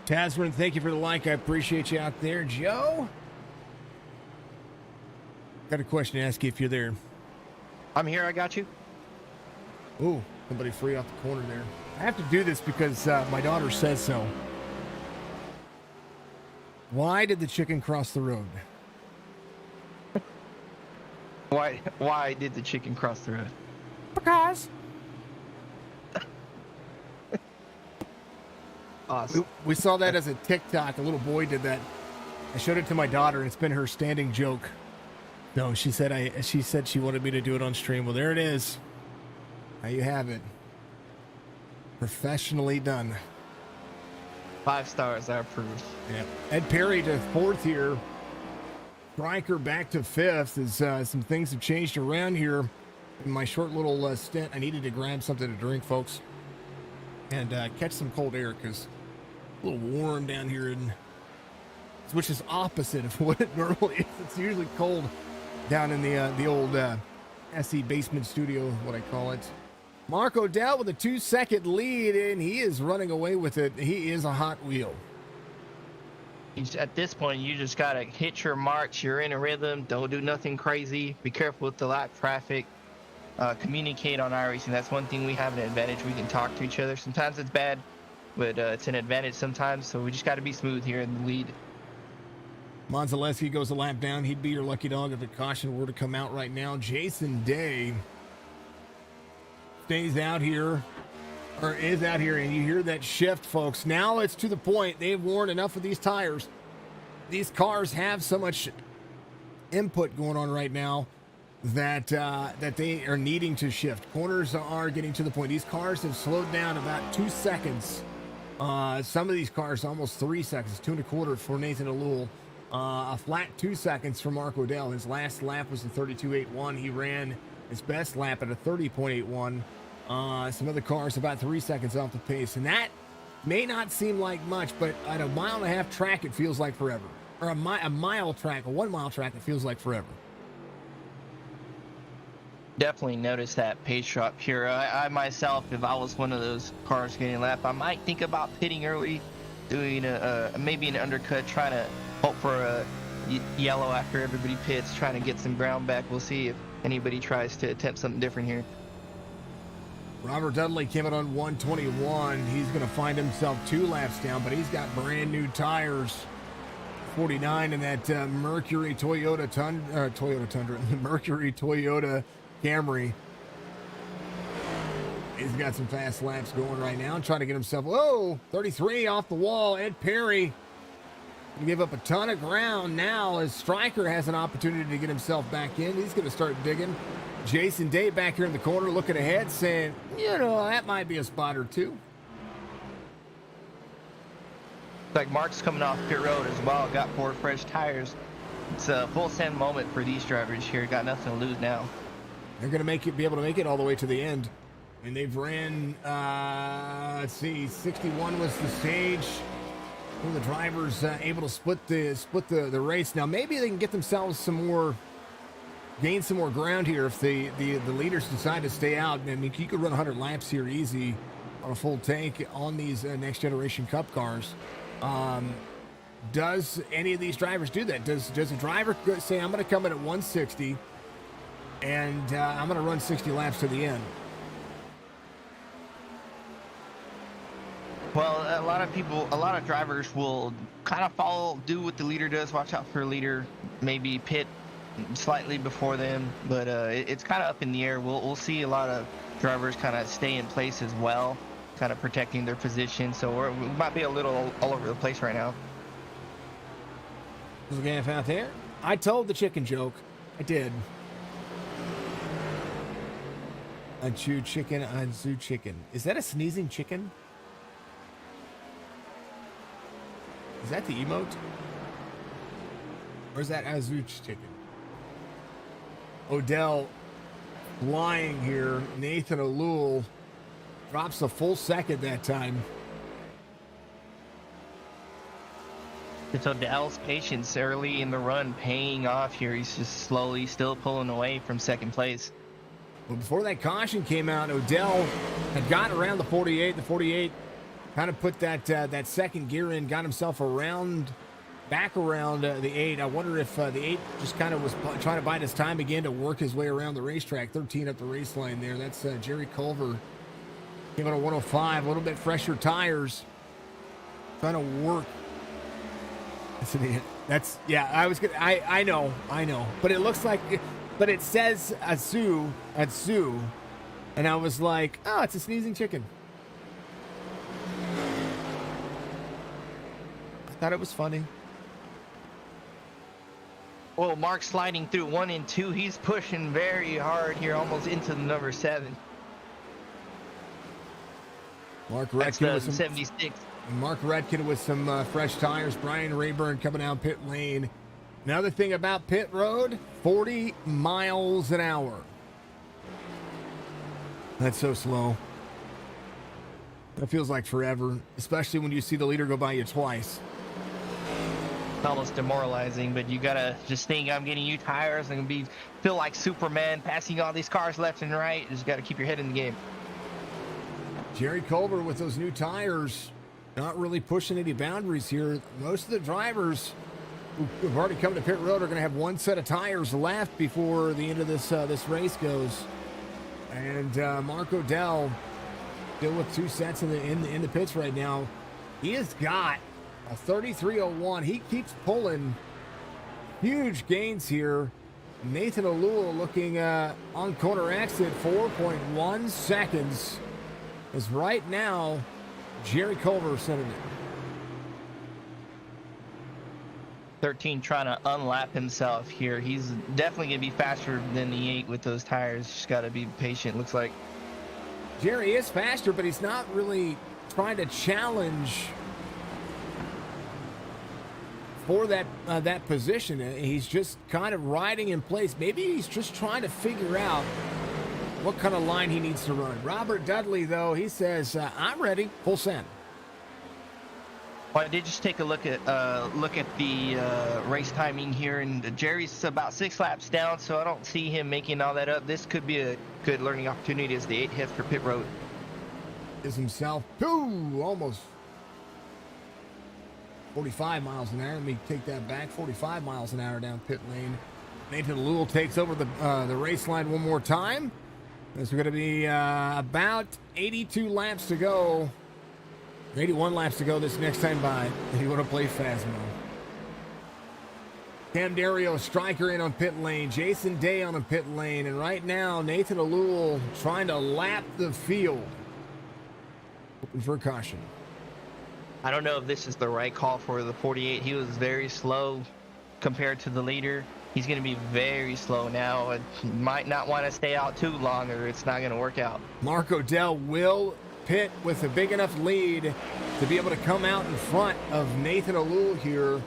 Tasman, thank you for the like. I appreciate you out there. Joe? Got a question to ask you if you're there. I'm here. I got you. Ooh, somebody free off the corner there. I have to do this because my daughter says so. Why did the chicken cross the road? Why did the chicken cross the road? Because. Awesome. We saw that as a TikTok. A little boy did that. I showed it to my daughter, and it's been her standing joke. No, she said she wanted me to do it on stream. Well, there it is. Now you have it. Professionally done. 5 stars, I approve. Yeah. Ed Perry to 4th here. Stryker back to 5th as some things have changed around here. In my short little stint, I needed to grab something to drink, folks, and catch some cold air because a little warm down here, which is opposite of what it normally is. It's usually cold down in the old SE basement studio, what I call it. Mark O'Dell with a 2-second lead, and he is running away with it. He is a hot wheel. At this point, you just got to hit your marks. You're in a rhythm. Don't do nothing crazy. Be careful with the lap traffic. Communicate on iRacing. That's one thing we have an advantage. We can talk to each other. Sometimes it's bad, but it's an advantage sometimes. So we just got to be smooth here in the lead. Monzaleski goes a lap down. He'd be your lucky dog if a caution were to come out right now. Jason Day stays out here, or is out here, and you hear that shift, folks. Now it's to the point. They've worn enough of these tires. These cars have so much input going on right now that they are needing to shift. Corners are getting to the point. These cars have slowed down about 2 seconds. Some of these cars almost 3 seconds, 2 1/4 for Nathan Alul. A flat 2 seconds for Mark O'Dell. His last lap was a 32.81. He ran his best lap at a 30.81. Some other cars about 3 seconds off the pace, and that may not seem like much, but at a 1.5 mile track, it feels like forever. Or a mile track, a 1 mile track, it feels like forever. Definitely notice that pace drop here. I myself, if I was one of those cars getting a lap, I might think about pitting early, doing maybe an undercut, trying to hope for a yellow after everybody pits, trying to get some ground back. We'll see if anybody tries to attempt something different here. Robert Dudley came out on 121. He's going to find himself 2 laps down, but he's got brand new tires. 49 in that Mercury Toyota Tundra, Mercury Toyota Camry. He's got some fast laps going right now, trying to get himself, 33 off the wall. Ed Perry to give up a ton of ground now as Stryker has an opportunity to get himself back in. He's going to start digging. Jason Day back here in the corner looking ahead, saying, that might be a spot or two. Like Mark's coming off pit road as well, got 4 fresh tires. It's a full send moment for these drivers here. Got nothing to lose now. They're going to be able to make it all the way to the end. And they've ran, 61 was the stage. One of the drivers able to split the race. Now maybe they can get themselves gain some more ground here if the leaders decide to stay out. I mean, you could run 100 laps here easy on a full tank on these next generation Cup cars. Does any of these drivers do that? Does a driver say, I'm going to come in at 160 and I'm going to run 60 laps to the end? Well, a lot of drivers will kind of do what the leader does. Watch out for a leader, maybe pit slightly before them, but it's kind of up in the air. We'll see a lot of drivers kind of stay in place as well, kind of protecting their position. So we might be a little all over the place right now. There's a gaff out there. I told the chicken joke. I did. I chew chicken, I zoo chicken. Is that a sneezing chicken? Is that the emote? Or is that Azuch chicken? Odell flying here. Nathan Alul drops a full second that time. It's Odell's patience early in the run paying off here. He's just slowly still pulling away from second place. Well, before that caution came out, Odell had gotten around the 48. The 48 kind of put that second gear in, got himself back around the 8. I wonder if the 8 just kind of was trying to bide his time again to work his way around the racetrack. 13 up the race line there. That's Jerry Culver. Came out a 105, a little bit fresher tires. Trying to work. I know. But it looks like, but it says Atsu, and I was like, oh, it's a sneezing chicken. I thought it was funny. Well, Mark's sliding through 1 and 2. He's pushing very hard here, almost into the number 7. Mark Redkin with some 76. Mark Redkin with some fresh tires. Brian Rayburn coming down pit lane. Another thing about pit road, 40 miles an hour. That's so slow. That feels like forever, especially when you see the leader go by you twice. It's almost demoralizing, but you gotta just think, I'm getting new tires and feel like Superman, passing all these cars left and right. You just gotta keep your head in the game. Jerry Culver with those new tires, not really pushing any boundaries here. Most of the drivers who've already come to pit road are going to have one set of tires left before the end of this race goes. And Mark Odell still with 2 sets in the pits right now. He has got a 33.01. He keeps pulling huge gains here. Nathan Alula looking on corner exit, 4.1 seconds. Is right now Jerry Culver sending it. 13 trying to unlap himself here. He's definitely going to be faster than the 8 with those tires. Just got to be patient, looks like. Jerry is faster, but he's not really trying to challenge for that position. He's just kind of riding in place. Maybe he's just trying to figure out what kind of line he needs to run. Robert Dudley, though, he says, I'm ready, full send. Well, I did just take a look at the race timing here, and Jerry's about 6 laps down, so I don't see him making all that up. This could be a good learning opportunity as the 8 heads for pit road. Is himself, almost 45 miles an hour. Let me take that back, 45 miles an hour down pit lane. Nathan Alula takes over the race line one more time. There's going to be about 82 laps to go. 81 laps to go this next time by if you want to play fast mode. Cam Dario, striker in on pit lane. Jason Day on a pit lane. And right now, Nathan Alula trying to lap the field. Hoping for a caution. I don't know if this is the right call for the 48. He was very slow compared to the leader. He's going to be very slow now and might not want to stay out too long or it's not going to work out. Mark Odell will pit with a big enough lead to be able to come out in front of Nathan Alula here.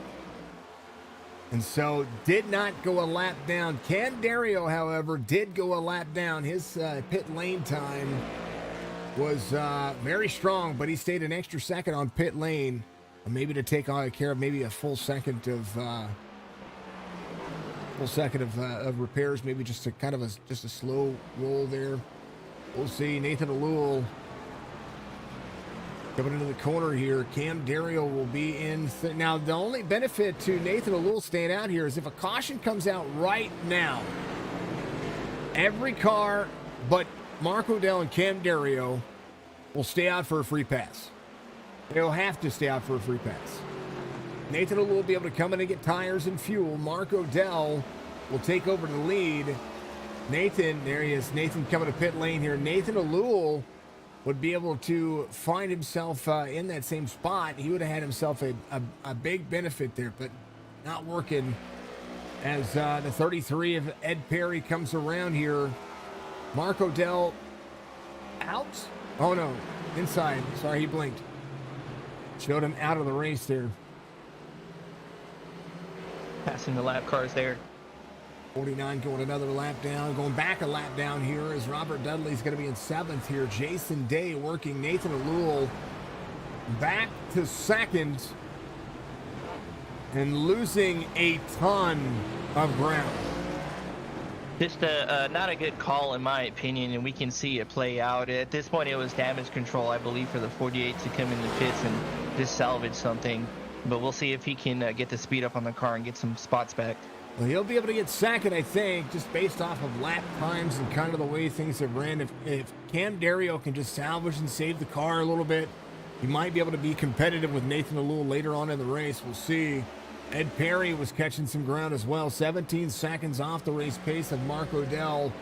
And so did not go a lap down. Cam Dario, however, did go a lap down. His pit lane time was very strong, but he stayed an extra second on pit lane, maybe to take care of maybe a full second of repairs, maybe just a kind of a slow roll there. We'll see. Nathan Alula coming into the corner here. Cam Dario will be in. Now, the only benefit to Nathan Alula staying out here is if a caution comes out right now, every car but Mark Odell and Cam Dario will stay out for a free pass. They'll have to stay out for a free pass. Nathan Alula will be able to come in and get tires and fuel. Mark Odell will take over the lead. Nathan, there he is. Nathan coming to pit lane here. Nathan Alula would be able to find himself in that same spot. He would have had himself a big benefit there, but not working as the 33 of Ed Perry comes around here. Mark Odell out. Oh, no. Inside. Sorry, he blinked. Showed him out of the race there. Passing the lap cars there. 49 going another lap down. Going back a lap down here as Robert Dudley's going to be in 7th here. Jason Day working Nathan Alula back to 2nd and losing a ton of ground. Just not a good call in my opinion, and we can see it play out. At this point, it was damage control, I believe, for the 48 to come in the pits and just salvage something. But we'll see if he can get the speed up on the car and get some spots back. Well, he'll be able to get second, I think, just based off of lap times and kind of the way things have ran. If Cam Dario can just salvage and save the car a little bit, he might be able to be competitive with Nathan Alul later on in the race. We'll see. Ed Perry was catching some ground as well. 17 seconds off the race pace of Mark Odell.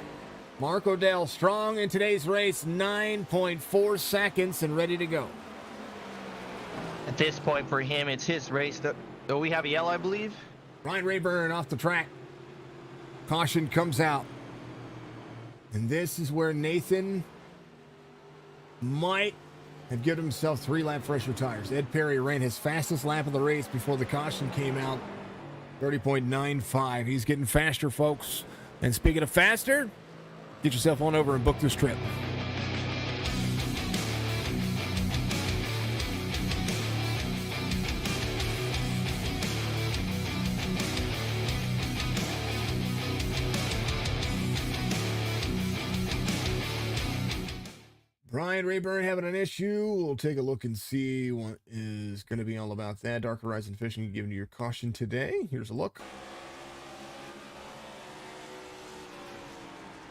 Mark Odell strong in today's race, 9.4 seconds and ready to go. At this point for him, it's his race. We have a yellow, I believe. Ryan Rayburn off the track. Caution comes out. And this is where Nathan might have given himself 3-lap fresher tires. Ed Perry ran his fastest lap of the race before the caution came out. 30.95. He's getting faster, folks. And speaking of faster, get yourself on over and book this trip. Brian Rayburn having an issue. We'll take a look and see what is going to be all about that. Dark Horizon Fishing giving you your caution today. Here's a look.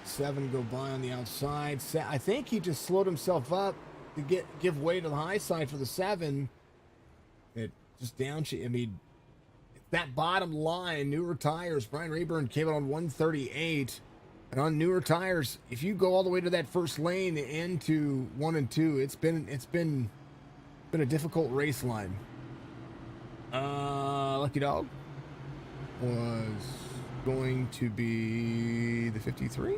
7 go by on the outside. I think he just slowed himself up to give way to the high side for the 7. It just down. I mean, that bottom line, newer tires. Brian Rayburn came out on 138. And on newer tires, if you go all the way to that first lane into 1 and 2, it's been a difficult race line. Lucky Dog was going to be the 53.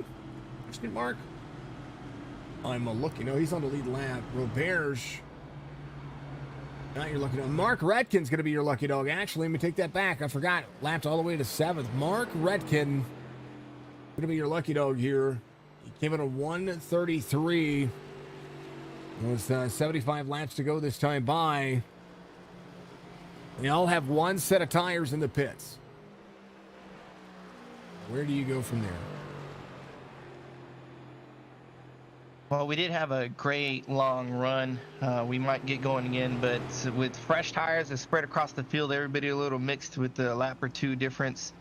Question mark. I'm looking. No, he's on the lead lap. Roberge. Not your lucky dog. Mark Redkin's going to be your lucky dog. Actually, let me take that back. I forgot. Lapped all the way to 7th. Mark Redkin going to be your lucky dog here. He came in a 133. With 75 laps to go this time by. They all have one set of tires in the pits. Where do you go from there? Well, we did have a great long run. We might get going again, but with fresh tires that spread across the field, everybody a little mixed with the lap or 2 difference.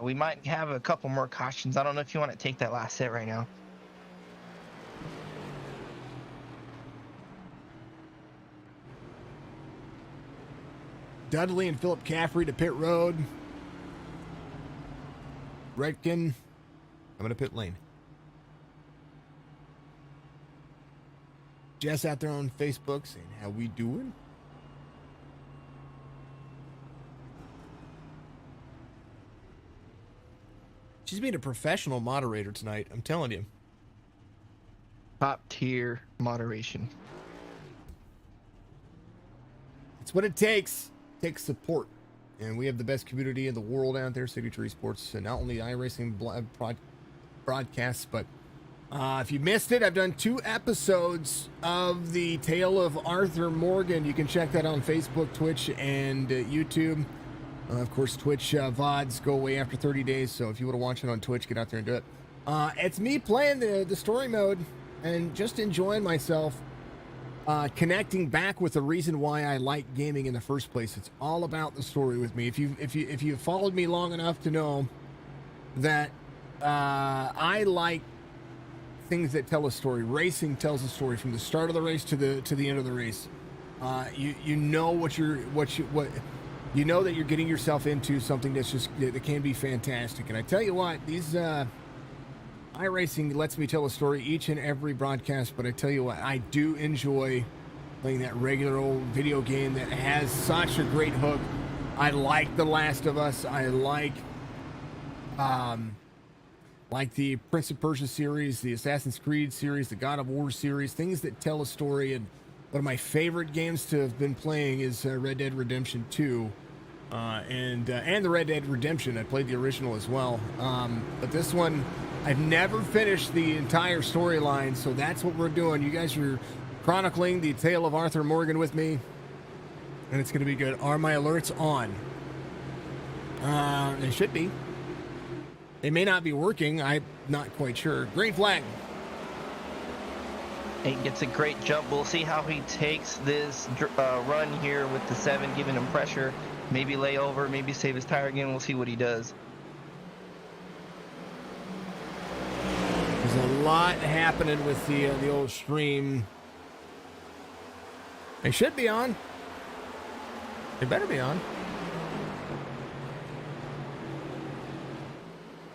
We might have a couple more cautions. I don't know if you want to take that last set right now. Dudley and Philip Caffrey to pit road. Redkin, I'm going to pit lane. Jess out there on Facebook saying, how we doing? She's being a professional moderator tonight, I'm telling you. Top tier moderation. It's what it takes. It takes support. And we have the best community in the world out there, Signature Esports, and not only iRacing broadcasts, but if you missed it, I've done 2 episodes of the Tale of Arthur Morgan. You can check that on Facebook, Twitch, and YouTube. Of course, Twitch VODs go away after 30 days, so if you want to watch it on Twitch, get out there and do it. It's me playing the story mode and just enjoying myself, connecting back with the reason why I like gaming in the first place. It's all about the story with me. If you've followed me long enough to know that I like things that tell a story. Racing tells a story from the start of the race to the end of the race. You know you know that you're getting yourself into something that can be fantastic. And I tell you what, these iRacing lets me tell a story each and every broadcast, but I tell you what, I do enjoy playing that regular old video game that has such a great hook. I like The Last of Us. I like the Prince of Persia series, the Assassin's Creed series, the God of War series, things that tell a story. And one of my favorite games to have been playing is Red Dead Redemption 2, and the Red Dead Redemption. I played the original as well, but this one I've never finished the entire storyline, so that's what we're doing. You guys are chronicling the Tale of Arthur Morgan with me, and it's going to be good. Are my alerts on? They should be. They may not be working. I'm not quite sure. Green flag. He gets a great jump. We'll see how he takes this run here with the 7, giving him pressure. Maybe lay over, maybe save his tire again. We'll see what he does. There's a lot happening with the old stream. They should be on. They better be on.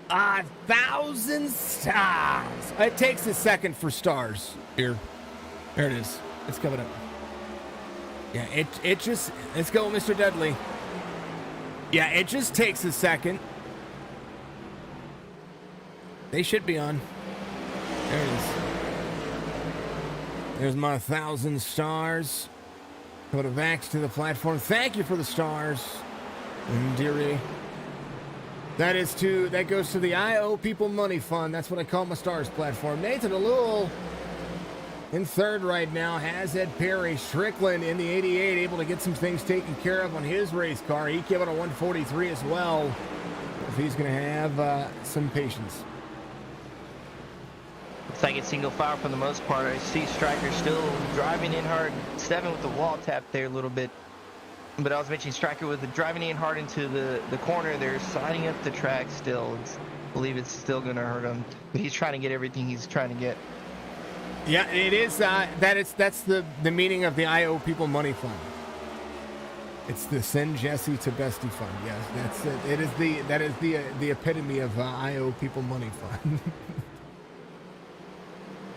1,000 stars. It takes a second for stars. Here. There it is. It's coming up. Yeah, it just... Let's go, Mr. Dudley. Yeah, it just takes a second. They should be on. There it is. There's my 1,000 stars. Go to Vax to the platform. Thank you for the stars. And dearie. That goes to the I Owe People Money Fund. That's what I call my stars platform. Nathan Alul in third right now. Has Ed Perry. Strickland in the 88, able to get some things taken care of on his race car. He came out a 143 as well. If he's going to have some patience. Looks like it's single file for the most part. I see Stryker still driving in hard. 7 with the wall tap there a little bit. But I was mentioning Stryker with the driving in hard into the corner. They're sliding up the track still. I believe it's still going to hurt him. But he's trying to get everything he's trying to get. Yeah, it is. That's the meaning of the I Owe People Money Fund. It's the Send Jesse to Bestie Fund. Yes, that's it. That is the epitome of I Owe People Money Fund.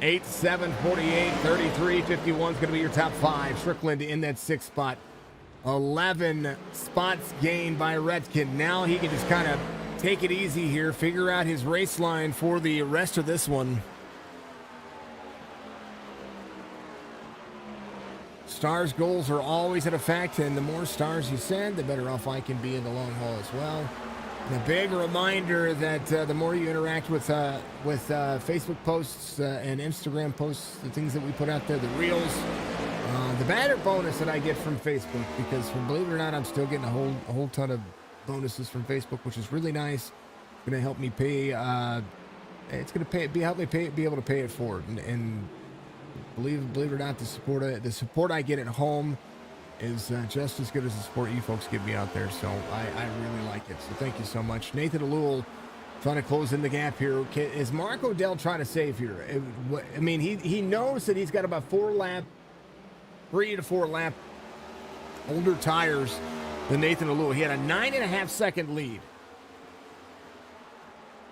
8, 7, 48, 33, 51 is going to be your top 5. Strickland in that 6th spot. 11 spots gained by Redkin. Now he can just kind of take it easy here, figure out his race line for the rest of this one. Stars goals are always in effect, and the more stars you send, the better off I can be in the long haul as well. And a big reminder that the more you interact with Facebook posts and Instagram posts, the things that we put out there, the reels, the banner bonus that I get from Facebook, because believe it or not, I'm still getting a whole ton of bonuses from Facebook, which is really nice. It's going to help me pay. It's going to help me be able to pay it forward, and believe it or not, the support I get at home is just as good as the support you folks give me out there. So I really like it. So thank you so much. Nathan Alul trying to close in the gap here. Is Mark O'Dell trying to save here? I mean, he knows that he's got about 3 to 4 lap older tires than Nathan Alul. He had a 9.5 second lead.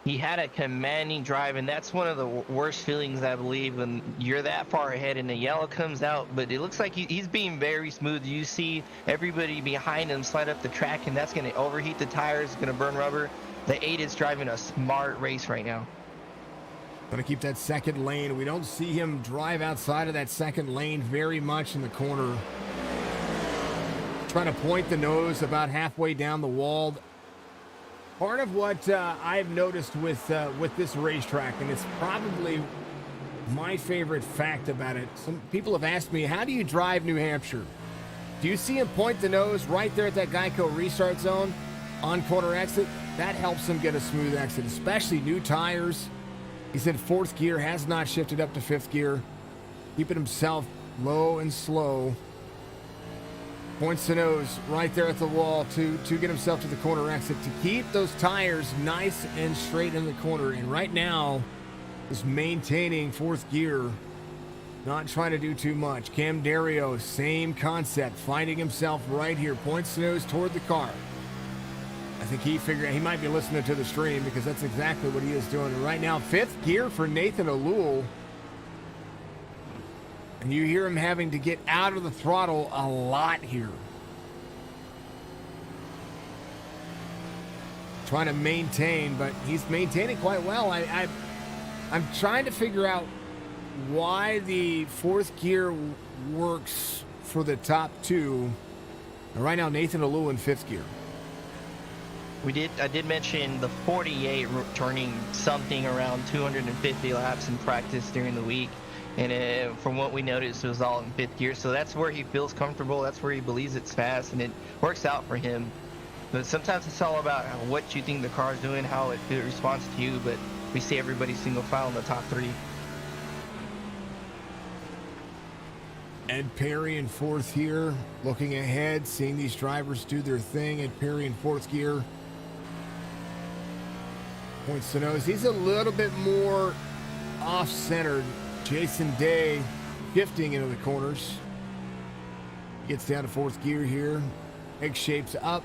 He had a commanding drive, and that's one of the worst feelings, I believe, when you're that far ahead and the yellow comes out. But it looks like he's being very smooth. You see everybody behind him slide up the track, and that's going to overheat the tires, going to burn rubber. The 8 is driving a smart race right now. Going to keep that second lane. We don't see him drive outside of that second lane very much in the corner. Trying to point the nose about halfway down the wall. Part of what I've noticed with this racetrack, and it's probably my favorite fact about it, some people have asked me, how do you drive New Hampshire? Do you see him point the nose right there at that Geico restart zone on corner exit? That helps him get a smooth exit, especially new tires. He's in 4th gear, has not shifted up to 5th gear, keeping himself low and slow. Points the nose right there at the wall to get himself to the corner exit, to keep those tires nice and straight in the corner. And right now, is maintaining 4th gear, not trying to do too much. Cam Dario, same concept, finding himself right here. Points the nose toward the car. I think he figured he might be listening to the stream, because that's exactly what he is doing. And right now, 5th gear for Nathan Alul. And you hear him having to get out of the throttle a lot here. Trying to maintain, but he's maintaining quite well. I'm trying to figure out why the 4th gear works for the top 2. And right now, Nathan Alul in 5th gear. I did mention the 48 turning something around 250 laps in practice during the week. And from what we noticed, it was all in 5th gear. So that's where he feels comfortable. That's where he believes it's fast, and it works out for him. But sometimes it's all about what you think the car's doing, how it responds to you. But we see everybody single file in the top 3. Ed Perry in 4th here, looking ahead, seeing these drivers do their thing. Ed Perry in 4th gear. Points to nose. He's a little bit more off-centered. Jason Day shifting into the corners. Gets down to 4th gear here. Egg shapes up.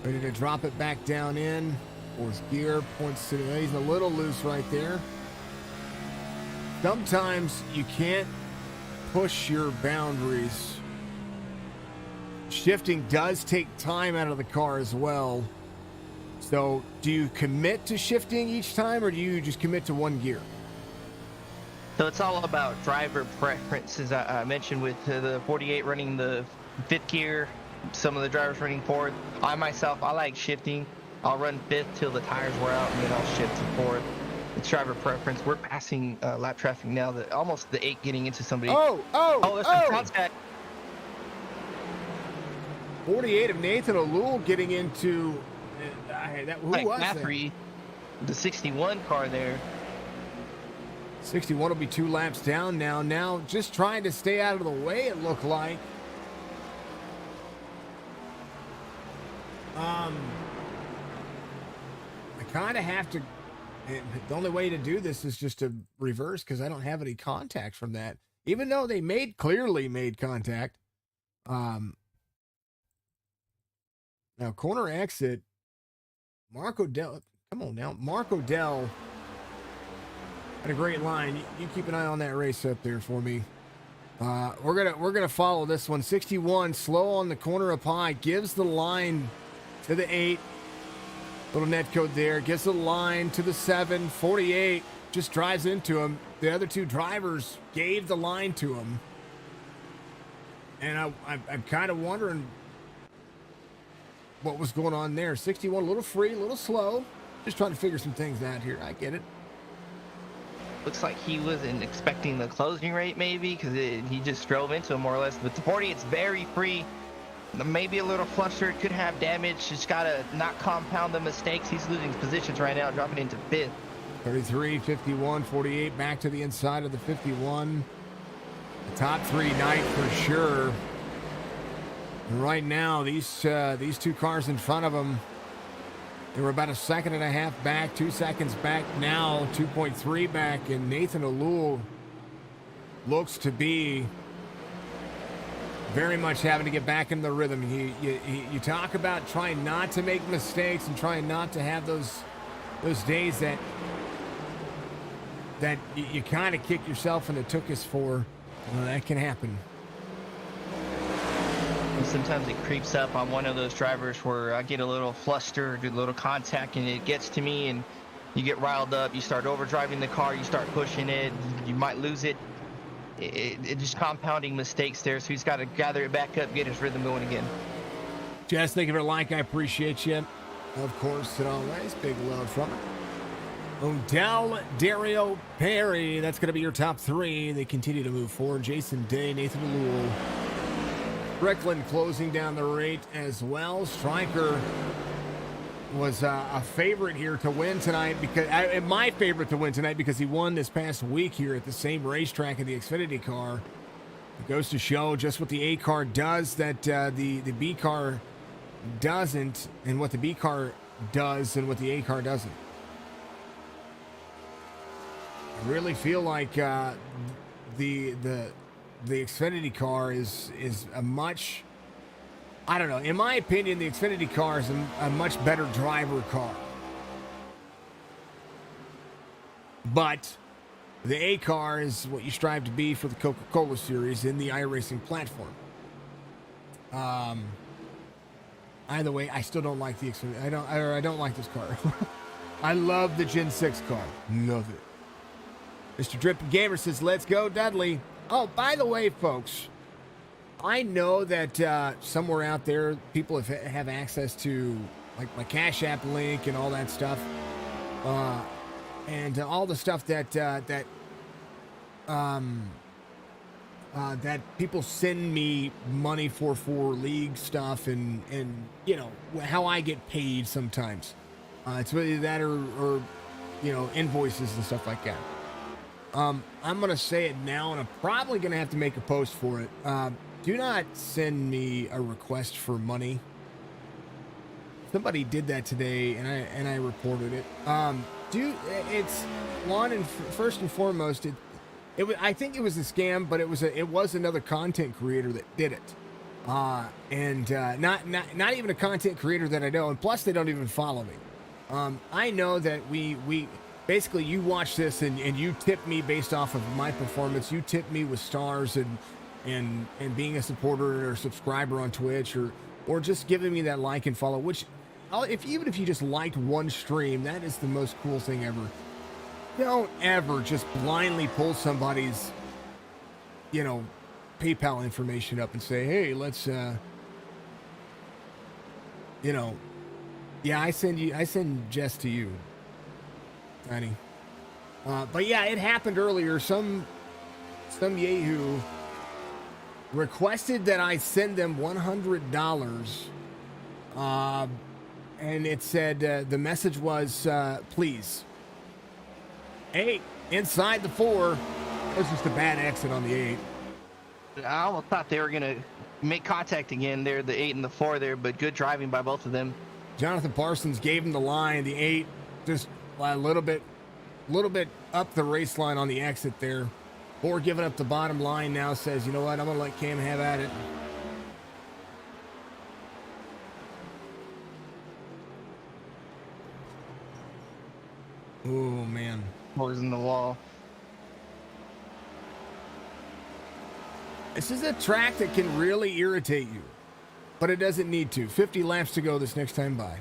Ready to drop it back down in. 4th gear. Points to nose. He's a little loose right there. Sometimes you can't push your boundaries. Shifting does take time out of the car as well. So do you commit to shifting each time, or do you just commit to 1 gear? So it's all about driver preference, as I mentioned, with the 48 running the 5th gear, some of the drivers running 4th. I myself, I like shifting. I'll run 5th till the tires wear out, and then I'll shift to 4th. It's driver preference. We're passing lap traffic now, almost the 8 getting into somebody. There's some contact. 48 of Nathan O'Loole getting into who like was Mathery, the 61 car there. 61 will be 2 laps down now. Now just trying to stay out of the way, it looked like. I kind of have to. The only way to do this is just to reverse, because I don't have any contact from that. Even though they clearly made contact. Now corner exit. Mark Odell, come on now. Mark Odell had a great line. You keep an eye on that race up there for me. We're gonna follow this one. 61 slow on the corner up high, gives the line to the 8. Little net code there, gives the line to the 7. 48 just drives into him. The other 2 drivers gave the line to him, and I'm kind of wondering what was going on there. 61 a little free, a little slow, just trying to figure some things out here. I get it. Looks like he wasn't expecting the closing rate, maybe, because he just drove into him more or less. But the 40, it's very free. Maybe a little flustered, could have damage. Just got to not compound the mistakes. He's losing positions right now, dropping into 5th. 33, 51, 48, back to the inside of the 51. The top 3 night for sure. And right now, these 2 cars in front of them, they were about 1.5 seconds back, 2 seconds back now, 2.3 back, and Nathan O'Loole looks to be very much having to get back in the rhythm. You talk about trying not to make mistakes and trying not to have those days that you kind of kick yourself in the tuchus for. That can happen. And sometimes it creeps up on one of those drivers where I get a little flustered, do a little contact, and it gets to me, and you get riled up. You start overdriving the car. You start pushing it. You might lose it. It just compounding mistakes there. So he's got to gather it back up, get his rhythm going again. Jess, thank you for the like. I appreciate you. Of course, and always big love from it. Odell, Dario Perry. That's going to be your top 3. They continue to move forward. Jason Day, Nathan O'Loole. Strickland closing down the rate as well. Stryker was a favorite here to win tonight, because my favorite to win tonight, because he won this past week here at the same racetrack in the Xfinity car. It goes to show just what the A car does that the B car doesn't, and what the B car does and what the A car doesn't. I really feel like the Xfinity car is a much, I don't know, in my opinion, the Xfinity car is a much better driver car. But the A car is what you strive to be for the Coca-Cola series in the iRacing platform. Either way, I still don't like the Xfinity. I don't like this car. I love the Gen 6 car. Love it. Mr. Drippin' Gamer says, let's go, Dudley. Oh, by the way, folks, I know that somewhere out there, people have access to like my Cash App link and all that stuff, and all the stuff that that people send me money for league stuff and you know how I get paid sometimes. It's really that or you know invoices and stuff like that. I'm gonna say it now, and I'm probably gonna have to make a post for it. Do not send me a request for money. Somebody did that today, and I reported it. It's one and first and foremost, I think it was a scam, but it was another content creator that did it, and not even a content creator that I know, and plus they don't even follow me. I know that we basically you watch this and you tip me based off of my performance. You tip me with stars and being a supporter or subscriber on Twitch or just giving me that like and follow. Which, even if you just liked one stream, that is the most cool thing ever. Don't ever just blindly pull somebody's, you know, PayPal information up and say, hey, let's, you know, yeah, I send Jess to you, honey. But yeah, it happened earlier. Some yahoo requested that I send them $100. And it said, the message was, please. 8 inside the 4. It was just a bad exit on the 8. I almost thought they were gonna make contact again there, the 8 and the 4 there, but good driving by both of them. Jonathan Parsons gave him the line. The 8 just a little bit up the race line on the exit there. 4 giving up the bottom line now, says, you know what, I'm gonna let Cam have at it. Oh man. Holes in the wall. This is a track that can really irritate you, but it doesn't need to. 50 laps to go this next time by.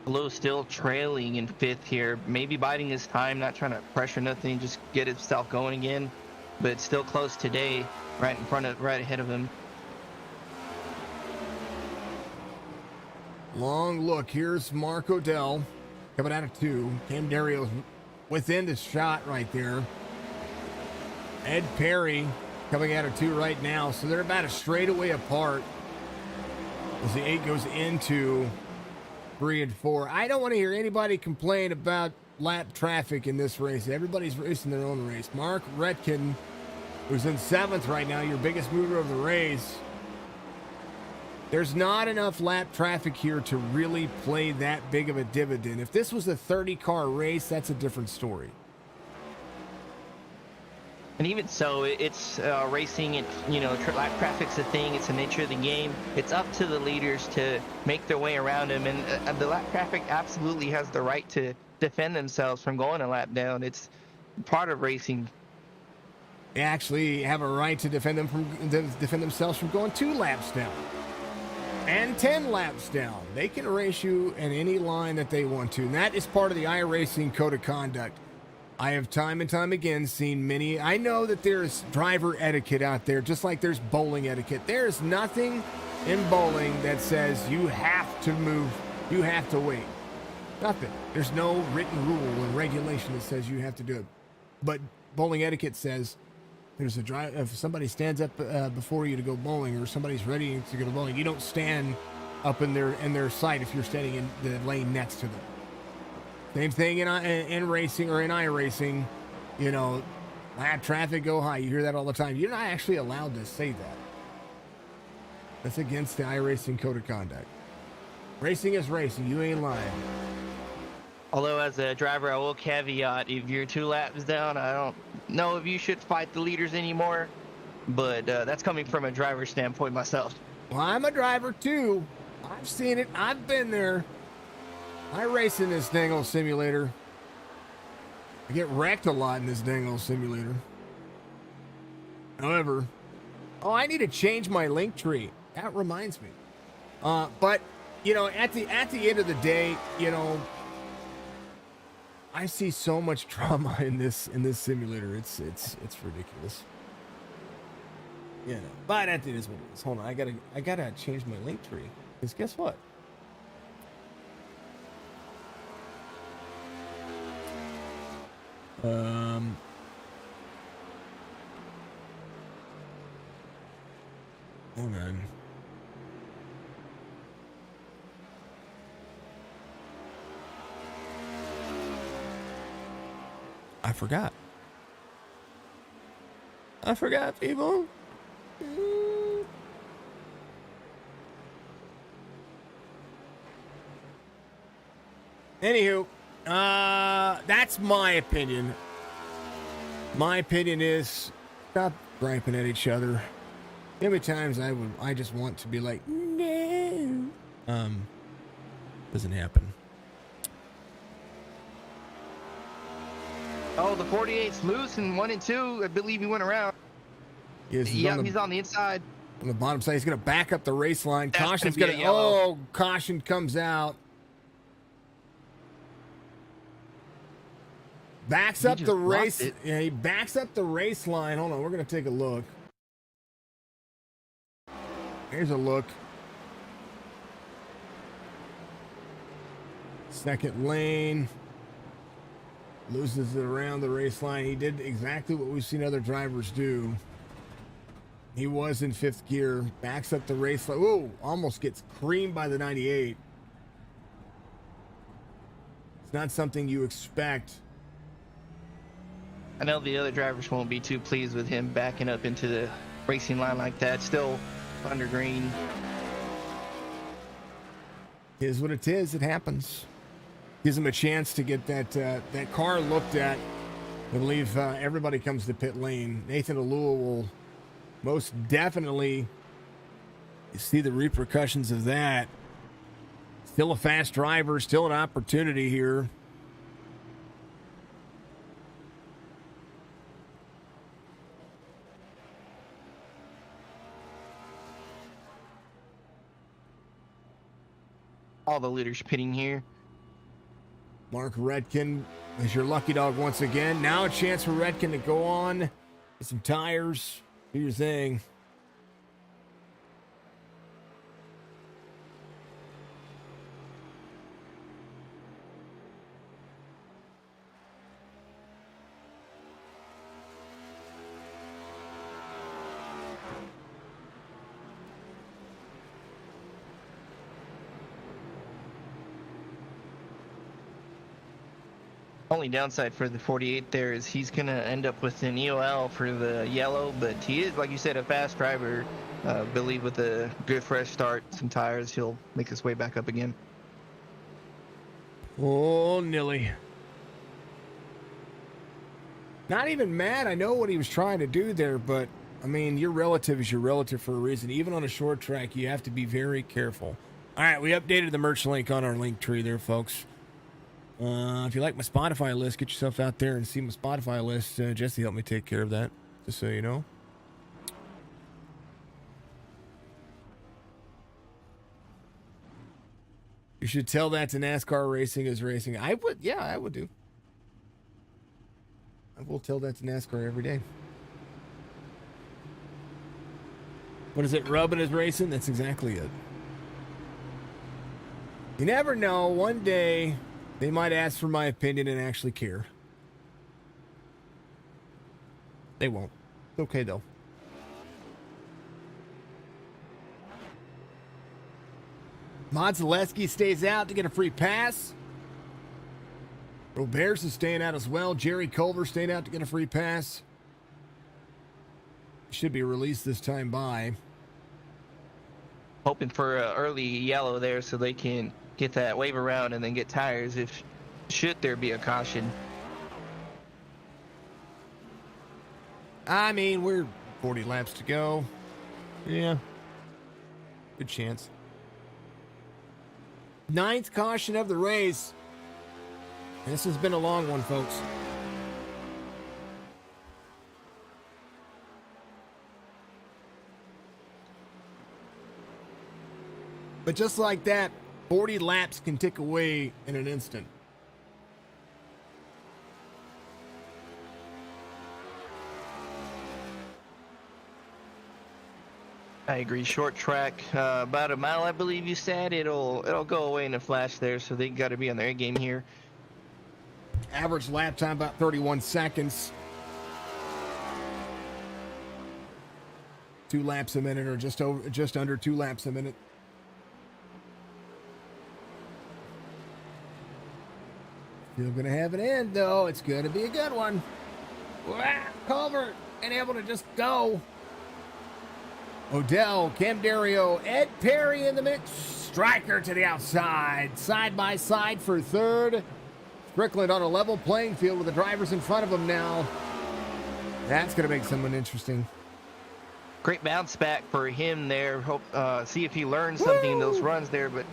Blue still trailing in 5th here, maybe biding his time, not trying to pressure nothing, just get himself going again, but it's still close today, right ahead of him. Long look. Here's Mark Odell coming out of 2. Cam Dario's within the shot right there. Ed Perry coming out of 2 right now. So they're about a straightaway apart as the 8 goes into 3 and 4. I don't want to hear anybody complain about lap traffic in this race. Everybody's racing their own race. Mark Retkin, who's in 7th right now, your biggest mover of the race. There's not enough lap traffic here to really play that big of a dividend. If this was a 30-car race, that's a different story. And even so, it's racing, and you know, lap traffic's a thing. It's the nature of the game. It's up to the leaders to make their way around him, and the lap traffic absolutely has the right to defend themselves from going a lap down. It's part of racing. They actually have a right to defend themselves from going 2 laps down and 10 laps down. They can race you in any line that they want to, and that is part of the iRacing code of conduct. I have time and time again seen many. I know that there's driver etiquette out there, just like there's bowling etiquette. There's nothing in bowling that says you have to move, you have to wait. Nothing. There's no written rule or regulation that says you have to do it. But bowling etiquette says there's a drive. If somebody stands up before you to go bowling, or somebody's ready to go to bowling, you don't stand up in their sight if you're standing in the lane next to them. Same thing in racing or in iRacing, you know, lap traffic go high. You hear that all the time. You're not actually allowed to say that. That's against the iRacing code of conduct. Racing is racing. You ain't lying. Although as a driver, I will caveat, if you're 2 laps down, I don't know if you should fight the leaders anymore, but that's coming from a driver's standpoint myself. Well, I'm a driver too. I've seen it. I've been there. I race in this dang old simulator. I get wrecked a lot in this dang old simulator. However, I need to change my link tree. That reminds me. But you know, at the end of the day, you know, I see so much drama in this simulator. It's ridiculous. You know, but it is what it is. Hold on, I gotta change my link tree. Because guess what? Hold on. I forgot. People. Anywho, that's my opinion. My opinion is stop griping at each other. How many times I just want to be like, no. Doesn't happen. Oh, the 48's loose in 1 and 2. I believe he went around. Yes, He's on the inside. On the bottom side, he's going to back up the race line. That's Caution's gonna going be to. a yellow. Oh, caution comes out. Backs He up just the blocked race. it. Yeah, he backs up the race line. Hold on, we're going to take a look. Here's a look. Second lane. Loses it around the race line. He did exactly what we've seen other drivers do. He was in fifth gear. Backs up the race line. Ooh, almost gets creamed by the 98. It's not something you expect. I know the other drivers won't be too pleased with him backing up into the racing line like that. Still under green. Is what it is. It happens. Gives him a chance to get that car looked at. I believe everybody comes to pit lane. Nathan Alua will most definitely see the repercussions of that. Still a fast driver. Still an opportunity here. All the leaders pitting here. Mark Redkin is your lucky dog once again. Now a chance for Redkin to go on with some tires. Do your thing. Only downside for the 48 there is he's going to end up with an EOL for the yellow, but he is, like you said, a fast driver. Believe with a good fresh start, some tires, he'll make his way back up again. Oh, Nilly. Not even mad. I know what he was trying to do there, but, I mean, your relative is your relative for a reason. Even on a short track, you have to be very careful. All right, we updated the merch link on our link tree there, folks. If you like my Spotify list, get yourself out there and see my Spotify list. Jesse helped me take care of that, just so you know. You should tell that to NASCAR Racing is Racing. I would, yeah, I would do. I will tell that to NASCAR every day. What is it? Rubbing is racing? That's exactly it. You never know. One day they might ask for my opinion and actually care. They won't. It's okay, though. Mod Zaleski stays out to get a free pass. Roberts is staying out as well. Jerry Culver staying out to get a free pass. Should be released this time by. Hoping for an early yellow there so they can get that wave around and then get tires if should there be a caution. I mean, we're 40 laps to go. Yeah. Good chance. Ninth caution of the race. This has been a long one, folks. But just like that, 40 laps can tick away in an instant. I agree. Short track, about a mile, I believe you said. It'll go away in a flash there, so they got to be on their A game here. Average lap time about 31 seconds. 2 laps a minute, or just under 2 laps a minute. Still gonna have an end though. It's gonna be a good one. Wow, Culver ain't able to just go. Odell, Cam Dario, Ed Perry in the mix. Striker to the outside. Side by side for third. Strickland on a level playing field with the drivers in front of him now. That's going to make someone interesting. Great bounce back for him there. Hope see if he learns something in those runs there. But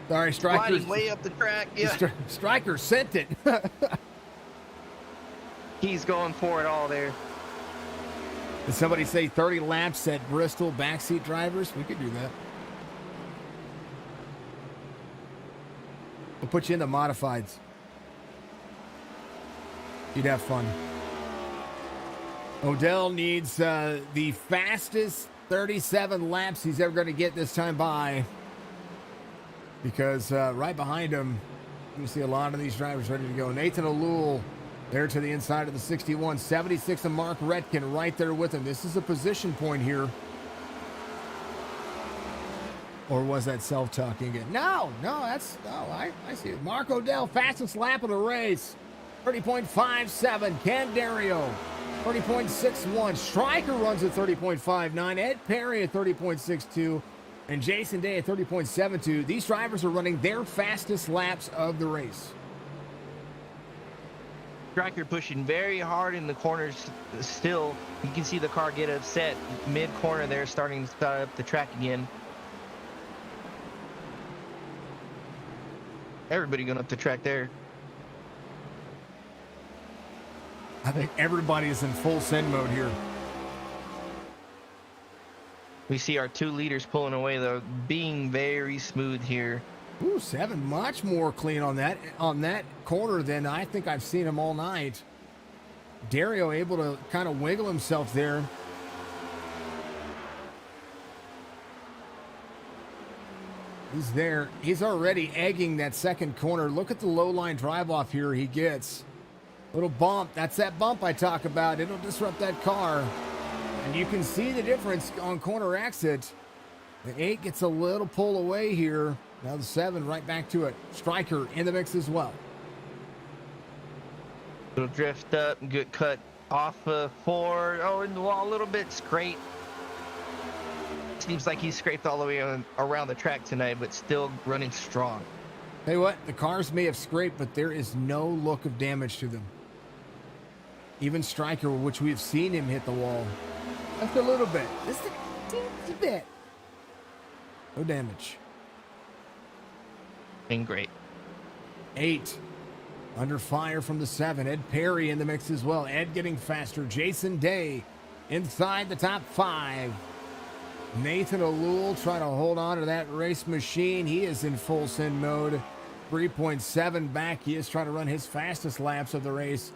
sorry, Striker. Sliding way up the track. Yeah. Striker sent it. He's going for it all there. Did somebody say 30 laps at Bristol backseat drivers? We could do that. We'll put you in the modifieds. You'd have fun. Odell needs the fastest 37 laps he's ever going to get this time by. Because right behind him, you see a lot of these drivers ready to go. Nathan O'Loole there to the inside of the 61. 76 of Mark Retkin right there with him. This is a position point here. Or was that self-talking again? No, I see it. Mark Odell, fastest lap of the race. 30.57. Cam Dario, 30.61. Striker runs at 30.59. Ed Perry at 30.62. And Jason Day at 30.72. These drivers are running their fastest laps of the race. Striker pushing very hard in the corners still. You can see the car get upset mid-corner there, starting to start up the track again. Everybody going up the track there. I think everybody is in full send mode here. We see our 2 leaders pulling away, though, being very smooth here. Ooh, 7 much more clean on that corner than I think I've seen him all night. Dario able to kind of wiggle himself there. He's there. He's already egging that second corner. Look at the low line drive off here he gets. Little bump. That's that bump I talk about. It'll disrupt that car. And you can see the difference on corner exit. The 8 gets a little pull away here. Now the 7 right back to it. Striker in the mix as well. Little drift up and get cut off 4. Oh, in the wall a little bit. Scrape. Seems like he's scraped all the way around the track tonight, but still running strong. Tell you what, the cars may have scraped, but there is no look of damage to them. Even Striker, which we've seen him hit the wall. Just a little bit. Just a teensy bit. No damage. And great. 8 under fire from the 7. Ed Perry in the mix as well. Ed getting faster. Jason Day inside the top 5. Nathan O'Loole trying to hold on to that race machine. He is in full send mode. 3.7 back. He is trying to run his fastest laps of the race.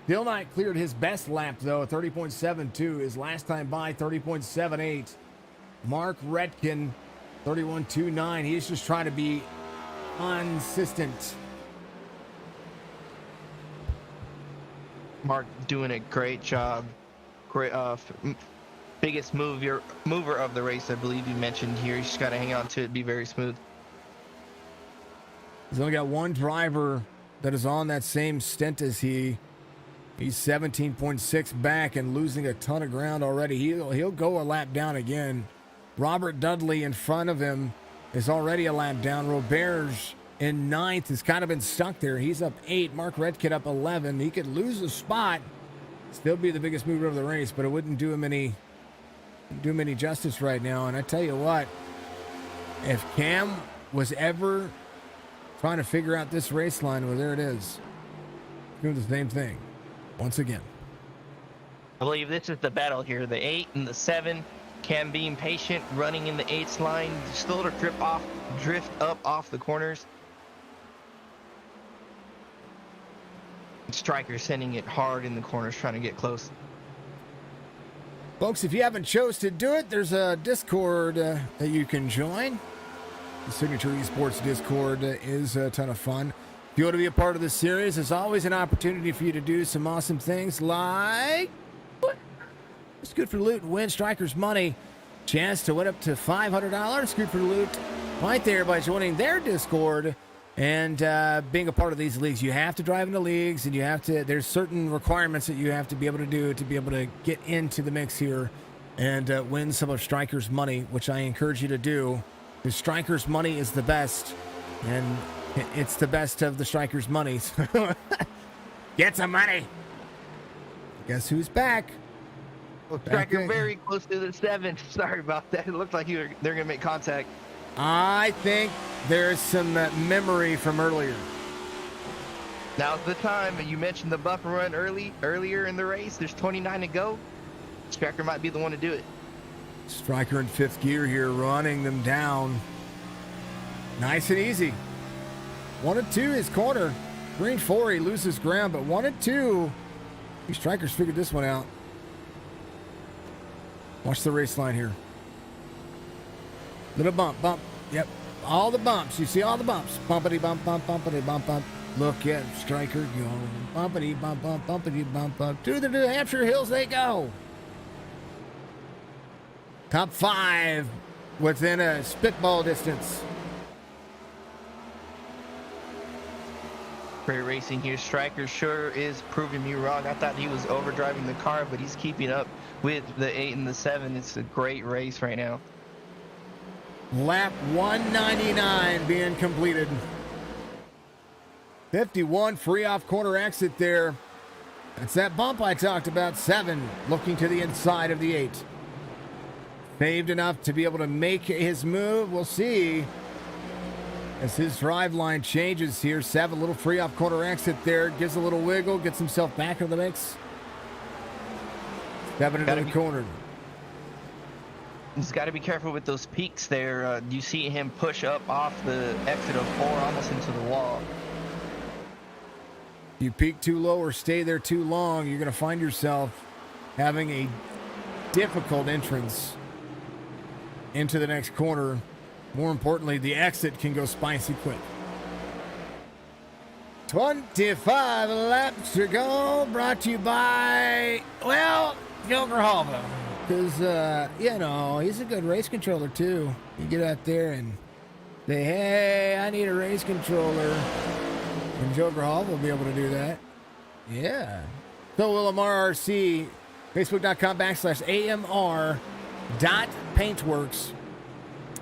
Still not cleared his best lap, though. 30.72. His last time by, 30.78. Mark Retkin, 31.29. He's just trying to be consistent. Mark doing a great job. Great, biggest mover of the race, I believe you mentioned here. He's just got to hang on to it, be very smooth. He's only got one driver that is on that same stint as he. He's 17.6 back and losing a ton of ground already. He'll go a lap down again. Robert Dudley in front of him is already a lap down. Roberge in 9th has kind of been stuck there. He's up 8. Mark Redkit up 11. He could lose a spot, still be the biggest mover of the race, but it wouldn't do him any justice right now. And I tell you what, if Cam was ever trying to figure out this race line, well, there it is. Doing the same thing once again. I believe this is the battle here. The 8 and the 7. Cam being patient, running in the 8's line, still to drift up off the corners. Striker sending it hard in the corners, trying to get close. Folks, if you haven't chose to do it, there's a Discord that you can join. The Signature Esports Discord is a ton of fun. If you want to be a part of this series, there's always an opportunity for you to do some awesome things like It's good for loot and win Strikers money. Chance to win up to $500. Good for loot right there by joining their Discord and being a part of these leagues. You have to drive into leagues, and there's certain requirements that you have to be able to do to be able to get into the mix here and win some of Strikers money, which I encourage you to do. The Strikers money is the best, and it's the best of the Strikers money. Get some money. Guess who's back? Well, Striker very close to the 7th. Sorry about that. It looked like they're going to make contact. I think there's some memory from earlier. Now's the time. You mentioned the buffer run earlier in the race. There's 29 to go. Striker might be the one to do it. Striker in 5th gear here, running them down. Nice and easy. 1 and 2 his corner. Green 4, he loses ground, but 1 and 2. These Strikers figured this one out. Watch the race line here. Little bump. Yep. All the bumps. You see all the bumps. Bumpity bump, bumpity bump. Look at Striker go. Bumpity bump, bumpity bump. To the New Hampshire hills they go. Top 5 within a spitball distance. Great racing here. Striker sure is proving me wrong. I thought he was overdriving the car, but he's keeping up with the 8 and the 7. It's a great race right now. Lap 199 being completed. 51 free off corner exit there. That's that bump I talked about. 7 looking to the inside of the 8. Saved enough to be able to make his move. We'll see as his drive line changes here. 7, little free off corner exit there. Gives a little wiggle, gets himself back in the mix. 7 into the corner. He's got to be careful with those peaks there. You see him push up off the exit of 4 almost into the wall. If you peak too low or stay there too long, you're going to find yourself having a difficult entrance into the next corner. More importantly, the exit can go spicy quick. 25 laps to go, brought to you by, well, Joker Halva. Because, you know, he's a good race controller, too. You get out there and say, hey, I need a race controller. And Joker Halva will be able to do that. Yeah. So will AMR RC, facebook.com/AMR.paintworks.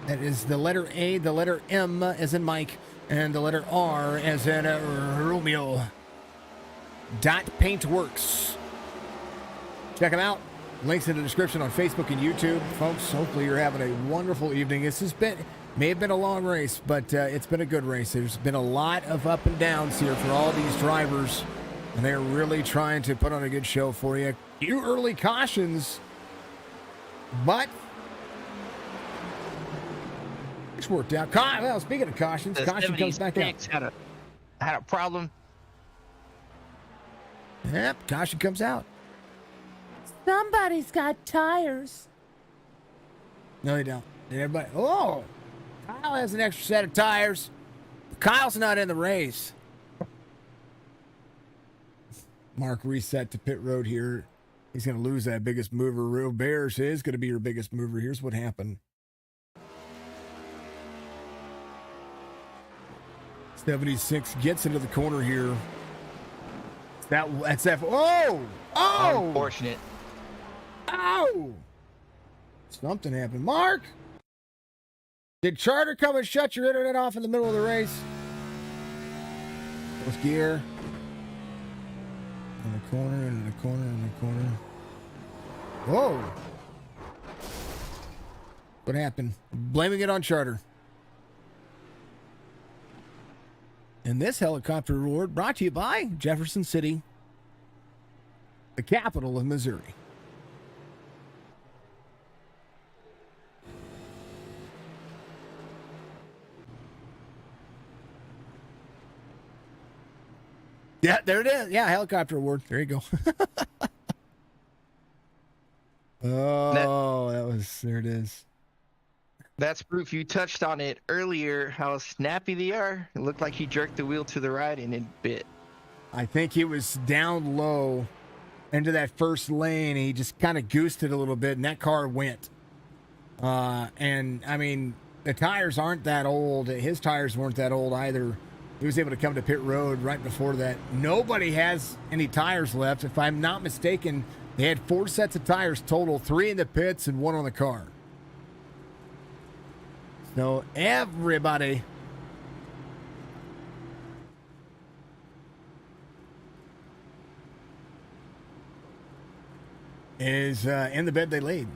That is the letter A, the letter M as in Mike, and the letter R as in Romeo. .paintworks. Check them out. Links in the description on Facebook and YouTube. Folks, hopefully you're having a wonderful evening. This has been, may have been a long race, but it's been a good race. There's been a lot of up and downs here for all these drivers, and they're really trying to put on a good show for you. Few early cautions, but it's worked out. Well, speaking of cautions, caution comes back out. Had a problem. Yep, caution comes out. Somebody's got tires. No, they don't. And everybody, oh, Kyle has an extra set of tires. Kyle's not in the race. Mark reset to pit road here. He's going to lose that biggest mover. Real Bears is going to be your biggest mover. Here's what happened. 76 gets into the corner here. That's that. Oh! Unfortunate. Ow! Something happened. Mark! Did Charter come and shut your internet off in the middle of the race? First gear. In the corner, in the corner, in the corner. Whoa! What happened? Blaming it on Charter. And this helicopter reward brought to you by Jefferson City, the capital of Missouri. Yeah, there it is. Yeah, helicopter award. There you go. There it is. That's proof. You touched on it earlier, how snappy they are. It looked like he jerked the wheel to the right and it bit. I think he was down low into that first lane. He just kind of goosed it a little bit, and that car went. And I mean, the tires aren't that old. His tires weren't that old either. He was able to come to pit road right before that. Nobody has any tires left. If I'm not mistaken, they had 4 sets of tires total, 3 in the pits and 1 on the car. So everybody is in the bed they laid.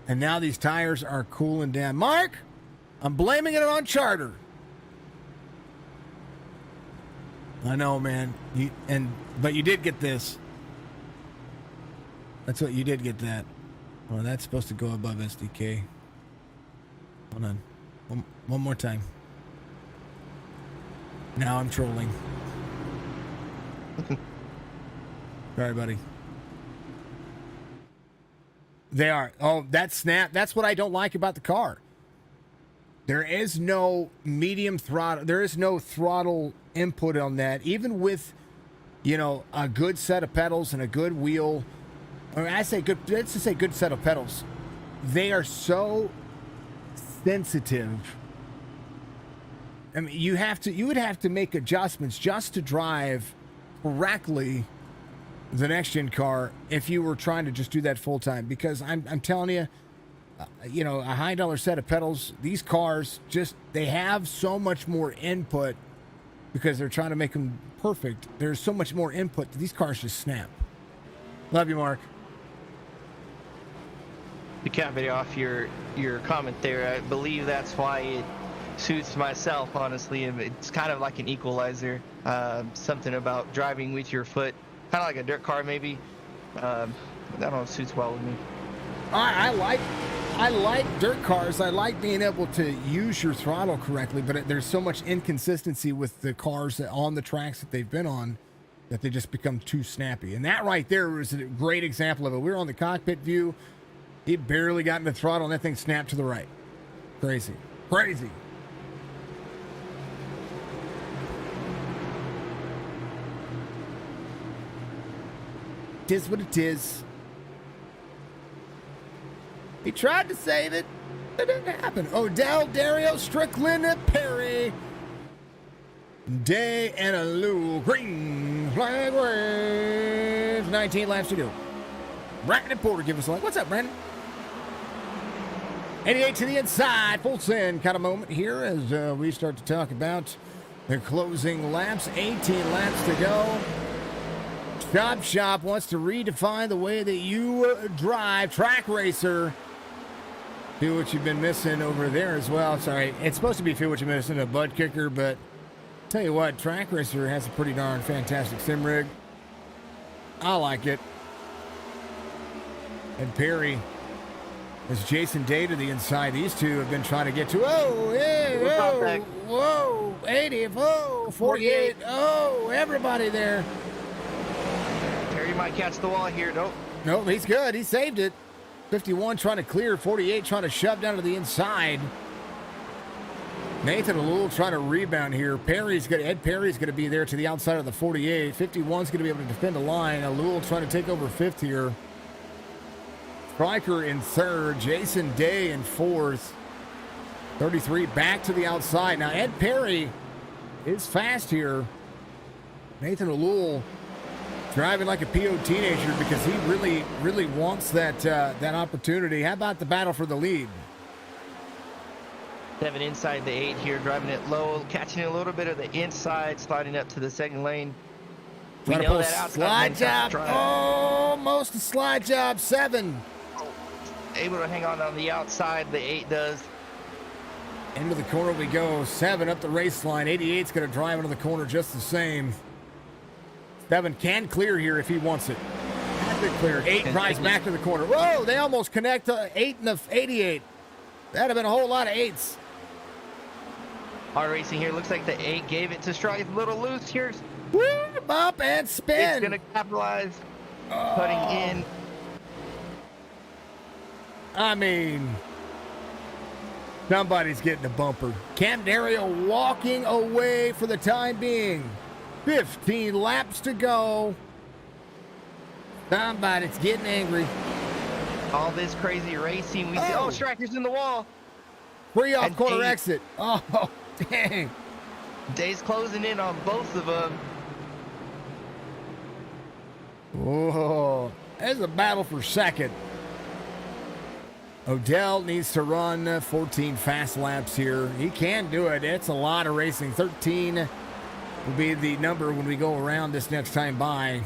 And now these tires are cooling down. Mark, I'm blaming it on charter. I know, man. But you did get this. That's what you did get that. Well, that's supposed to go above SDK. Hold on. One more time. Now I'm trolling. Sorry, buddy. They are. Oh, that snap. That's what I don't like about the car. There is no medium throttle. There is no throttle input on that. Even with, you know, a good set of pedals and a good wheel, or I say good, let's just say good set of pedals. They are so sensitive. I mean, you would have to make adjustments just to drive correctly the next gen car if you were trying to just do that full time, because I'm telling you, you know, a high dollar set of pedals, these cars just, they have so much more input because they're trying to make them perfect. There's so much more input that these cars just snap. Love you, Mark. To cap it off your comment there, I believe that's why it suits myself, honestly. It's kind of like an equalizer. Something about driving with your foot, kind of like a dirt car maybe. That one suits well with me. I like dirt cars. I like being able to use your throttle correctly, but there's so much inconsistency with the cars on the tracks that they've been on that they just become too snappy. And that right there was a great example of it. We were on the cockpit view. He barely got in the throttle, and that thing snapped to the right. Crazy. Crazy. It is what it is. He tried to save it. It didn't happen. Odell, Dario, Strickland, Perry, Day, and a Lou. Green flag wave. 19 laps to go. Brandon Porter, give us a like. What's up, Brandon? 88 to the inside. Full send kind of moment here as we start to talk about the closing laps. 18 laps to go. Chop Shop wants to redefine the way that you drive. Track Racer. Feel what you've been missing over there as well. Sorry, it's supposed to be feel what you're missing, a butt kicker, but tell you what, Track Racer has a pretty darn fantastic sim rig. I like it. And Perry is Jason Day to the inside. These two have been trying to get to, oh, yeah, whoa, 80, whoa, 48, oh, everybody there. Perry might catch the wall here. Nope, he's good. He saved it. 51 trying to clear, 48 trying to shove down to the inside. Nathan Alul trying to rebound here. Ed Perry's going to be there to the outside of the 48. 51's going to be able to defend the line. Alul trying to take over fifth here. Stryker in third. Jason Day in fourth. 33 back to the outside. Now Ed Perry is fast here. Nathan Alul driving like a PO teenager because he really wants that opportunity. How about the battle for the lead? 7 inside the 8 here, driving it low, catching a little bit of the inside, sliding up to the second lane. We know that outside slide job, almost a slide job. 7 able to hang on the outside. The 8 does. Into the corner we go. 7 up the race line. 88's going to drive into the corner just the same. 7 can clear here if he wants it. Has it cleared. 8 drives back to the corner. Whoa, they almost connect to 8 and the 88. That'd have been a whole lot of 8s. Racing here. Looks like the 8 gave it to Strike. A little loose here. Woo, bump and spin. It's going to capitalize. Putting in. I mean, somebody's getting a bumper. Cam Dario walking away for the time being. 15 laps to go. Somebody's getting angry. All this crazy racing. We see, Striker's in the wall. Free off And corner Dave- exit. Oh, dang. Day's closing in on both of them. Whoa. There's a battle for second. Odell needs to run 14 fast laps here. He can do it. It's a lot of racing. 13 will be the number when we go around this next time by.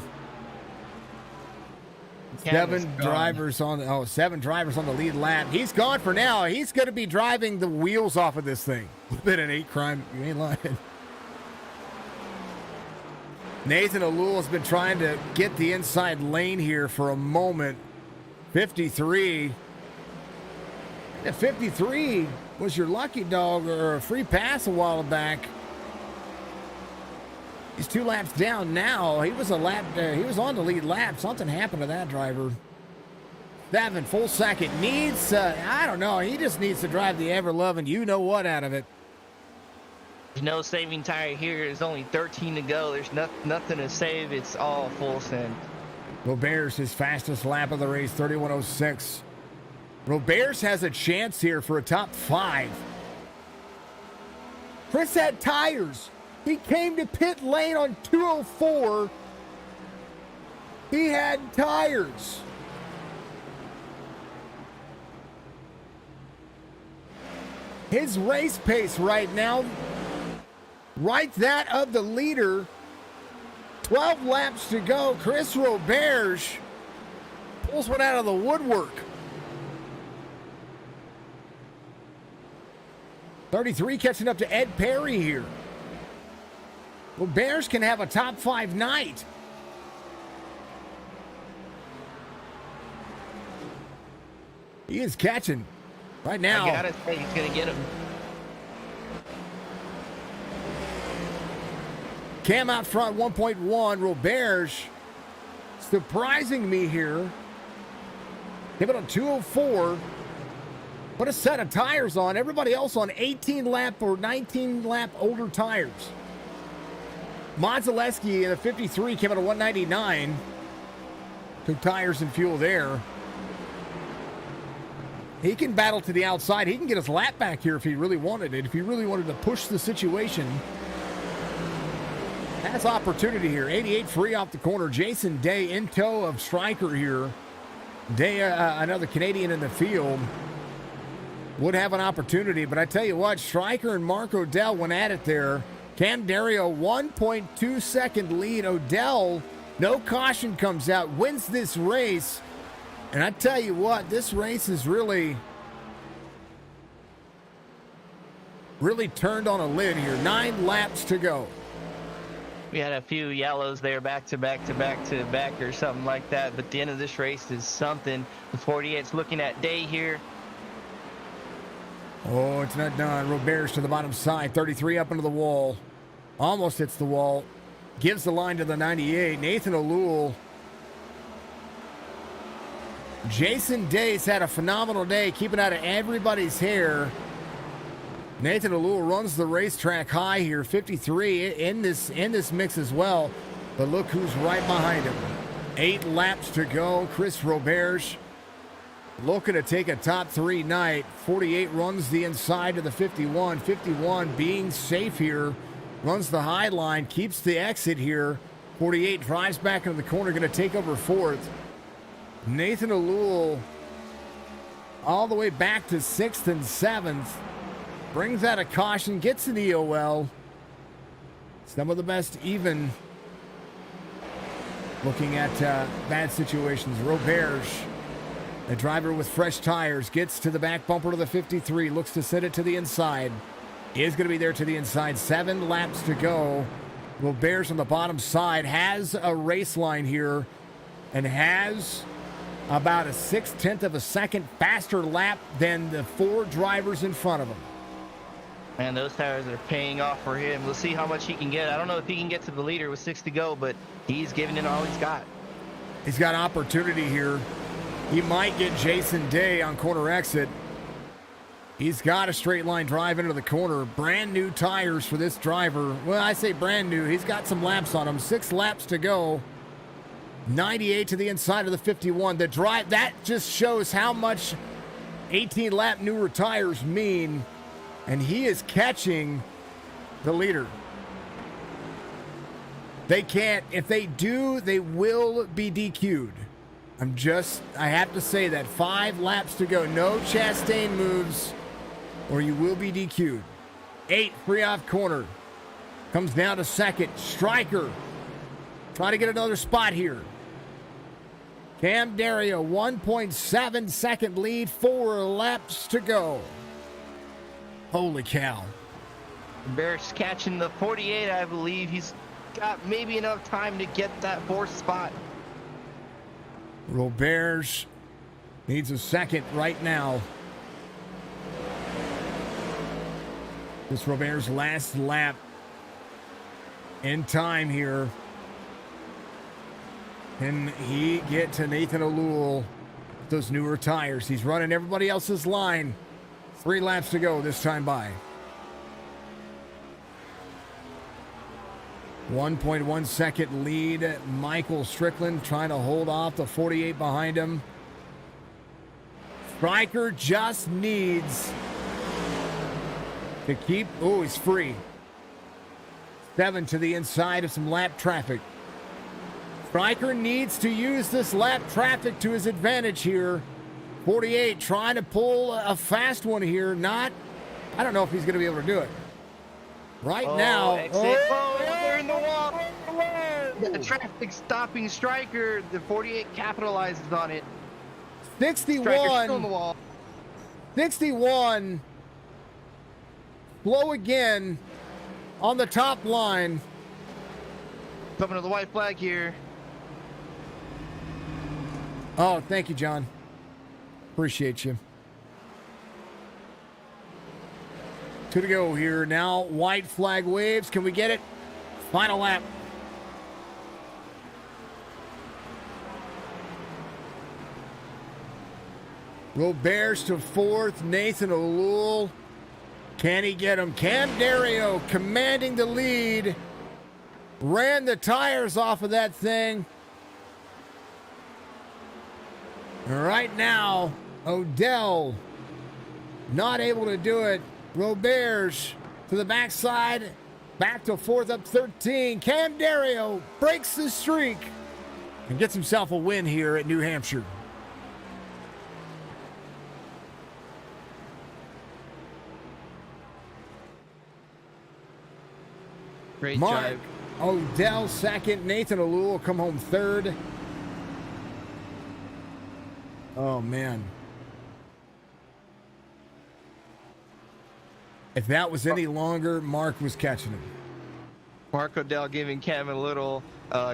Seven drivers on the lead lap. He's gone for now. He's going to be driving the wheels off of this thing. Been an 8 crime. You ain't lying. Nathan O'Loole has been trying to get the inside lane here for a moment. 53. Yeah, 53 was your lucky dog or a free pass a while back. He's 2 laps down now. He was he was on the lead lap. Something happened to that driver. 7 full second. Needs, I don't know. He just needs to drive the ever-loving you-know-what out of it. There's no saving tire here. There's only 13 to go. There's nothing to save. It's all full send. Robert's his fastest lap of the race, 31:06. Roberts has a chance here for a top 5. Chris had tires. He came to pit lane on 204. He had tires. His race pace right now, right that of the leader. 12 laps to go. Chris Roberts pulls one out of the woodwork. 33 catching up to Ed Perry here. Well, Bears can have a top 5 night. He is catching right now. I gotta say, he's gonna get him. Cam out front, 1.1. Roberts surprising me here. Give it on 204. Put a set of tires on. Everybody else on 18 lap or 19 lap older tires. Modzelewski in the 53 came out of 199. Took tires and fuel there. He can battle to the outside. He can get his lap back here if he really wanted it. If he really wanted to push the situation. Has opportunity here. 88 free off the corner. Jason Day in tow of Striker here. Day, another Canadian in the field. Would have an opportunity, but I tell you what, Striker and Mark Odell went at it there. Cam Dario, 1.2 second lead. Odell, no caution comes out, wins this race. And I tell you what, this race is really turned on a lid here. 9 laps to go. We had a few yellows there back to back to back to back or something like that, but the end of this race is something. The 48's looking at Day here. Oh, it's not done. Roberts to the bottom side. 33 up into the wall. Almost hits the wall. Gives the line to the 98. Nathan O'Loole. Jason Day's had a phenomenal day, keeping out of everybody's hair. Nathan O'Loole runs the racetrack high here. 53 in this mix as well. But look who's right behind him. 8 laps to go. Chris Roberts looking to take a top 3 night. 48 runs the inside of the 51. 51 being safe here. Runs the high line, keeps the exit here. 48 drives back into the corner, going to take over 4th. Nathan O'Loole all the way back to 6th and 7th. Brings out a caution, gets an EOL. Some of the best even looking at bad situations. Roberts, a driver with fresh tires, gets to the back bumper of the 53, looks to send it to the inside. Is going to be there to the inside. 7 laps to go. Roberts on the bottom side has a race line here and has about a 6/10 of a second faster lap than the 4 drivers in front of him. Man, those tires are paying off for him. We'll see how much he can get. I don't know if he can get to the leader with 6 to go, but he's giving it all he's got. He's got opportunity here. He might get Jason Day on corner exit. He's got a straight line drive into the corner. Brand new tires for this driver. Well, I say brand new. He's got some laps on him. 6 laps to go. 98 to the inside of the 51. The drive, that just shows how much 18-lap newer tires mean. And he is catching the leader. They can't. If they do, they will be DQ'd. I have to say that. 5 laps to go. No Chastain moves or you will be DQ'd. 8, free off corner. Comes down to second. Stryker trying to get another spot here. Cam Dario, 1.7 second lead, 4 laps to go. Holy cow. Barrett's catching the 48, I believe. He's got maybe enough time to get that 4th spot. Roberts needs a second right now. This Roberts' last lap in time here. Can he get to Nathan O'Loole with those newer tires? He's running everybody else's line. 3 laps to go this time by. 1.1 second lead. Michael Strickland trying to hold off the 48 behind him. Stryker just needs to keep. Oh, he's free. 7 to the inside of some lap traffic. Stryker needs to use this lap traffic to his advantage here. 48 trying to pull a fast one here. I don't know if he's going to be able to do it. Right now. They're in the wall. The traffic stopping Stryker. The 48 capitalizes on it. 61. Stryker's still in the wall. 61. Slow again on the top line. Coming to the white flag here. Oh, thank you, John. Appreciate you. 2 to go here. Now, white flag waves. Can we get it? Final lap. Roberts to 4th. Nathan O'Loole. Can he get him? Cam Dario commanding the lead. Ran the tires off of that thing. Right now, Odell not able to do it. Roberts to the backside. Back to 4th, up 13. Cam Dario breaks the streak and gets himself a win here at New Hampshire. Great Mark drive. Odell second. Nathan O'Loole come home 3rd. Oh, man. If that was any longer, Mark was catching him. Mark Odell giving Cam a little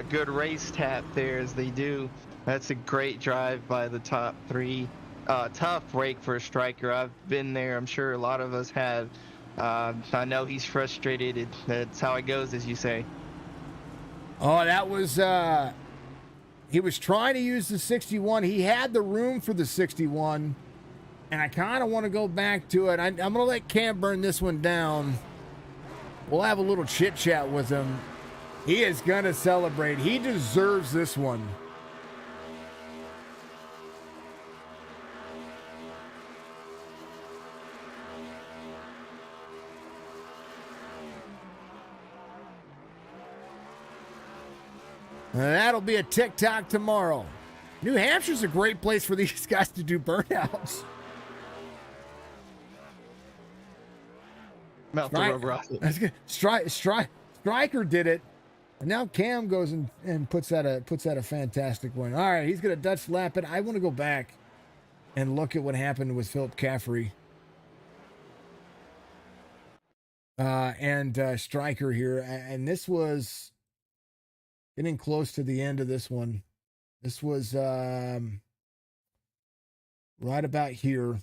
good race tap there as they do. That's a great drive by the top 3. Tough break for a Stryker. I've been there. I'm sure a lot of us have. I know he's frustrated. That's how it goes, as you say. Oh, that was... he was trying to use the 61. He had the room for the 61. And I kind of want to go back to it. I'm going to let Cam burn this one down. We'll have a little chit-chat with him. He is going to celebrate. He deserves this one. That'll be a TikTok tomorrow. New Hampshire's a great place for these guys to do burnouts. Mouth the rubber off it. That's good. Stryker did it, and now Cam goes and puts out a fantastic one. All right, he's gonna Dutch lap it. I want to go back and look at what happened with Philip Caffrey and Stryker here, and this was getting close to the end of this one. This was right about here.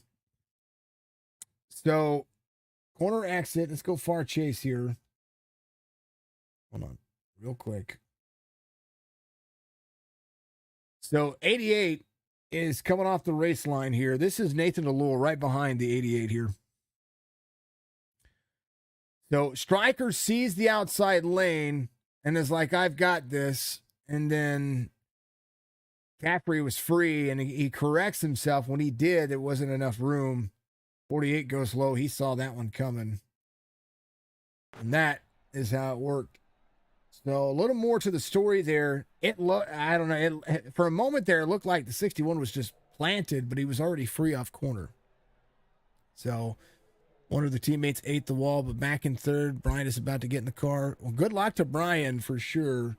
So, corner exit. Let's go far chase here. Hold on, real quick. So, 88 is coming off the race line here. This is Nathan O'Loole right behind the 88 here. So, Stryker sees the outside lane and is like, I've got this. And then Caffrey was free, and he corrects himself. When he did, there wasn't enough room. 48 goes low. He saw that one coming. And that is how it worked. So a little more to the story there. I don't know. For a moment there, it looked like the 61 was just planted, but he was already free off corner. So one of the teammates ate the wall, but back in third. Brian is about to get in the car. Well, good luck to Brian for sure.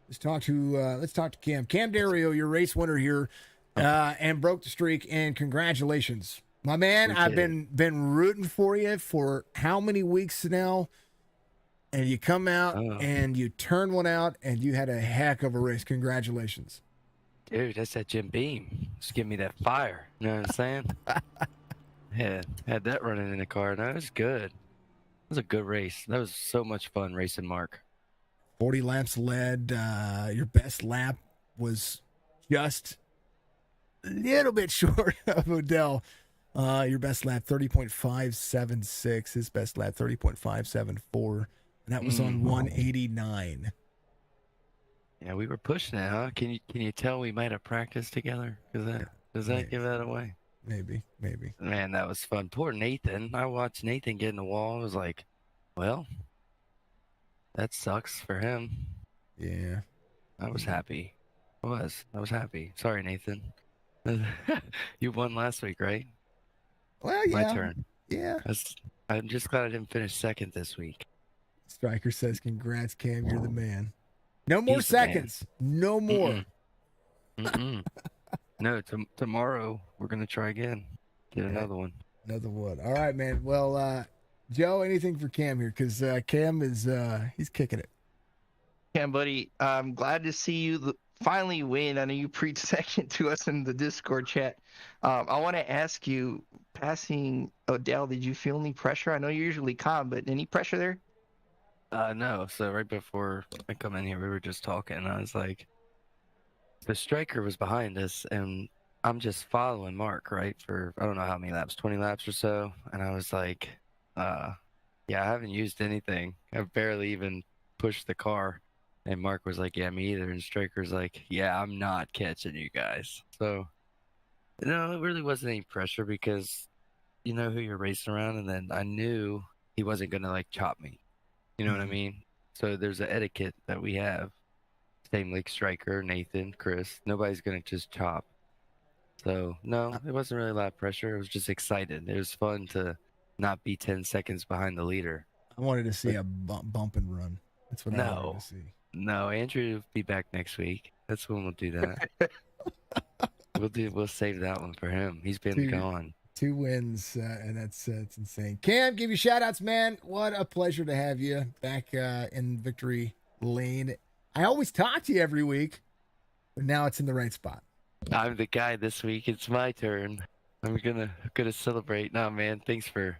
Let's talk to Cam. Cam Dario, your race winner here, and broke the streak. And congratulations, my man. I've been rooting for you for how many weeks now? And you come out and you turn one out, and you had a heck of a race. Congratulations, dude. That's that Jim Beam. Just give me that fire. You know what I'm saying? had that running in the car. No, it was good. It was a good race. That was so much fun racing Mark. 40 laps led. Your best lap was just a little bit short of Odell. Your best lap, 30.576. His best lap, 30.574. And that was on 189. Yeah, we were pushing it, huh? Can you tell we might have practiced together? Does that give that away? Maybe. Man, that was fun. Poor Nathan. I watched Nathan get in the wall. I was like, well, that sucks for him. Yeah. I was happy. I was happy. Sorry, Nathan. You won last week, right? Well, yeah. My turn. Yeah. I'm just glad I didn't finish second this week. Striker says, congrats, Cam. You're the man. No more seconds. No more. No, tomorrow we're going to try again. Get another one. Another one. All right, man. Well, Joe, anything for Cam here? Because Cam is he's kicking it. Cam, buddy, I'm glad to see you finally win. I know you preached second to us in the Discord chat. I want to ask you, passing Odell, did you feel any pressure? I know you're usually calm, but any pressure there? No. So right before I come in here, we were just talking. I was like, the striker was behind us, and I'm just following Mark, right? For I don't know how many laps, 20 laps or so. And I was like, yeah, I haven't used anything. I've barely even pushed the car. And Mark was like, yeah, me either. And Striker's like, yeah, I'm not catching you guys. So, no, it really wasn't any pressure because you know who you're racing around. And then I knew he wasn't going to like chop me. You know what I mean? So there's an etiquette that we have. Same like Striker, Nathan, Chris. Nobody's going to just chop. So, no, it wasn't really a lot of pressure. I was just excited. It was fun to not be 10 seconds behind the leader. I wanted to see a bump and run. That's what I wanted to see. No, Andrew will be back next week. That's when we'll do that. We'll save that one for him. He's been gone. 2 wins, and that's it's insane. Cam, give you shout outs, man. What a pleasure to have you back in victory lane. I always talk to you every week, but now it's in the right spot. I'm the guy this week. It's my turn. I'm gonna celebrate. No, man, thanks for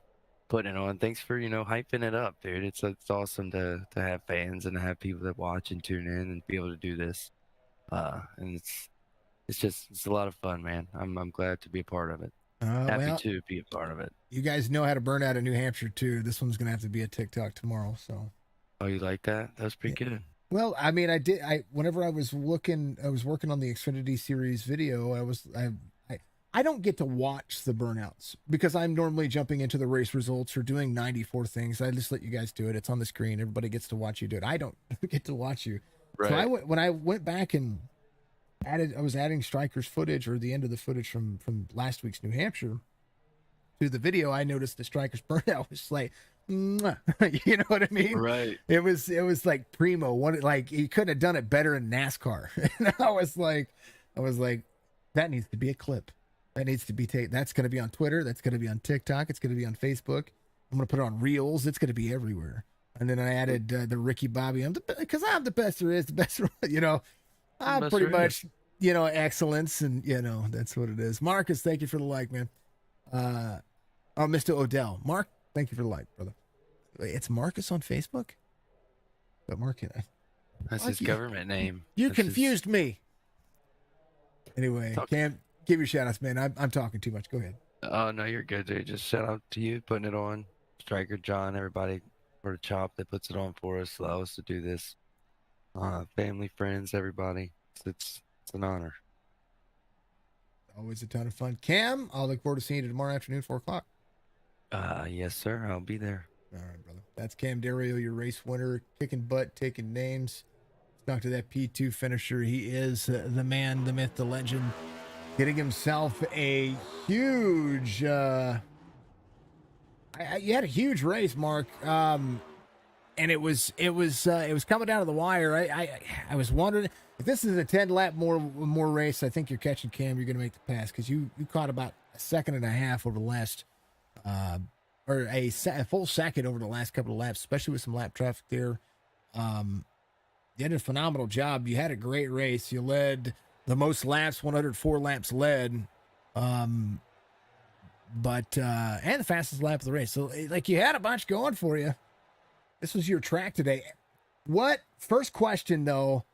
putting it on. Thanks for hyping it up, dude. It's awesome to have fans and to have people that watch and tune in and be able to do this. And it's a lot of fun, man. I'm glad to be a part of it. Happy to be a part of it. You guys know how to burn out in New Hampshire too. This one's gonna have to be a TikTok tomorrow. So. Oh, you like that? That was pretty good. Well, I mean, whenever I was working on the Xfinity Series video. I don't get to watch the burnouts because I'm normally jumping into the race results or doing 94 things. I just let you guys do it. It's on the screen. Everybody gets to watch you do it. I don't get to watch you. Right. So when I went back and I was adding Striker's footage or the end of the footage from last week's New Hampshire to the video. I noticed the Striker's burnout was like, you know what I mean? Right. It was like primo. Like he couldn't have done it better in NASCAR. And I was like, that needs to be a clip. That needs to be taken. That's going to be on Twitter. That's going to be on TikTok. It's going to be on Facebook. I'm going to put it on Reels. It's going to be everywhere. And then I added the Ricky Bobby. Because I'm the best there is, the best. I'm pretty much, excellence, and that's what it is. Marcus, thank you for the like, man. Mr. Odell, Mark, thank you for the like, brother. Wait, it's Marcus on Facebook. But Mark, that's his government name. You confused me. Anyway, Cam. Give your shout outs, man. I'm talking too much. Go ahead. Oh, no, you're good, dude. Just shout out to you putting it on. Striker, John, everybody for the chop that puts it on for us, allow us to do this. Family, friends, everybody. It's an honor. Always a ton of fun. Cam, I'll look forward to seeing you tomorrow afternoon, 4 o'clock. Yes, sir. I'll be there. All right, brother. That's Cam Dario, your race winner, kicking butt, taking names. Talk to that P2 finisher. He is the man, the myth, the legend, getting himself a huge. You had a huge race, Mark, and it was coming down to the wire. I was wondering if this is a 10-lap more race. I think you're catching Cam. You're going to make the pass because you caught about a second and a half over the last. Or a full second over the last couple of laps, especially with some lap traffic there. You did a phenomenal job. You had a great race. You led the most laps, 104 laps led, and the fastest lap of the race. So, like, you had a bunch going for you. This was your track today. First question, though,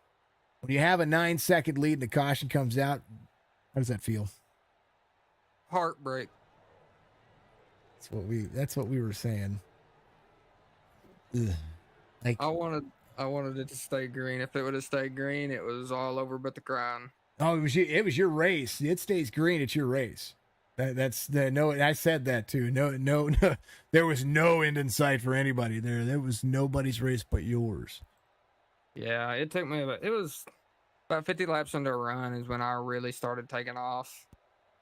when you have a 9-second lead and the caution comes out, how does that feel? Heartbreak. That's what we were saying. Ugh. Like, I wanted it to stay green. If it would have stayed green, it was all over but the crown. oh, it was your race. It stays green. It's your race. That's no. I said that too. No. There was no end in sight for anybody there. There was nobody's race but yours. Yeah, it took me it was about 50 laps into a run is when I really started taking off.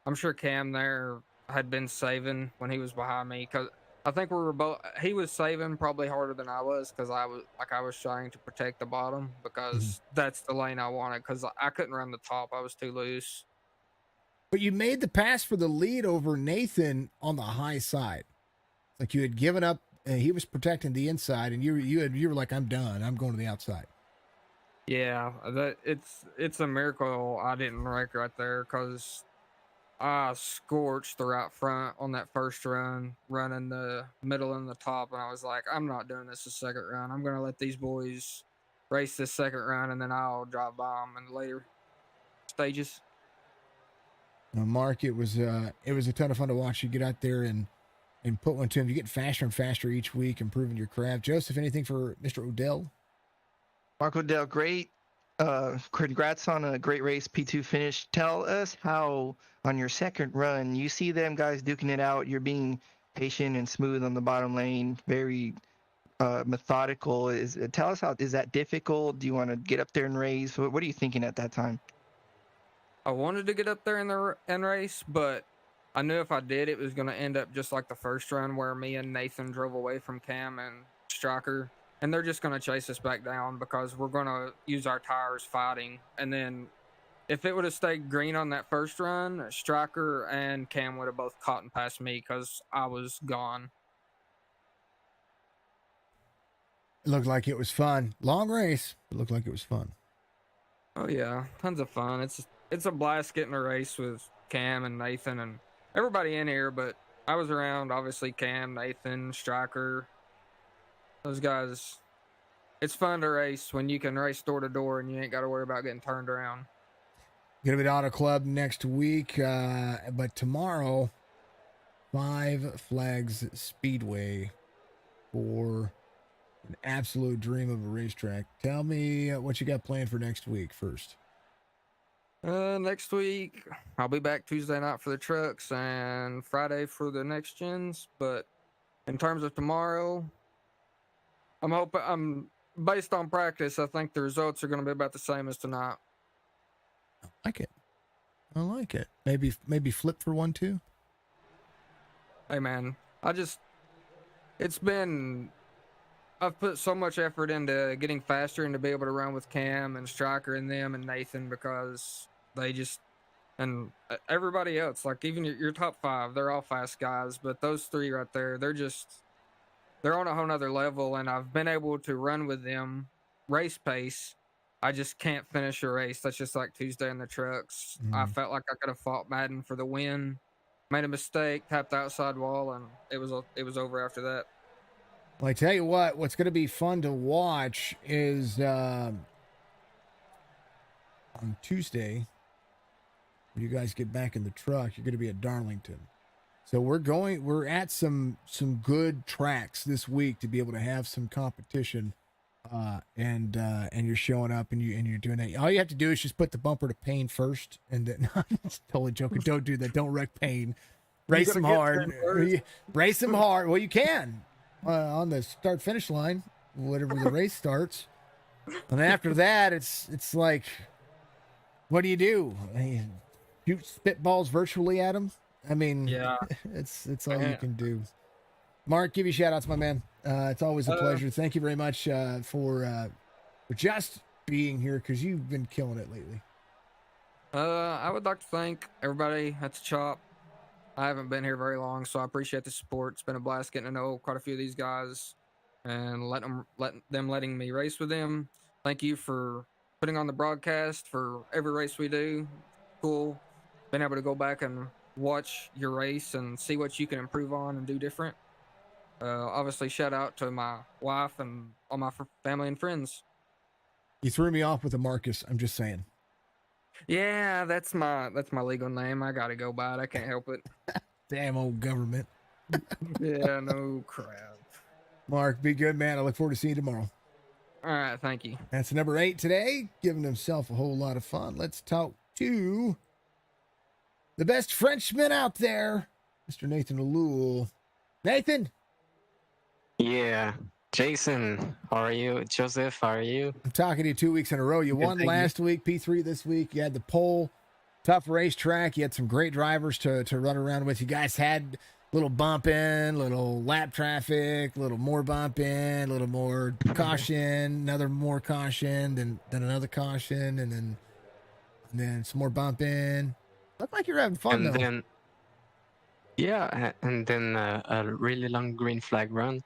I'm sure Cam there had been saving when he was behind me because I think we were both. He was saving probably harder than I was because I was trying to protect the bottom because that's the lane I wanted because I couldn't run the top. I was too loose. But you made the pass for the lead over Nathan on the high side. Like you had given up. He was protecting the inside, and you were like, "I'm done. I'm going to the outside." Yeah, it's a miracle I didn't wreck right there because I scorched the right front on that first run, running the middle and the top, and I was like, I'm not doing this a second run. I'm going to let these boys race this second run, and then I'll drive by them in the later stages. Now, Mark, it was a ton of fun to watch you get out there and put one to him. You get faster and faster each week, improving your craft. Joseph, anything for Mr. Odell? Mark Odell, great. Congrats on a great race, P2 finish. Tell us how, on your second run, you see them guys duking it out. You're being patient and smooth on the bottom lane, very methodical. Tell us how, is that difficult? Do you want to get up there and race? What are you thinking at that time? I wanted to get up there and race, but I knew if I did, it was going to end up just like the first run where me and Nathan drove away from Cam and Striker. And they're just going to chase us back down because we're going to use our tires fighting. And then if it would have stayed green on that first run, Striker and Cam would have both caught and passed me because I was gone. It looked like it was fun. Long race. It looked like it was fun. Oh, yeah. Tons of fun. It's a blast getting a race with Cam and Nathan and everybody in here. But I was around, obviously, Cam, Nathan, Striker. Those guys, it's fun to race when you can race door to door and you ain't got to worry about getting turned around. Gonna be at Auto Club next week, but tomorrow, Five Flags Speedway for an absolute dream of a racetrack. Tell me what you got planned for next week first. Next week, I'll be back Tuesday night for the trucks and Friday for the next gens. But in terms of tomorrow, I'm based on practice. I think the results are going to be about the same as tonight. I like it. Maybe flip for one too. Hey man, I've put so much effort into getting faster and to be able to run with Cam and Striker and them and Nathan because they just, and everybody else, like even your top five, they're all fast guys, but those three right there, they're on a whole nother level, and I've been able to run with them race pace. I just can't finish a race. That's just like Tuesday in the trucks. I felt like I could have fought Madden for the win. Made a mistake, tapped the outside wall, and it was over after that. Well, I tell you what's going to be fun to watch is on Tuesday, when you guys get back in the truck, you're going to be at Darlington. So we're at some good tracks this week to be able to have some competition. and you're showing up and you're doing that. All you have to do is just put the bumper to Payne first, and then totally joking. Don't do that. Don't wreck Payne. Race him hard. Race him hard. Well, you can on the start finish line, whatever the race starts. And after that, it's like, what do you do? I mean, shoot spitballs virtually at him. I mean, Yeah, it's all you can do. Mark, give you shout outs, my man. It's always a pleasure. Thank you very much for just being here, because you've been killing it lately. I would like to thank everybody at the shop. I haven't been here very long, so I appreciate the support. It's been a blast getting to know quite a few of these guys and letting me race with them. Thank you for putting on the broadcast for every race we do. Cool. Being able to go back and watch your race and see what you can improve on and do different. Obviously, shout out to my wife and all my family and friends. You threw me off with a Marcus. I'm just saying. Yeah, that's my legal name. I gotta go by it. I can't help it. Damn old government. Yeah, no crap. Mark, be good, man. I look forward to seeing you tomorrow. All right, thank you. That's number 8 today, giving himself a whole lot of fun. Let's talk to the best Frenchman out there, Mr. Nathan Alul. Nathan. Yeah. Jason, how are you? Joseph, how are you? I'm talking to you 2 weeks in a row. You won last week, P3 this week. You had the pole, tough racetrack. You had some great drivers to run around with. You guys had little bumping, little lap traffic, little more bumping, little more caution, another more caution, then another caution, and then some more bumping. Looked like you're having fun, though. Then, yeah, and then a really long green flag run.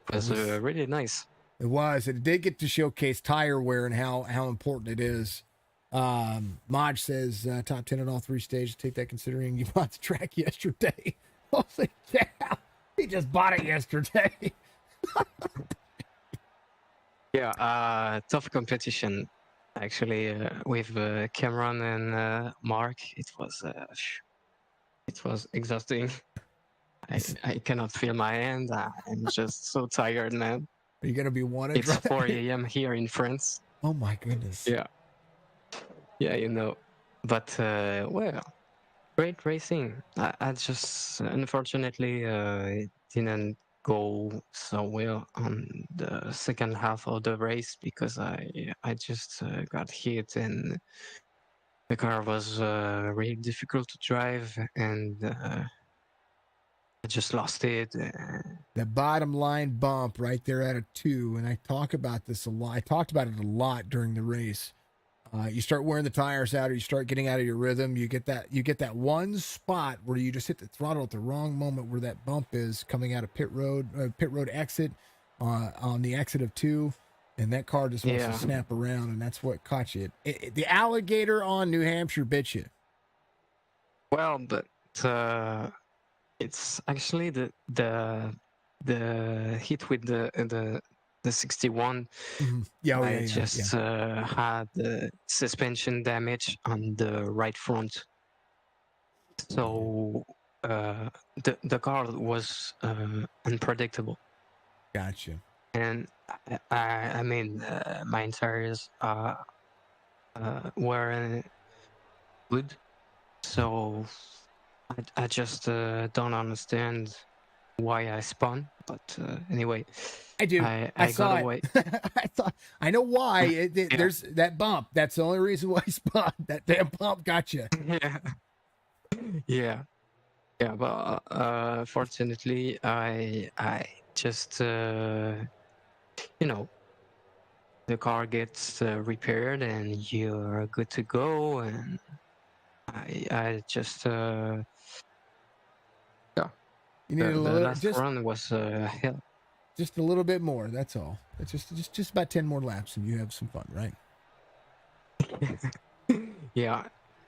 It was really nice. It was. It did get to showcase tire wear and how important it is. Maj says top 10 in all 3 stages. Take that considering you bought the track yesterday. Holy cow. He just bought it yesterday. Yeah, tough competition. Actually, with Cameron and Mark, it was exhausting. I cannot feel my hand. I'm just so tired, man. Are you going to be one? It's 4 a.m. here in France. Oh, my goodness. Yeah. Yeah, you know. But, well, great racing. I just, unfortunately, it didn't go so well on the second half of the race because I just got hit and the car was really difficult to drive and I just lost it. The bottom line bump right there at a 2, and I talk about this a lot. I talked about it a lot during the race. You start wearing the tires out, or you start getting out of your rhythm. You get that one spot where you just hit the throttle at the wrong moment, where that bump is coming out of pit road exit on the exit of 2, and that car just wants to snap around, and that's what caught you. The alligator on New Hampshire bit you. Well, but it's actually the hit with the 61. Mm-hmm. Yeah, I just had the suspension damage on the right front. So the car was unpredictable. Gotcha. And I mean, my tires were good. So I just don't understand why I spun. But anyway. I do. I saw got it. away. I know why. There's that bump. That's the only reason why he spun. That damn bump got you. Yeah. But fortunately, I just the car gets repaired and you're good to go. And I just you need the little, last run was hell. Just a little bit more. That's all. It's just about 10 more laps, and you have some fun, right? Yeah,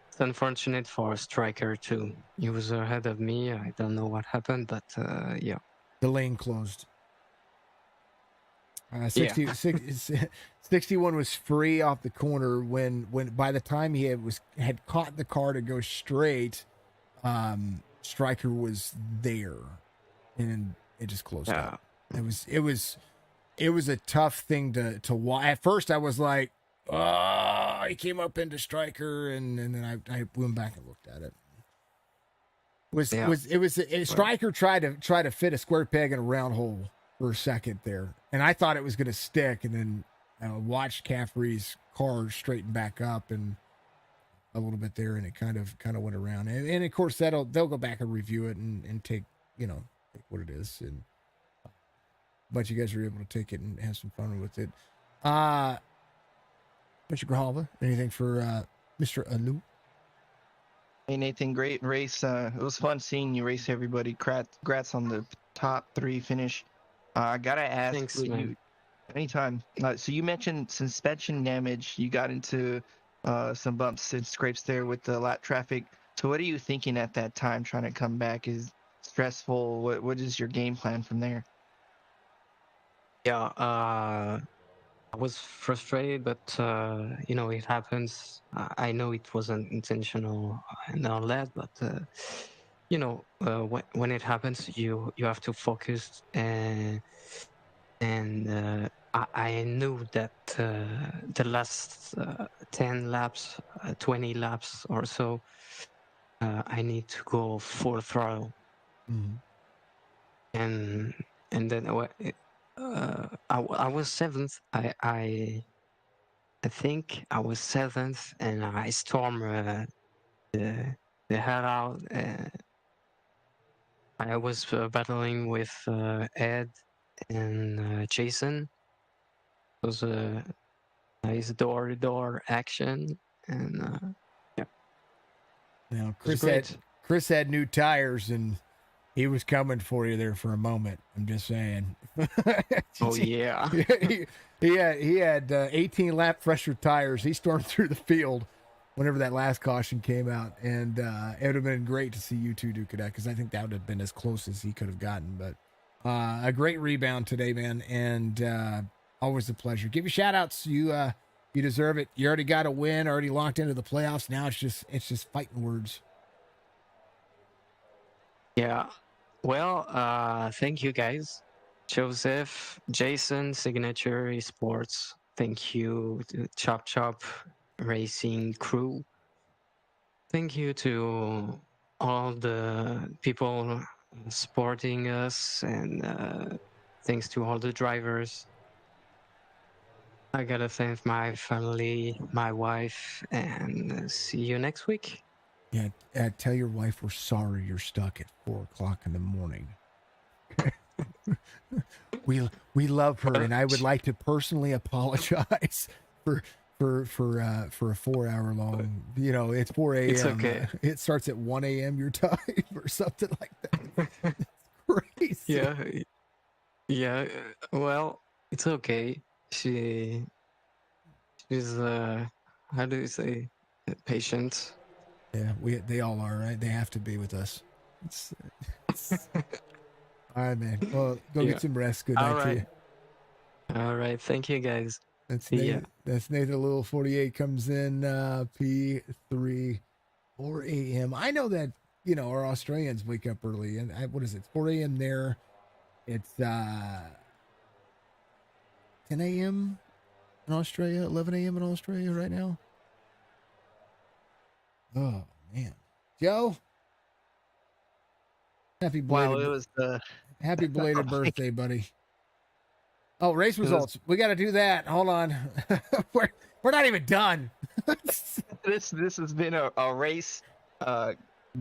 it's unfortunate for Striker too. He was ahead of me. I don't know what happened, but yeah. The lane closed. 61 was free off the corner when by the time he had caught the car to go straight, Striker was there, and it just closed out. It was it was a tough thing to watch. At first, I was like, "Oh!" He came up into striker, and then I went back and looked at it. Striker tried to fit a square peg in a round hole for a second there, and I thought it was going to stick, and then I watched Caffrey's car straighten back up and a little bit there, and it kind of went around, and of course they'll go back and review it and take take what it is, and but you guys are able to take it and have some fun with it. Mr. Grijalva, anything for Mr. Anu? Hey Nathan, great race. It was fun seeing you race everybody. Congrats on the top 3 finish. I gotta ask, Thanks, man. Anytime. So you mentioned suspension damage. You got into some bumps and scrapes there with the lap traffic. So what are you thinking at that time trying to come back? Is stressful? What is your game plan from there? Yeah, I was frustrated, but it happens. I know it wasn't intentional and all that, but when it happens, you have to focus, and I knew that the last 10 laps, 20 laps or so, I need to go full throttle, and then I was 7th. I think I was 7th, and I stormed the hell out. I was battling with Ed and Jason. It was a nice door-to-door action, and yeah. Now It was Chris had new tires, and he was coming for you there for a moment. I'm just saying. Oh yeah. he had 18 lap fresher tires. He stormed through the field whenever that last caution came out, and it would have been great to see you two duke it out, because I think that would have been as close as he could have gotten. But a great rebound today, man, and always a pleasure. Give you shout outs. You deserve it. You already got a win, already locked into the playoffs. Now it's just fighting words. Yeah. Well, thank you guys. Joseph, Jason, Signature Esports. Thank you to Chop Chop Racing crew. Thank you to all the people supporting us, and thanks to all the drivers. I gotta thank my family, my wife, and see you next week. Yeah, tell your wife we're sorry you're stuck at 4:00 in the morning. we love her, and I would like to personally apologize for a 4-hour long. It's 4 a.m. It's okay. It starts at 1 a.m. your time or something like that. It's crazy. Yeah. Well, it's okay. She's how do you say, patient. Yeah, they all are, right? They have to be with us. It's all right, man. Well, go get some rest. Good night to you. All right. Thank you, guys. That's Nathan. That's Nathan Little 48 comes in P3 4 a.m. I know that our Australians wake up early, and what is it? 4 a.m. there. It's 10 a.m. in Australia, 11 a.m. in Australia right now. Oh man, Joe. Happy belated birthday, buddy. Oh, race results. We got to do that. Hold on. we're not even done. This has been a race. A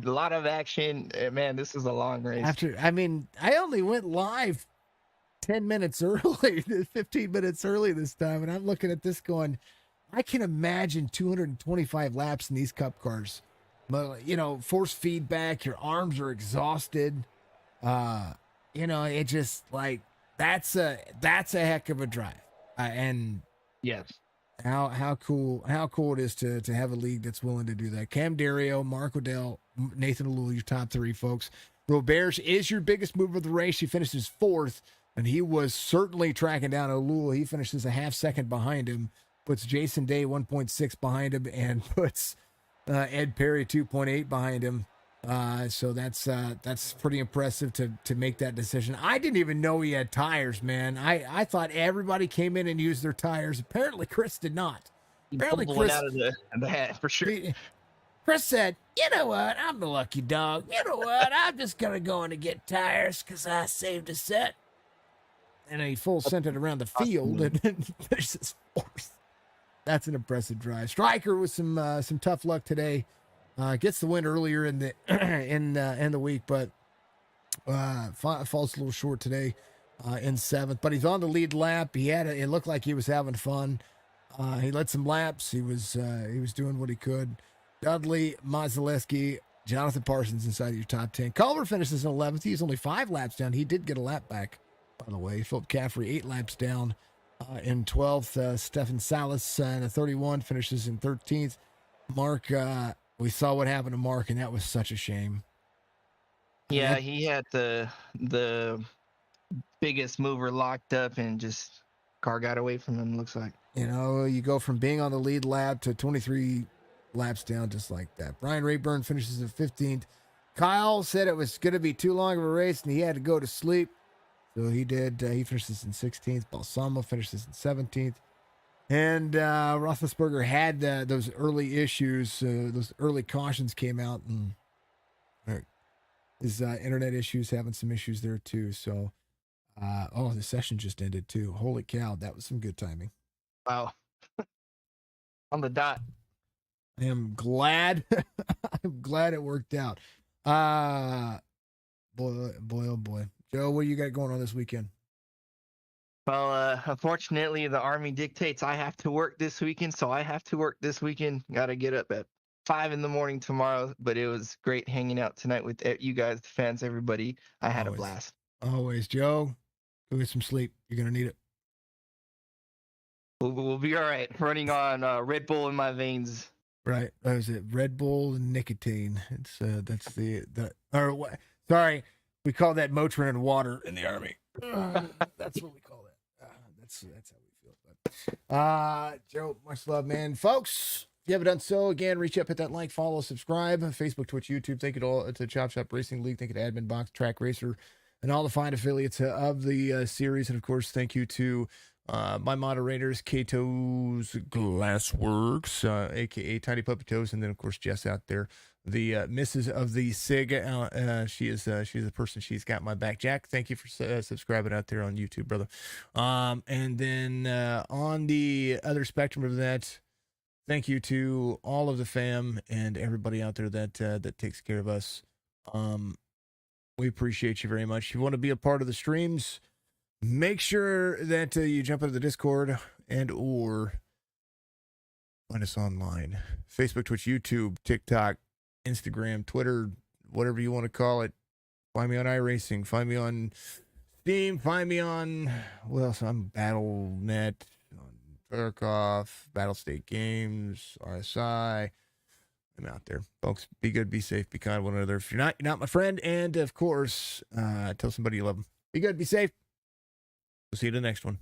lot of action. Man, this is a long race. I only went live 10 minutes early, 15 minutes early this time, and I'm looking at this going, I can imagine 225 laps in these cup cars. But, force feedback, your arms are exhausted. It just like, that's a heck of a drive. And yes, how cool it is to have a league that's willing to do that. Cam Dario, Mark Odell, Nathan Alul, your top 3 folks. Roberge is your biggest mover of the race. He finishes 4th, and he was certainly tracking down Alul. He finishes a half second behind him, puts Jason Day 1.6 behind him, and puts Ed Perry 2.8 behind him. So that's pretty impressive to make that decision. I didn't even know he had tires, man. I thought everybody came in and used their tires. Apparently, Chris did not. He Apparently, pulled one Chris out of the hat for sure. Chris said, "You know what? I'm the lucky dog. You know what? I'm just gonna go in and get tires because I saved a set." And he full sent it around the field and finishes fourth. That's an impressive drive. Striker with some tough luck today. Gets the win earlier in the in the week, but falls a little short today in seventh. But he's on the lead lap. It looked like he was having fun. He led some laps. He was doing what he could. Dudley, Mazelewski, Jonathan Parsons inside of your top 10. Culver finishes in 11th. He's only 5 laps down. He did get a lap back, by the way. Philip Caffrey 8 laps down in 12th. Stefan Salas in a 31 finishes in 13th. Mark, we saw what happened to Mark, and that was such a shame. Yeah, he had the biggest mover locked up, and just car got away from him. Looks like. You know, you go from being on the lead lap to 23 laps down just like that. Brian Rayburn finishes in 15th. Kyle said it was going to be too long of a race, and he had to go to sleep. So he did. He finishes in 16th. Balsamo finishes in 17th. And Roethlisberger had those early issues. Those early cautions came out, and his internet issues, having some issues there too. So, the session just ended too. Holy cow, that was some good timing. Wow. On the dot. I am glad. I'm glad it worked out. Boy, oh boy. Joe, what do you got going on this weekend? Well, unfortunately, the Army dictates I have to work this weekend, so I have to work this weekend. Got to get up at 5 in the morning tomorrow, but it was great hanging out tonight with you guys, the fans, everybody. I had a blast. Always, Joe. Go get some sleep. You're going to need it. We'll be all right. Running on Red Bull in my veins. Right. What is it? Red Bull and nicotine. It's that's or what? Sorry, we call that Motrin and water in the Army. That's what we call that. That's how we feel. But, Joe, much love, man. Folks, if you haven't done so, again, reach up, hit that like, follow, subscribe, Facebook, Twitch, YouTube. Thank you to all to Chop Shop Racing League. Thank you to Admin Boxx, Track Racer, and all the fine affiliates of the series. And of course, thank you to my moderators, Kato's Glassworks, aka Tiny Puppy Toes, and then of course Jess out there, the Mrs. of the SIG. She's the person. She's got my back. Jack, thank you for subscribing out there on YouTube, brother. And then on the other spectrum of that, thank you to all of the fam and everybody out there that takes care of us. We appreciate you very much. If you want to be a part of the streams, make sure that you jump into the Discord and or find us online. Facebook, Twitch, YouTube, TikTok, Instagram, Twitter, whatever you want to call it. Find me on iRacing. Find me on Steam. Find me on, what else? I'm BattleNet, on Tarkov, Battlestate Games, RSI. I'm out there. Folks, be good, be safe, be kind to one another. If you're not my friend. And, of course, tell somebody you love them. Be good, be safe. We'll see you in the next one.